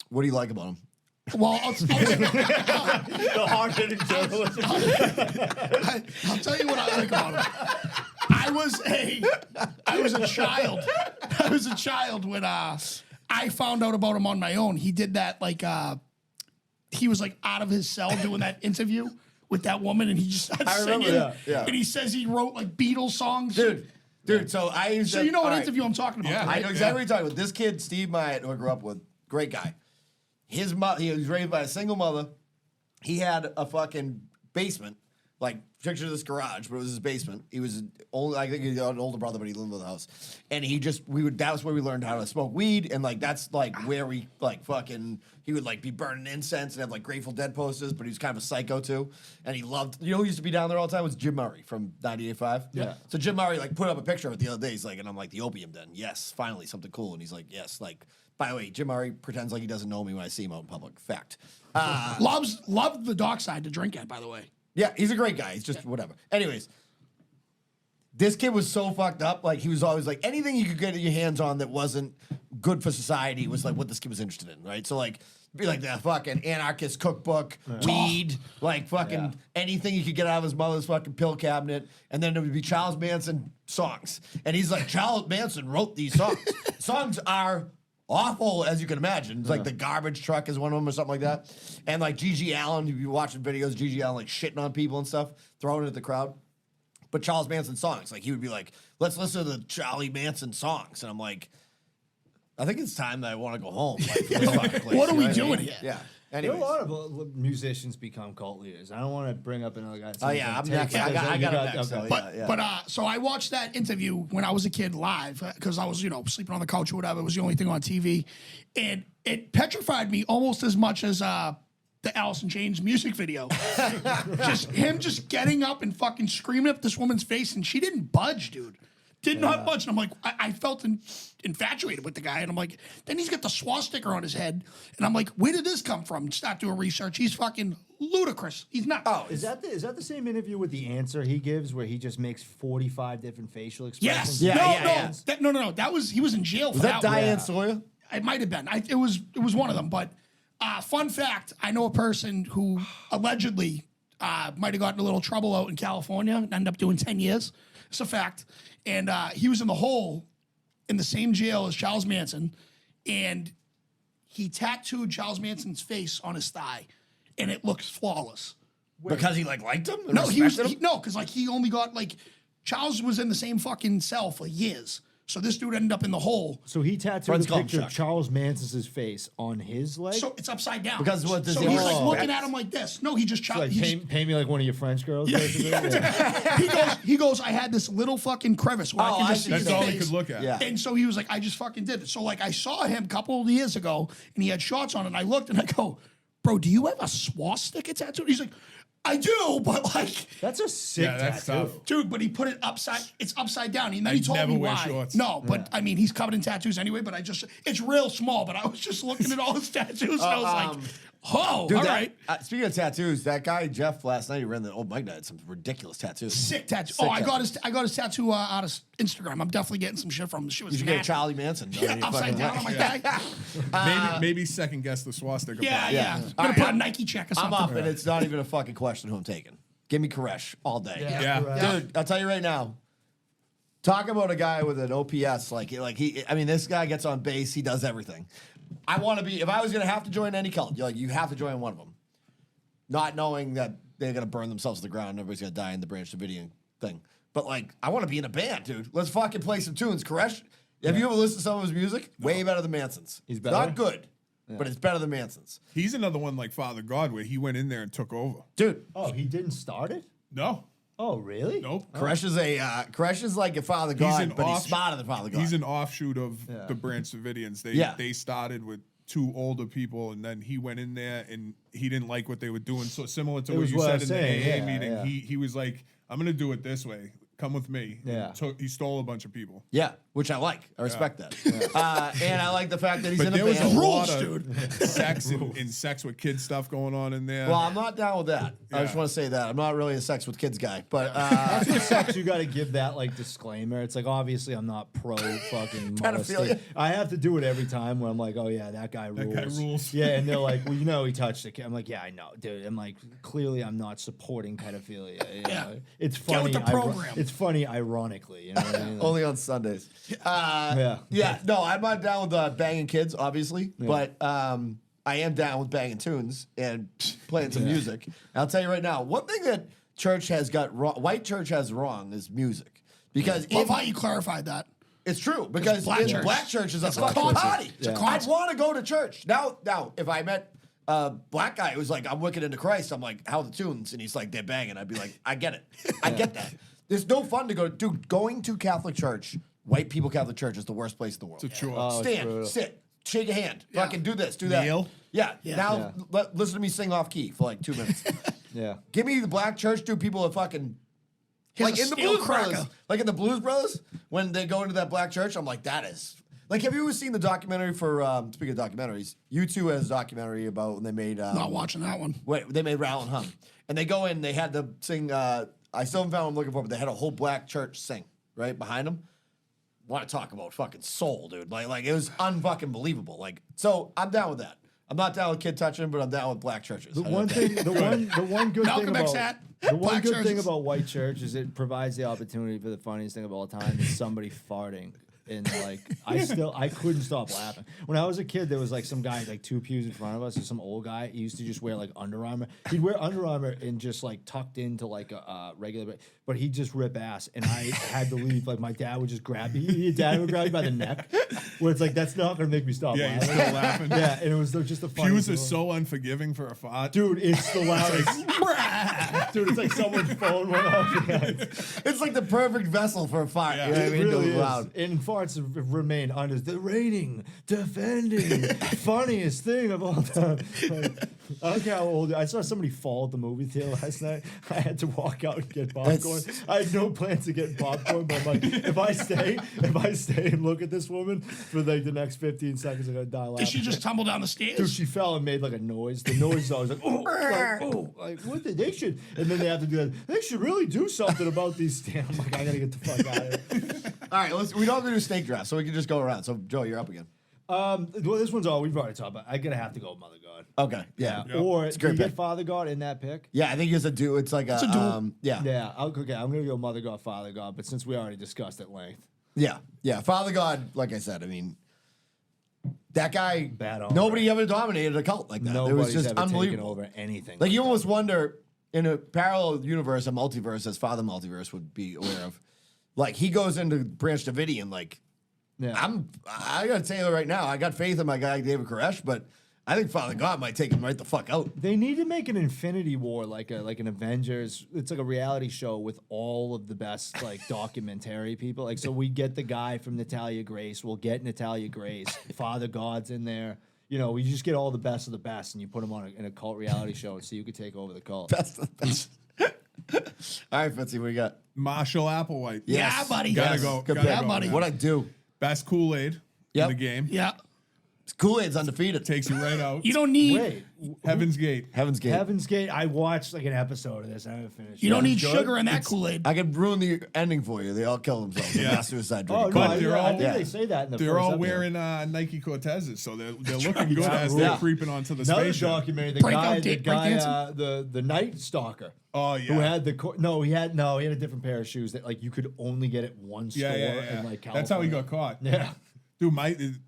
What do you like about him? Well, The hard-hitting journalism. I'll tell you what I like about him. I was a child. I was a child when I found out about him on my own. He did that he was like out of his cell doing that interview with that woman, and he just started singing. Yeah. And he says he wrote like Beatles songs. Dude. So you know what interview I'm talking about? Yeah, right? I know exactly what you're talking about. This kid, Steve Myatt, who I grew up with, great guy. His mother, he was raised by a single mother. He had a fucking basement Like, picture this garage, but it was his basement. He was I think he had an older brother, but he lived in the house. And that was where we learned how to smoke weed. And, like, that's, like, where we, like, he would, like, be burning incense and have, like, Grateful Dead posters, but he was kind of a psycho, too. And he loved, who used to be down there all the time was Jim Murray from 98.5. Yeah. So Jim Murray, like, put up a picture of it the other day. He's like, and I'm like, the opium den. Yes, finally, something cool. And he's like, yes, like, by the way, Jim Murray pretends like he doesn't know me when I see him out in public. Fact. Loved the dockside to drink at, by the way. Yeah, he's a great guy. He's just whatever. Anyways, this kid was so fucked up. Like, he was always like, anything you could get your hands on that wasn't good for society was like what this kid was interested in, right? So, like, be like the fucking anarchist cookbook, weed, like fucking anything you could get out of his mother's fucking pill cabinet. And then it would be Charles Manson songs. And he's like, Charles Manson wrote these songs. Songs are awful, as you can imagine. It's like The Garbage Truck is one of them or something like that. And like Gigi Allen, if you're watching videos, Gigi Allen like shitting on people and stuff, throwing it at the crowd. But Charles Manson songs, like he would be like, let's listen to the Charlie Manson songs. And I'm like, I think it's time that I want to go home. Like, from this fucking place, what are we know doing I mean? here? Yeah. There are Anyways. a lot of musicians become cult leaders. I don't want to bring up another guy. Oh, yeah, I'm next. I got it next. So, So I watched that interview when I was a kid live because I was, sleeping on the couch or whatever. It was the only thing on TV. And it petrified me almost as much as the Alice in Chains music video. Just him just getting up and fucking screaming up this woman's face, and she didn't budge, dude. Did not budge. And I'm like, I felt infatuated with the guy. And I'm like, then he's got the swastika on his head. And I'm like, where did this come from? Start doing research. He's fucking ludicrous. He's not. Oh, is that the same interview with the answer he gives where he just makes 45 different facial expressions? Yes. No. That was, he was in jail for Was that Diane one. Sawyer? It might have been. It was one of them. But fun fact, I know a person who allegedly might have gotten a little trouble out in California and ended up doing 10 years. It's a fact. And he was in the hole in the same jail as Charles Manson. And he tattooed Charles Manson's face on his thigh. And it looks flawless. Because he liked him? No, because he only got Charles was in the same fucking cell for years. So this dude ended up in the hole. So he tattooed a picture of Charles Manson's face on his leg? So it's upside down. Because what does so he's looking at him like this. No, he just chopped. Pay me like one of your French girls, basically? He goes, I had this little fucking crevice where I can just see his That's all face. he could look at. Yeah. And so he was like, I just fucking did it. So I saw him a couple of years ago and he had shorts on and I looked and I go, bro, do you have a swastika tattoo? He's like, I do, but that's a sick tattoo. Dude, but he put it it's upside down. And then he told never me wear why. shorts. No, but I mean, he's covered in tattoos anyway, but it's real small, but I was just looking at all his tattoos and I was like, oh, Dude, all right. Speaking of tattoos, that guy, Jeff, last night, he ran the old Mike night, had some ridiculous tattoos. Sick tattoo. Sick I got his tattoo out of Instagram. I'm definitely getting some shit from him. She was You should get nasty. Charlie Manson. Yeah, upside down. I'm like, Maybe second guess the swastika. yeah. I'm gonna put a Nike check or something. I'm up, and it's not even a fucking question who I'm taking. Give me Koresh all day. Yeah. Dude, I'll tell you right now. Talk about a guy with an OPS. This guy gets on base. He does everything. I want to be, if I was going to have to join any cult, you have to join one of them. Not knowing that they're going to burn themselves to the ground and everybody's going to die in the Branch Davidian thing. But, I want to be in a band, dude. Let's fucking play some tunes. Koresh, have you ever listened to some of his music? Way better than Manson's. He's better? Not good, but it's better than Manson's. He's another one like Father God where he went in there and took over. Dude. Oh, he didn't start it? No. Oh, really? Nope. Koresh is like a Father God, but he's smarter than Father God. He's an offshoot of the Branch Davidians. They started with two older people, and then he went in there and he didn't like what they were doing. So similar to what you said in the AA meeting, he was like, "I'm going to do it this way. Come with me." Yeah. And he stole a bunch of people. Yeah, which I like. I respect that. And I like the fact that he's But in a there was band. a lot of sex and sex with kids stuff going on in there. Well, I'm not down with that. I just want to say that. I'm not really a sex with kids guy. But that's what sucks. You got to give that disclaimer. It's obviously I'm not pro fucking Pedophilia. I have to do it every time where I'm like, oh yeah, that guy rules. That guy rules. Yeah, and they're like, well, he touched a kid. I'm like, yeah, I know, dude. I'm like, clearly I'm not supporting pedophilia. You know? It's funny. Get with the program. It's funny, ironically. You know what I mean? only on Sundays. Yeah. No, I'm not down with banging kids, obviously. But I am down with banging tunes and playing some music. And I'll tell you right now, one thing that church has got wrong, white church has wrong, is music. Because Love how you clarified that. It's true, because black church is a fucking party. It's a I'd concert. want to go to church. Now, if I met black guy who's like, I'm wicked into Christ. I'm like, how are the tunes? And he's like, they're banging. I'd be like, I get it. I get that. There's no fun to go. Dude, going to Catholic church, white people Catholic church is the worst place in the world. It's a chore. Oh, it's Stand, brutal. sit, shake a hand, fucking do this, do that. Kneel? Yeah. Yeah. Now listen to me sing off key for like 2 minutes. Yeah. Give me the black church, dude. People are fucking Here's like a in the steel Blues cracker. Brothers. Like in the Blues Brothers, when they go into that black church, I'm like, that is like. Have you ever seen the documentary for? Speaking of documentaries, U2 has a documentary about when they made. Not watching that one. Wait, they made Rattle and Hum, and they go in. They had to sing. I still haven't found what I'm looking for, but they had a whole black church sing right behind them. Want to talk about fucking soul, dude? Like it was unfucking believable. Like, so I'm down with that. I'm not down with kid touching, but I'm down with black churches. The one good Malcolm thing X about hat. the one Black good thing churches. about white church is it provides the opportunity for the funniest thing of all time is somebody farting. And like I couldn't stop laughing. When I was a kid, there was like some guy like 2 pews in front of us, or some old guy. He used to just wear like Under Armour. He'd wear Under Armour and just like tucked into like a regular, but he'd just rip ass. And I had to leave. Like my dad would just grab me. Your dad would grab you by the neck. Where it's like that's not gonna make me stop Yeah, you're laughing. still laughing. Yeah, and it was just the funniest. Pews are thing. so unforgiving for a fart. Dude, it's the loudest. Dude, it's like someone's phone went off. It's like the perfect vessel for a fart. Yeah. You know what I It mean? really They're is. loud. And farts have remained under the reigning, defending, funniest thing of all time. Like, I don't care how old. I saw somebody fall at the movie theater last night. I had to walk out and get popcorn. I had no plans to get popcorn, but I'm like, if I stay and look at this woman for like the next 15 seconds, I'm gonna die laughing. Did she just tumble down the stairs? Dude, she fell and made like a noise. The noise is always like, like what did they should? And then they have to do that. They should really do something about these stands. I'm like, I gotta get the fuck out of here. All right, we don't have to do snake draft, so we can just go around. So Joe, you're up again. Well, this one's all we've already talked about. I'm gonna have to go with Mother God. Okay, yeah. Or It's a do you great get pick. Father God in that pick? Yeah, I think it's a duo. It's like a duo. yeah. Yeah. Okay, I'm gonna go Mother God, Father God. But since we already discussed at length, Yeah. Father God, like I said, I mean, that guy. Bad on Nobody ever dominated a cult like that. It was nobody's just ever taken unbelievable. over anything. Like you almost wonder in a parallel universe, a multiverse, as Father Multiverse would be aware of. Like he goes into Branch Davidian, like. Yeah. I gotta tell you right now, I got faith in my guy David Koresh, but I think Father God might take him right the fuck out. They need to make an Infinity War like an Avengers. It's like a reality show with all of the best like documentary people. Like so, we get the guy from Natalia Grace. We'll get Natalia Grace. Father God's in there. You know, we just get all the best of the best, and you put them on in a cult reality show and see who could take over the cult. Best of the best. All right, Fitzy, what you got? Marshall Applewhite. Yes. Yeah, buddy. Gotta Yes. go. Good Gotta pick. go, buddy. man. What'd I do? Best Kool-Aid Yep. in the game. Yeah. Kool-Aid's undefeated. Takes you right out. You don't need. Wait, Heaven's Gate. Heaven's Gate. Heaven's Gate. I watched like an episode of this. I haven't finished. You it. don't need Good? sugar in that Kool-Aid. I could ruin the ending for you. They all kill themselves. Yeah. Mass suicide Oh drinking. no, But I, they're yeah, I all- think they say that in the They're first all episode. wearing Nike Cortezes, so they're looking good as Yeah. they're creeping onto the Another spaceship. documentary. The Breakout guy, Dick, breakdancing? the Night Stalker. Oh Who yeah. had he had a different pair of shoes that like you could only get at one store Yeah. in like California. That's how he got caught. Yeah. Dude,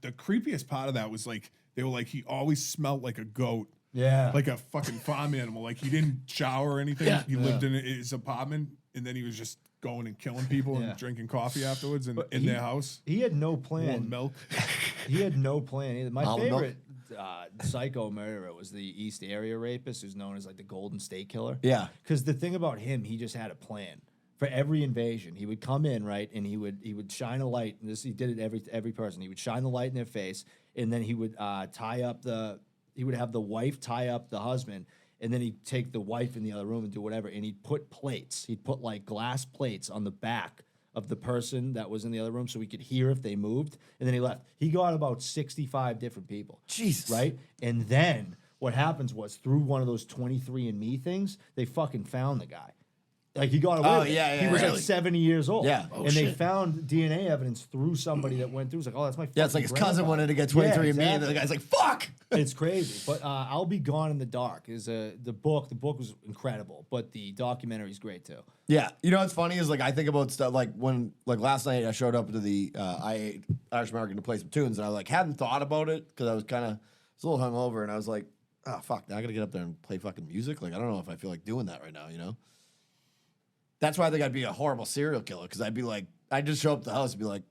the creepiest part of that was like they were like he always smelled like a goat. Yeah. Like a fucking farm animal. Like he didn't shower or anything. Yeah. He lived in his apartment and then he was just going and killing people Yeah. and drinking coffee afterwards in But their house. He had no Warm plan. milk. He had no plan either. My Almond milk? favorite psycho murderer was the East Area rapist, who's known as like the Golden State Killer. Yeah. Because the thing about him, he just had a plan for every invasion. He would come in right, and he would shine a light. And he did it every person. He would shine the light in their face, and then he would He would have the wife tie up the husband. And then he'd take the wife in the other room and do whatever. And he'd put plates. He'd put like glass plates on the back of the person that was in the other room so we could hear if they moved. And then he left. He got about 65 different people. Jesus. Right? And then what happens was through one of those 23andMe things, they fucking found the guy. Like he got away. Oh, with it. yeah, He yeah, was really? like 70 years old. Yeah. Oh, and they shit. found DNA evidence through somebody that went through. It's like, oh, that's my Yeah, it's like his cousin wanted to get 23 and me, and the guy's like, fuck! It's crazy. But I'll Be Gone in the Dark is the book. The book was incredible, but the documentary is great too. Yeah, you know what's funny is like I think about stuff like when like last night I showed up to the I ate Irish American to play some tunes and I like hadn't thought about it because I was a little hungover and I was like, oh fuck, now I gotta get up there and play fucking music. Like I don't know if I feel like doing that right now, you know. That's why I think I'd be a horrible serial killer because I'd be like, I'd just show up at the house and be like,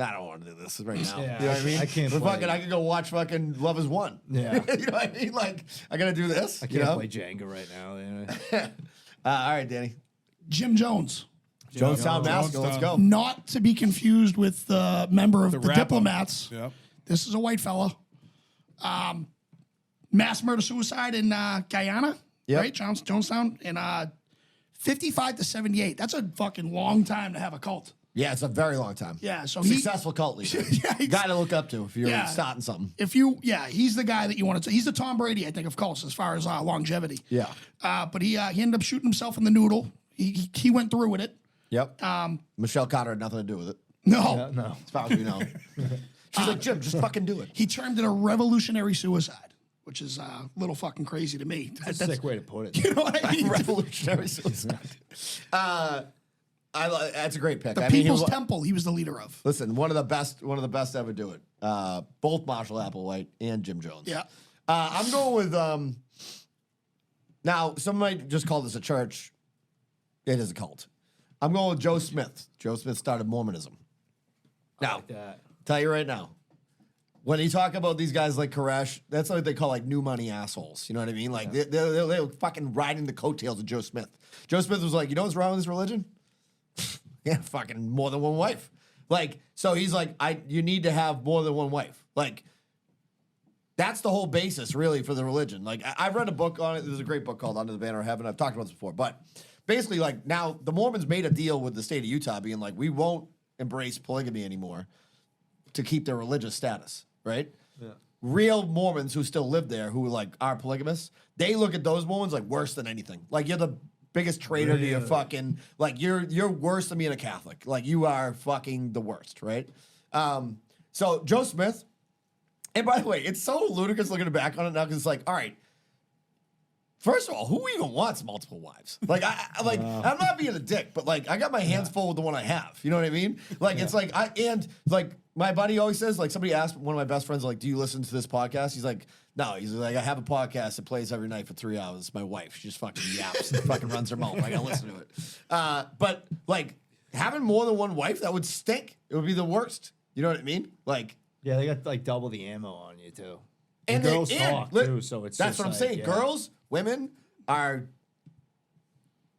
I don't want to do this right now. Yeah, you know what I mean? I can't But play. fucking, I could go watch fucking Love Is One. Yeah. You know what I mean? Like, I gotta do this. I you can't know? play Jenga right now. All right, Danny. Jim Jones. Jonestown Massacre. Let's go. Not to be confused with the member of the rapper. Diplomats. Yep. This is a white fella. Mass murder suicide in Guyana. Yep. Right? Jonestown. And 55 to 78. That's a fucking long time to have a cult. Yeah, it's a very long time. Yeah, so Successful cult leader. Guy to look up to if you're Yeah. starting something. He's the guy that you want to. He's the Tom Brady, I think, of cults as far as longevity. Yeah. But he ended up shooting himself in the noodle. He went through with it. Yep. Michelle Carter had nothing to do with it. No, no. As far as we know. She's like, Jim, just fucking do it. he termed it a revolutionary suicide, which is a little fucking crazy to me. That's a sick way to put it. You know what I mean? Revolutionary suicide. That's a great pick. The I mean, People's Temple. He was the leader of. Listen, one of the best to ever do it. Both Marshall Applewhite and Jim Jones. Yeah. I'm going with. Now, some might just call this a church. It is a cult. I'm going with Joe Smith. Joe Smith started Mormonism. Now, like that. tell you right now, when you talk about these guys like Koresh, that's what they call like new money assholes. You know what I mean? Like they're fucking riding the coattails of Joe Smith. Joe Smith was like, you know what's wrong with this religion? Yeah, fucking more than one wife. Like, so he's like, you need to have more than one wife. Like, that's the whole basis, really, for the religion. Like, I've read a book on it. There's a great book called Under the Banner of Heaven. I've talked about this before. But basically, like, now the Mormons made a deal with the state of Utah being like, we won't embrace polygamy anymore to keep their religious status, right? Yeah. Real Mormons who still live there, who like are polygamists, they look at those Mormons like worse than anything. Like, you're the biggest traitor to your fucking, like, you're worse than being a Catholic. Like, you are fucking the worst, right? So Joe Smith, and by the way, it's so ludicrous looking back on it now because it's like, all right, first of all, who even wants multiple wives? Like, I'm not being a dick, but like, I got my hands full with the one I have. You know what I mean? Like, it's like, my buddy always says, like, somebody asked one of my best friends, like, do you listen to this podcast? He's like, no. He's like, I have a podcast that plays every night for 3 hours. It's my wife. She just fucking yaps and fucking runs her mouth. I gotta listen to it. But like, having more than one wife, that would stink. It would be the worst. You know what I mean? Like, yeah, they got like double the ammo on you too. And girls they, talk too, so it's that's just what I'm like, saying. yeah. Girls, women are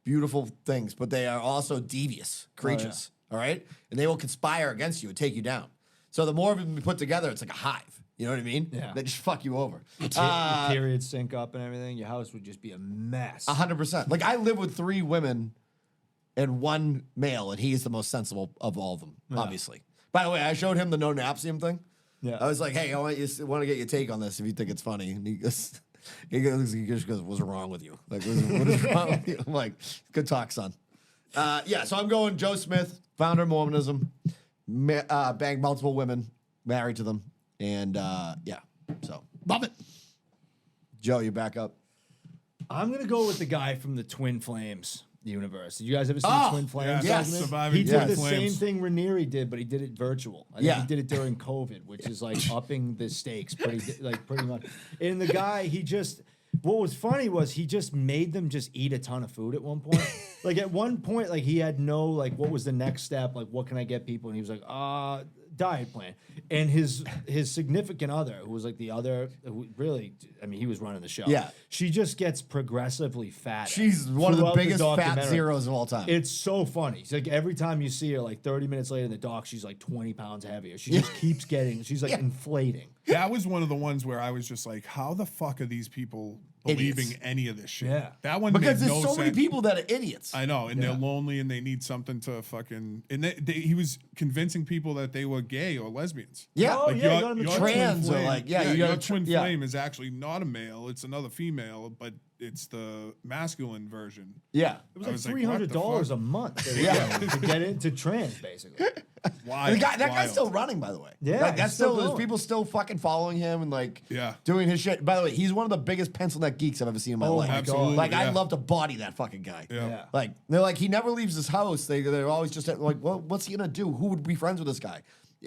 beautiful things, but they are also devious creatures. All right, and they will conspire against you and take you down. So the more of them we put together, it's like a hive. You know what I mean? Yeah. They just fuck you over. Periods sync up and everything. Your house would just be a mess. 100%. Like, I live with 3 women and 1 male, and he's the most sensible of all of them, obviously. By the way, I showed him the no napsium thing. Yeah. I was like, hey, I want to get your take on this if you think it's funny. And he just goes, what's wrong with you? Like, what is wrong with you? I'm like, good talk, son. Yeah, so I'm going Joe Smith, founder of Mormonism, banged multiple women, married to them, and yeah, so. Love it. Joe, you back up. I'm gonna go with the guy from the Twin Flames universe. Did you guys ever see Twin Flames? Yes. segment? Surviving He Twin did the Flames. same thing Raniere did, but he did it virtual. I think Yeah. he did it during COVID, which is like upping the stakes pretty much. And the guy, what was funny was he just made them just eat a ton of food at one point. Like at one point, like he had no like what was the next step? Like what can I get people? And he was like, diet plan. And his significant other, who was like the other, who really, I mean, he was running the show. Yeah. She just gets progressively fat. She's one of the biggest fat zeros of all time. It's so funny. It's like every time you see her, like 30 minutes later in the dock, she's like 20 pounds heavier. She just keeps getting, she's like inflating. That was one of the ones where I was just like, how the fuck are these people believing Idiots. any of this shit? Yeah. That one because made there's no so many sense. people that are idiots. I know, and they're lonely and they need something to fucking. And he was convincing people that they were gay or lesbians. Yeah. Oh, yeah, you got him your trans twin or flame- like, yeah, you your got a twin yeah. flame is actually not a male; it's another female, but it's the masculine version. Yeah. It I was was like like, what the $300 fuck? a month Yeah. to get into trans, basically. Wild, That guy's wild. still running, by the way. Yeah, like, that's he's still there's going. people still fucking following him and like Yeah. doing his shit. By the way, he's one of the biggest pencil neck geeks I've ever seen in my Oh life. my Absolutely, Like, I'd yeah. love to body that fucking guy. Yeah. Like, they're like, he never leaves his house. They're always just like, well, what's he gonna do? Who would be friends with this guy?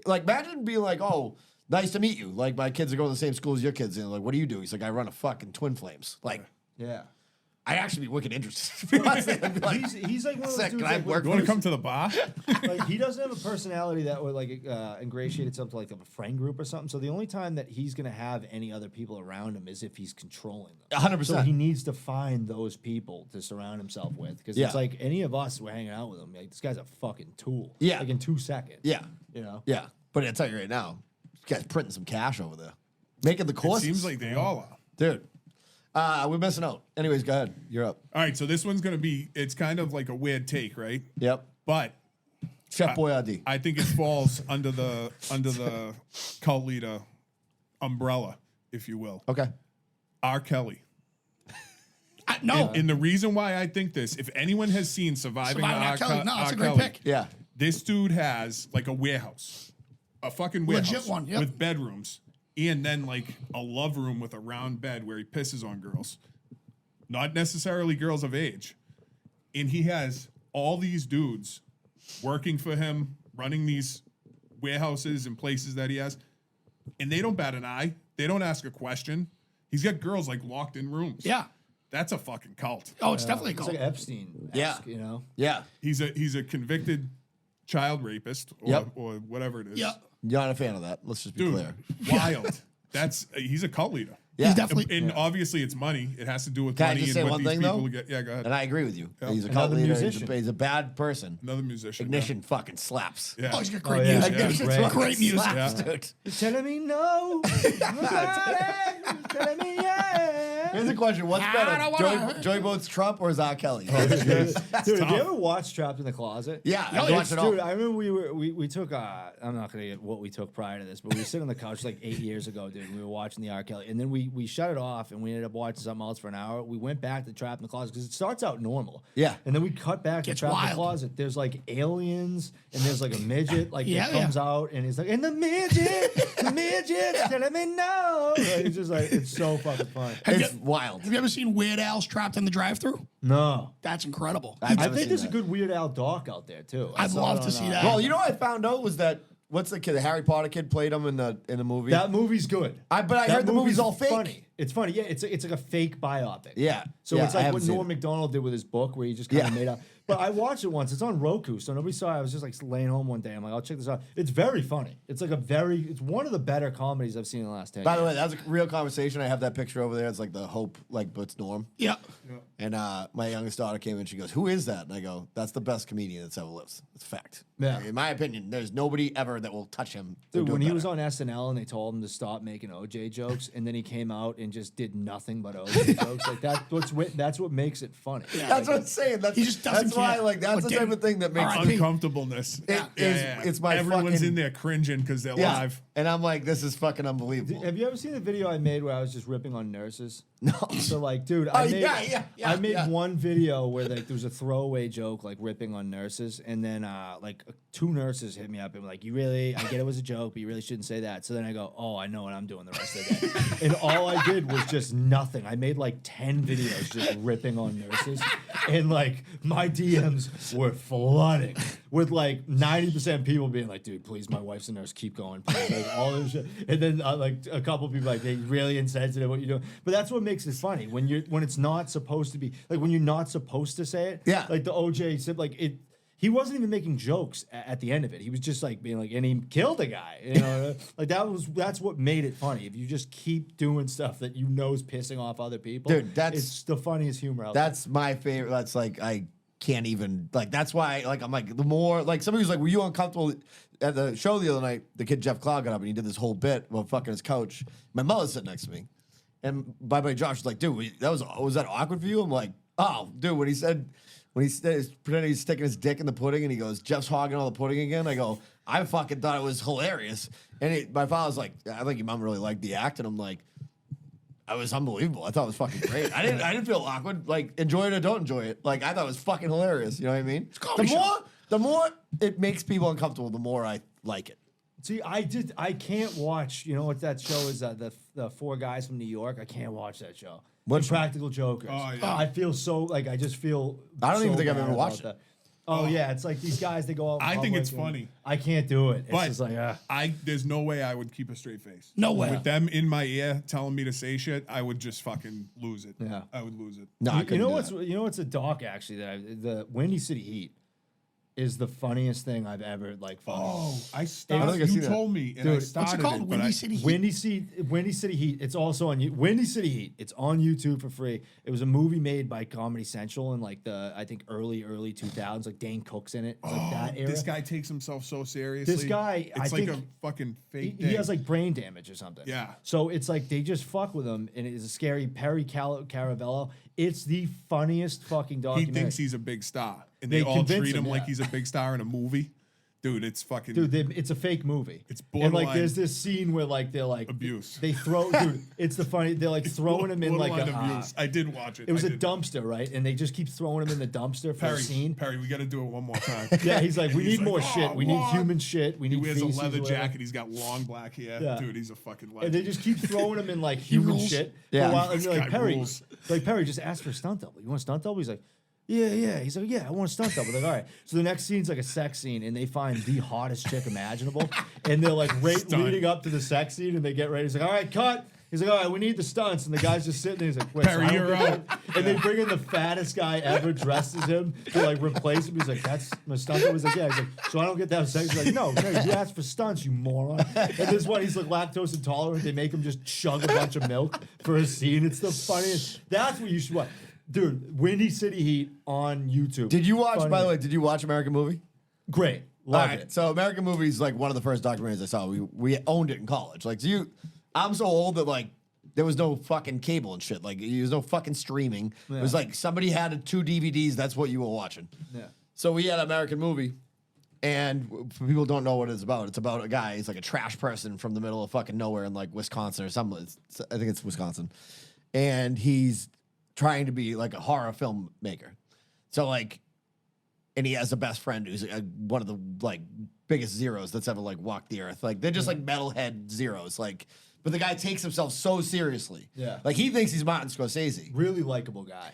Like, imagine being like, oh, nice to meet you. Like, my kids are going to the same school as your kids. And like, what do you do? He's like, I run a fucking Twin Flames. Like, Yeah. I'd actually be wicked interested. To be honest. I'd be like, He's like one of those sick. dudes Can I like, work You want to come to the bar? like he doesn't have a personality that would like ingratiate itself to like a friend group or something. So the only time that he's gonna have any other people around him is if he's controlling them. 100%. So he needs to find those people to surround himself with because Yeah. it's like any of us were hanging out with him. Like this guy's a fucking tool. Yeah. Like in 2 seconds. Yeah. You know. Yeah. But I'll tell you right now, this guy's printing some cash over there, making the It courses. seems like they all are. Dude. We're missing out. Anyways, go ahead. You're up. All right, so this one's gonna be. It's kind of like a weird take, right? Yep. But Chef Boyardee. I think it falls under the cult leader umbrella, if you will. Okay. R. Kelly. No. And the reason why I think this, if anyone has seen Surviving R. Kelly. No, it's a great Kelly, pick. Yeah. this dude has like a warehouse, a fucking warehouse Legit one, yep. with bedrooms, and then like a love room with a round bed where he pisses on girls, not necessarily girls of age, and he has all these dudes working for him, running these warehouses and places that he has, and they don't bat an eye. They don't ask a question. He's got girls like locked in rooms. Yeah. That's a fucking cult. Oh, it's definitely a It's cult. like Epstein. Yeah. You know. Yeah. He's a convicted child rapist or, Yep. or whatever it is. Yeah. You're not a fan of that. Let's just be Dude, clear. wild. He's a cult leader. Yeah. He's definitely. And obviously it's money. It has to do with Can I money just and say what one these thing, people though? get. Yeah, go ahead. And I agree with you. Yeah. He's a cult Another leader. musician. He's a bad person. Another musician. Ignition fucking slaps. Yeah. Oh, he's got great yeah. music. Yeah. Ignition Great. fucking Great music. slaps, Yeah. dude. You're telling me no. You're telling me yeah. Here's a question. What's I better, don't wanna- Joey Boats Trump or is R. Kelly? Dude, have you ever watched Trapped in the Closet? Yeah, Oh, I watched it all. Dude, I remember we took I'm not gonna get what we took prior to this, but we were sitting on the couch like 8 years ago, dude. And we were watching the R. Kelly, and then we shut it off, and we ended up watching something else for an hour. We went back to Trapped in the Closet because it starts out normal, Yeah. and then we cut back to Gets Trapped in the wild. Closet. There's like aliens, and there's like a midget like Yeah, that comes out, and he's like, and the midget's telling me no. Like, it's just like it's so fucking fun. It's wild. Have you ever seen Weird Al's Trapped in the Drive-Thru? No, That's incredible. I've I never think seen there's that. a good Weird Al doc out there too. I I'd saw love it to on, see that. Well, you know what I found out was that what's the kid, the Harry Potter kid played him in the movie. That movie's good. But I That heard the movie's all fake. Funny. It's funny. Yeah, it's like a fake biopic. Yeah. So Yeah, it's I like haven't what seen Norm it. Macdonald did with his book, where he just kind of Yeah. made up. But I watched it once. It's on Roku, so nobody saw it. I was just like laying home one day. I'm like, I'll check this out. It's very funny. It's like it's one of the better comedies I've seen in the last 10 By years. the way, that was a real conversation. I have that picture over there. It's like the Hope, like, but it's Norm. Yeah. And my youngest daughter came in. She goes, "Who is that?" And I go, "That's the best comedian that's ever lived. It's a fact." Yeah. In my opinion, there's nobody ever that will touch him. Dude, when he was on SNL and they told him to stop making OJ jokes, and then he came out and just did nothing but OJ jokes, like that's what makes it funny. That's what I'm saying. That's, He just doesn't that's why, care. like, that's But the type of thing that makes R.I.P. Uncomfortableness. It's my Everyone's fucking, in there cringing because they're yeah. live. And I'm like, this is fucking unbelievable. Have you ever seen the video I made where I was just ripping on nurses? No. So like, dude, Oh, I made yeah, I made yeah. one video where like there was a throwaway joke like ripping on nurses, and then like 2 nurses hit me up and were like, I get it was a joke, but you really shouldn't say that. So then I go, oh, I know what I'm doing the rest of the day. And all I did was just nothing. I made like 10 videos just ripping on nurses, and like my DMs were flooding with like 90% people being like, dude, please, my wife's a nurse, keep going, please. Like, all this shit. And then like a couple people like, they really insensitive what you're doing. But that's what makes it funny when it's not supposed to be, like when you're not supposed to say it. Yeah. Like the OJ said, like it. He wasn't even making jokes at the end of it. He was just like being like, and he killed a guy. You know, like that's what made it funny. If you just keep doing stuff that you know is pissing off other people, Dude, it's the funniest humor out there. That's my favorite. That's like, I can't even, like, that's why, like, I'm like, the more, like, somebody was like, were you uncomfortable at the show the other night? The kid Jeff Cloud got up and he did this whole bit while fucking his couch. My mother's sitting next to me. And my buddy Josh was like, dude, was that awkward for you? I'm like, oh, dude, when he pretending he's sticking his dick in the pudding and he goes, Jeff's hogging all the pudding again. I go, I fucking thought it was hilarious. And my father's like, I think your mom really liked the act. And I'm like, it was unbelievable. I thought it was fucking great. I didn't feel awkward. Like, enjoy it or don't enjoy it. Like, I thought it was fucking hilarious. You know what I mean? The more it makes people uncomfortable, the more I like it. See, I can't watch. You know what that show is? The 4 guys from New York. I can't watch that show. What Impractical Jokers. Oh, yeah. I feel so like I just feel. I don't even so think I've bad ever about watched it. that. Oh yeah, it's like these guys. They go out. in I think public it's and funny. I can't do it. It's But just like there's no way I would keep a straight face. No way. With them in my ear telling me to say shit, I would just fucking lose it. Yeah. I would lose it. No, I you couldn't know do what's that. you know what's a doc actually the Windy City Heat is the funniest thing I've ever like. Oh, I I started. think I see You that. told me, and Dude, I what's it started called? but Windy I- City Heat? Windy City Heat. It's also on Windy City Heat. It's on YouTube for free. It was a movie made by Comedy Central in like the I think early 2000s. Like Dane Cook's in it. It's like that era. This guy takes himself so seriously. This guy, it's I like think a fucking fake. he has like brain damage or something. Yeah. So it's like they just fuck with him, and it is a scary Perry Caravello. It's the funniest fucking he documentary. thinks he's a big star, and They they all convince treat him him, like yeah. he's a big star in a movie. Dude, it's fucking. Dude, it's a fake movie. It's And like, borderline there's this scene where like they're like abuse. They throw, dude. It's the funny. They're like throwing him in like Borderline a. abuse. I did watch it. It was I a did. dumpster, right? And they just keep throwing him in the dumpster for a Perry, scene. Perry, we got to do it one more time. Yeah, he's like, we He's need more like, shit. "Oh, We need what?" human shit. We He need wears a feces, leather whatever. jacket. He's got long black hair. Yeah. Dude, he's a fucking legend. And they just keep throwing him in like human rules. shit Yeah. for a while. And This they're like, guy Perry, rules. just ask for a stunt double. You want a stunt double? He's like, yeah. He's like, yeah, I want a stunt double. They're like, all right. So the next scene's like a sex scene, and they find the hottest chick imaginable, and they're like Stunt. leading up to the sex scene, and they get ready. He's like, all right, cut. He's like, all right, we need the stunts, and the guy's just sitting there. He's like, wait, Perry, so I don't you're get out. that? And they bring in the fattest guy ever dressed as him to like replace him. He's like, that's my stunt double. He's like, yeah. He's like, so I don't get that sex. He's like, no, you asked for stunts, you moron. And this one, he's like lactose intolerant. They make him just chug a bunch of milk for a scene. It's the funniest. That's what you should watch. Dude, Windy City Heat on YouTube. Did you watch? Funny. By the way, did you watch American Movie? Great. All Love right, it. so American Movie is like one of the first documentaries I saw. We owned it in college. Like, I'm so old that like there was no fucking cable and shit. Like, there was no fucking streaming. It was like somebody had 2 DVDs. That's what you were watching. Yeah. So we had American Movie, and for people who don't know what it's about a guy. He's like a trash person from the middle of fucking nowhere in like Wisconsin or something. I think it's Wisconsin, and he's trying to be like a horror filmmaker. So like, and he has a best friend who's one of the like biggest zeros that's ever like walked the earth. Like they're just like metalhead zeros. Like, but the guy takes himself so seriously. Yeah. Like he thinks he's Martin Scorsese. Really likable guy.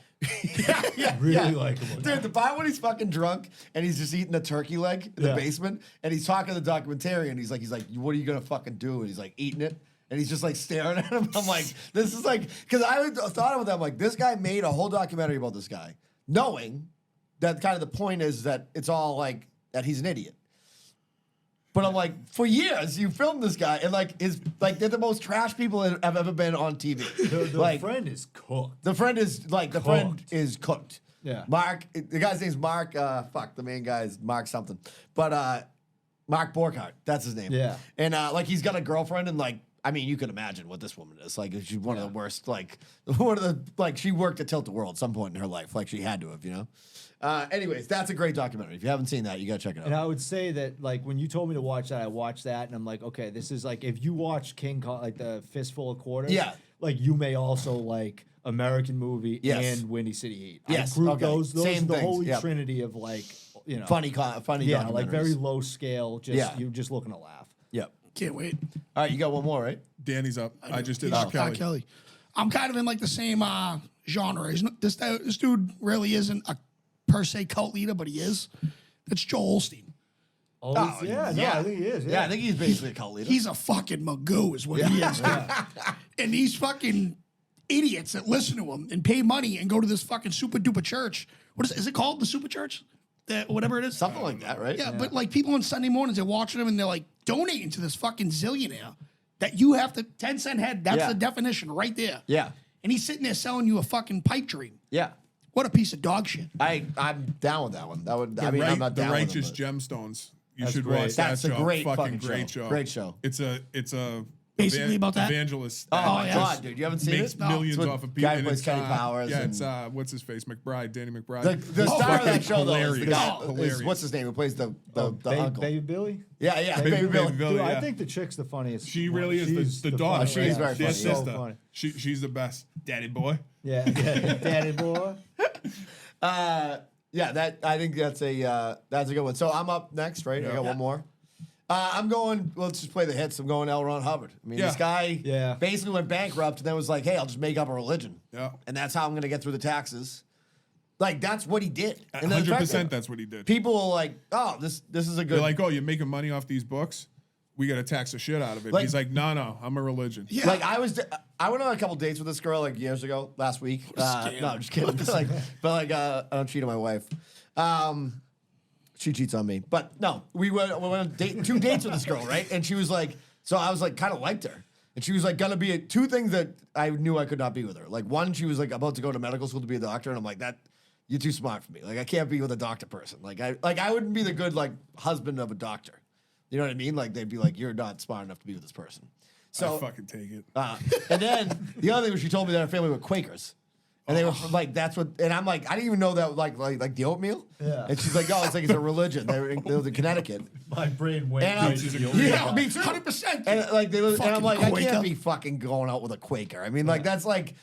Yeah, Really likable guy. Dude, the part when he's fucking drunk and he's just eating a turkey leg in the basement, and he's talking to the documentarian, he's like, what are you gonna fucking do? And he's like eating it. And he's just like staring at him. I'm like, this is like, because I thought about that. I'm like, this guy made a whole documentary about this guy, knowing that kind of the point is that it's all like that he's an idiot. But I'm like, for years you filmed this guy, and like they're the most trash people that have ever been on TV. The like, friend is cooked. the friend is cooked. Yeah. Mark, the guy's name's Mark. The main guy is Mark something. But Mark Borchardt, that's his name. Yeah. And like he's got a girlfriend, and like, I mean, you can imagine what this woman is. Like, she's one of the worst, like, she worked at Tilt the World at some point in her life. Like, she had to have, you know? Anyways, that's a great documentary. If you haven't seen that, you got to check it out. And I would say that, like, when you told me to watch that, I watched that, and I'm like, okay, this is like, if you watch King Kong, like the Fistful of Quarters, Yeah. like, you may also like American Movie Yes. and Windy City Heat. Yes, I group okay. those Same are the things, holy yep. trinity of, like, you know. Funny yeah, documentaries. like very low scale, just, Yeah. you're just looking to laugh. Yep. Can't wait. All right, you got one more, right? Danny's up. I just did He's R. Kelly. Kelly. I'm kind of in like the same genre. This dude really isn't a per se cult leader, but he is. It's Joel Osteen. Oh, Oh, yeah, no, yeah. I think he is. Yeah, I think he's basically a cult leader. He's a fucking magoo, is what he is. And these fucking idiots that listen to him and pay money and go to this fucking super duper church. What is it called? The super church? Whatever it is. Something like that, right? Yeah, but like people on Sunday mornings, they're watching him and they're like donating to this fucking zillionaire that you have to 10-cent head. That's Yeah. the definition right there. Yeah. And he's sitting there selling you a fucking pipe dream. Yeah. What a piece of dog shit. I'm down with that one. That would. The, I'm not the down Righteous with it, Gemstones. You That's should great. watch That's that a show. great fucking fucking great show. show. Great show. It's a Basically about that? evangelist. but- Oh that my yeah. god, dude, you haven't seen makes it? millions It's with off of people. guy who and plays it's, Kenny Powers. Yeah, and it's what's his face, McBride, Danny McBride. the star of that Fucking show though is the hilarious. guy. Hilarious. What's his name? Who plays the uncle? Baby Billy? Yeah, Baby Baby Billy. Billy. Dude, I yeah. think the chick's the funniest. She one. really She's is the daughter. funniest. She's very Their funny. So sister. funny. She's the best. Daddy boy. Yeah, daddy boy. Yeah, that I think that's a good one. So I'm up next, right? I got one more. I'm going. Let's just play the hits. I'm going L. Ron Hubbard. I mean, this guy basically went bankrupt and then was like, "Hey, I'll just make up a religion." Yeah. And that's how I'm going to get through the taxes. Like that's what he did. And then the fact 100%. that That's what he did. people are like, oh, this is a good. They're like, oh, you're making money off these books. We got to tax the shit out of it. Like- He's like, no, I'm a religion. Yeah. Like I went on a couple dates with this girl like years ago, last week. No, I'm just kidding. I don't cheat on my wife. She cheats on me, but no, we went on two dates with this girl, right? And she was like, so I was like, kind of liked her, and she was like, gonna be two things that I knew I could not be with her. Like one, she was like about to go to medical school to be a doctor, and I'm like, that you're too smart for me. Like I can't be with a doctor person. Like I wouldn't be the good like husband of a doctor. You know what I mean? Like they'd be like, you're not smart enough to be with this person. So I fucking take it. and then the other thing was she told me that her family were Quakers. And they were like, that's what, and I'm like, I didn't even know that like the oatmeal. Yeah. And she's like, oh, it's a religion. They was in Connecticut. My brain went. And I'm, Yeah, me too. 100%. and like they and I'm like, I Quaker. can't be fucking going out with a Quaker. I mean, like that's like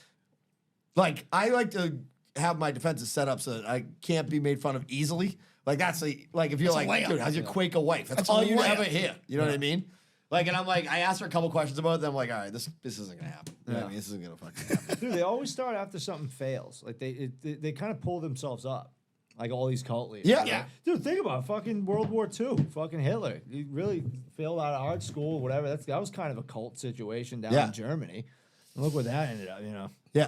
I like to have my defenses set up so that I can't be made fun of easily. Like that's like if you're That's a like, layup. dude, how's your Quaker wife? That's That's a all you layup. ever hear. You know what I mean? Like, and I'm like, I asked her a couple questions about it. Then I'm like, all right, this isn't gonna happen. You know what I mean? This isn't gonna fucking happen. Dude, they always start after something fails. Like they kind of pull themselves up. Like all these cult leaders. Yeah. Yeah. Dude, think about it. Fucking World War II. Fucking Hitler. He really failed out of art school, whatever. That was kind of a cult situation down Yeah. in Germany. And look where that ended up, you know. Yeah.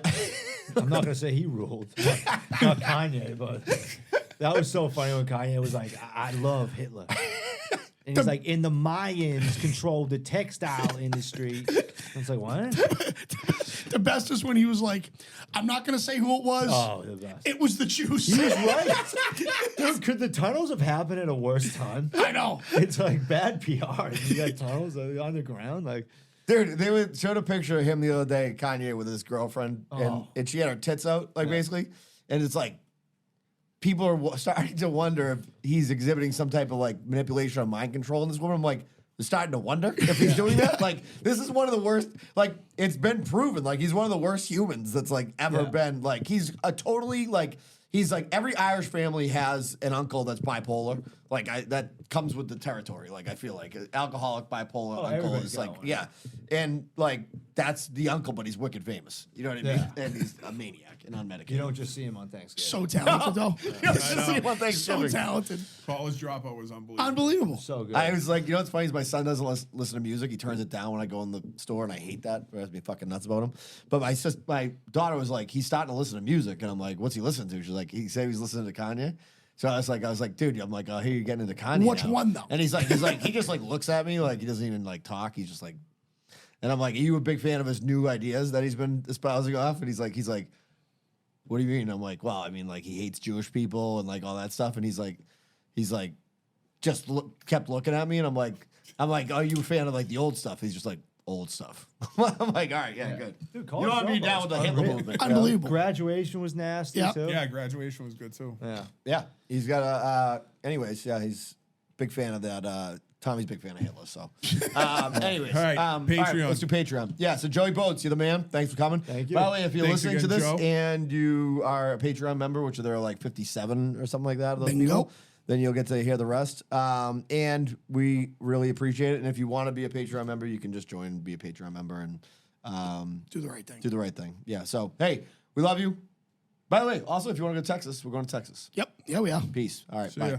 I'm not gonna say he ruled. Not Kanye, but that was so funny when Kanye was like, I love Hitler. And he's like, and the Mayans controlled the textile industry. And it's like, what? The best is when he was like, I'm not going to say who it was. Oh, the best. It was the Jews. He was right. Dude, could the tunnels have happened at a worse time? I know. It's like bad PR. You got tunnels underground. Like, Dude, they showed a picture of him the other day, Kanye, with his girlfriend, and she had her tits out, like basically, and it's like people are starting to wonder if he's exhibiting some type of like manipulation or mind control in this woman. I'm like, they're starting to wonder if he's doing that. Like, this is one of the worst. Like, it's been proven. Like, he's one of the worst humans that's like ever been. Like, he's a totally like. He's like every Irish family has an uncle that's bipolar. Like that comes with the territory. Like I feel like alcoholic bipolar uncle everybody's is got like one. and like that's the uncle, but he's wicked famous. You know what I mean? Yeah. And he's a maniac and unmedicated. you don't just see him on Thanksgiving. So talented, though. So talented. College dropout was unbelievable. Unbelievable. So good. I was like, you know what's funny is my son doesn't listen to music. He turns it down when I go in the store, and I hate that. It drives me fucking nuts about him. But my daughter was like, he's starting to listen to music, and I'm like, what's he listening to? She's like, he said he's listening to Kanye. So I was like, dude, I'm like, oh, here you're getting into Kanye. Which now. one, though? And he's like, he just like looks at me like he doesn't even like talk. He's just like, and I'm like, are you a big fan of his new ideas that he's been espousing off? And he's like, what do you mean? I'm like, well, I mean, like he hates Jewish people and like all that stuff. And he's like, just kept looking at me, and I'm like, are you a fan of like the old stuff? He's just like, old stuff. I'm like, all right, yeah, good. Dude, You College don't want to be Dropout's down with the Hitler unreal. movement. Unbelievable. Graduation was nasty Yeah. too. Yeah, graduation was good too. Yeah. Yeah, he's got a. Anyways, yeah, he's big fan of that. Tommy's big fan of Hitler. So, anyways, All right, Patreon. let's do Patreon. Yeah, so Joey Boats, you're the man. Thanks for coming. Thank you. By the way, if you're Thanks listening to again, this Joe. and you are a Patreon member, which there are like 57 or something like that of those Bingo. people, then you'll get to hear the rest. And we really appreciate it. And if you want to be a Patreon member, you can just join and be a Patreon member and Do the right thing. do the right thing. Yeah. So, hey, we love you. By the way, also, if you want to go to Texas, we're going to Texas. Yep. Yeah, we are. Peace. All right. See bye. ya.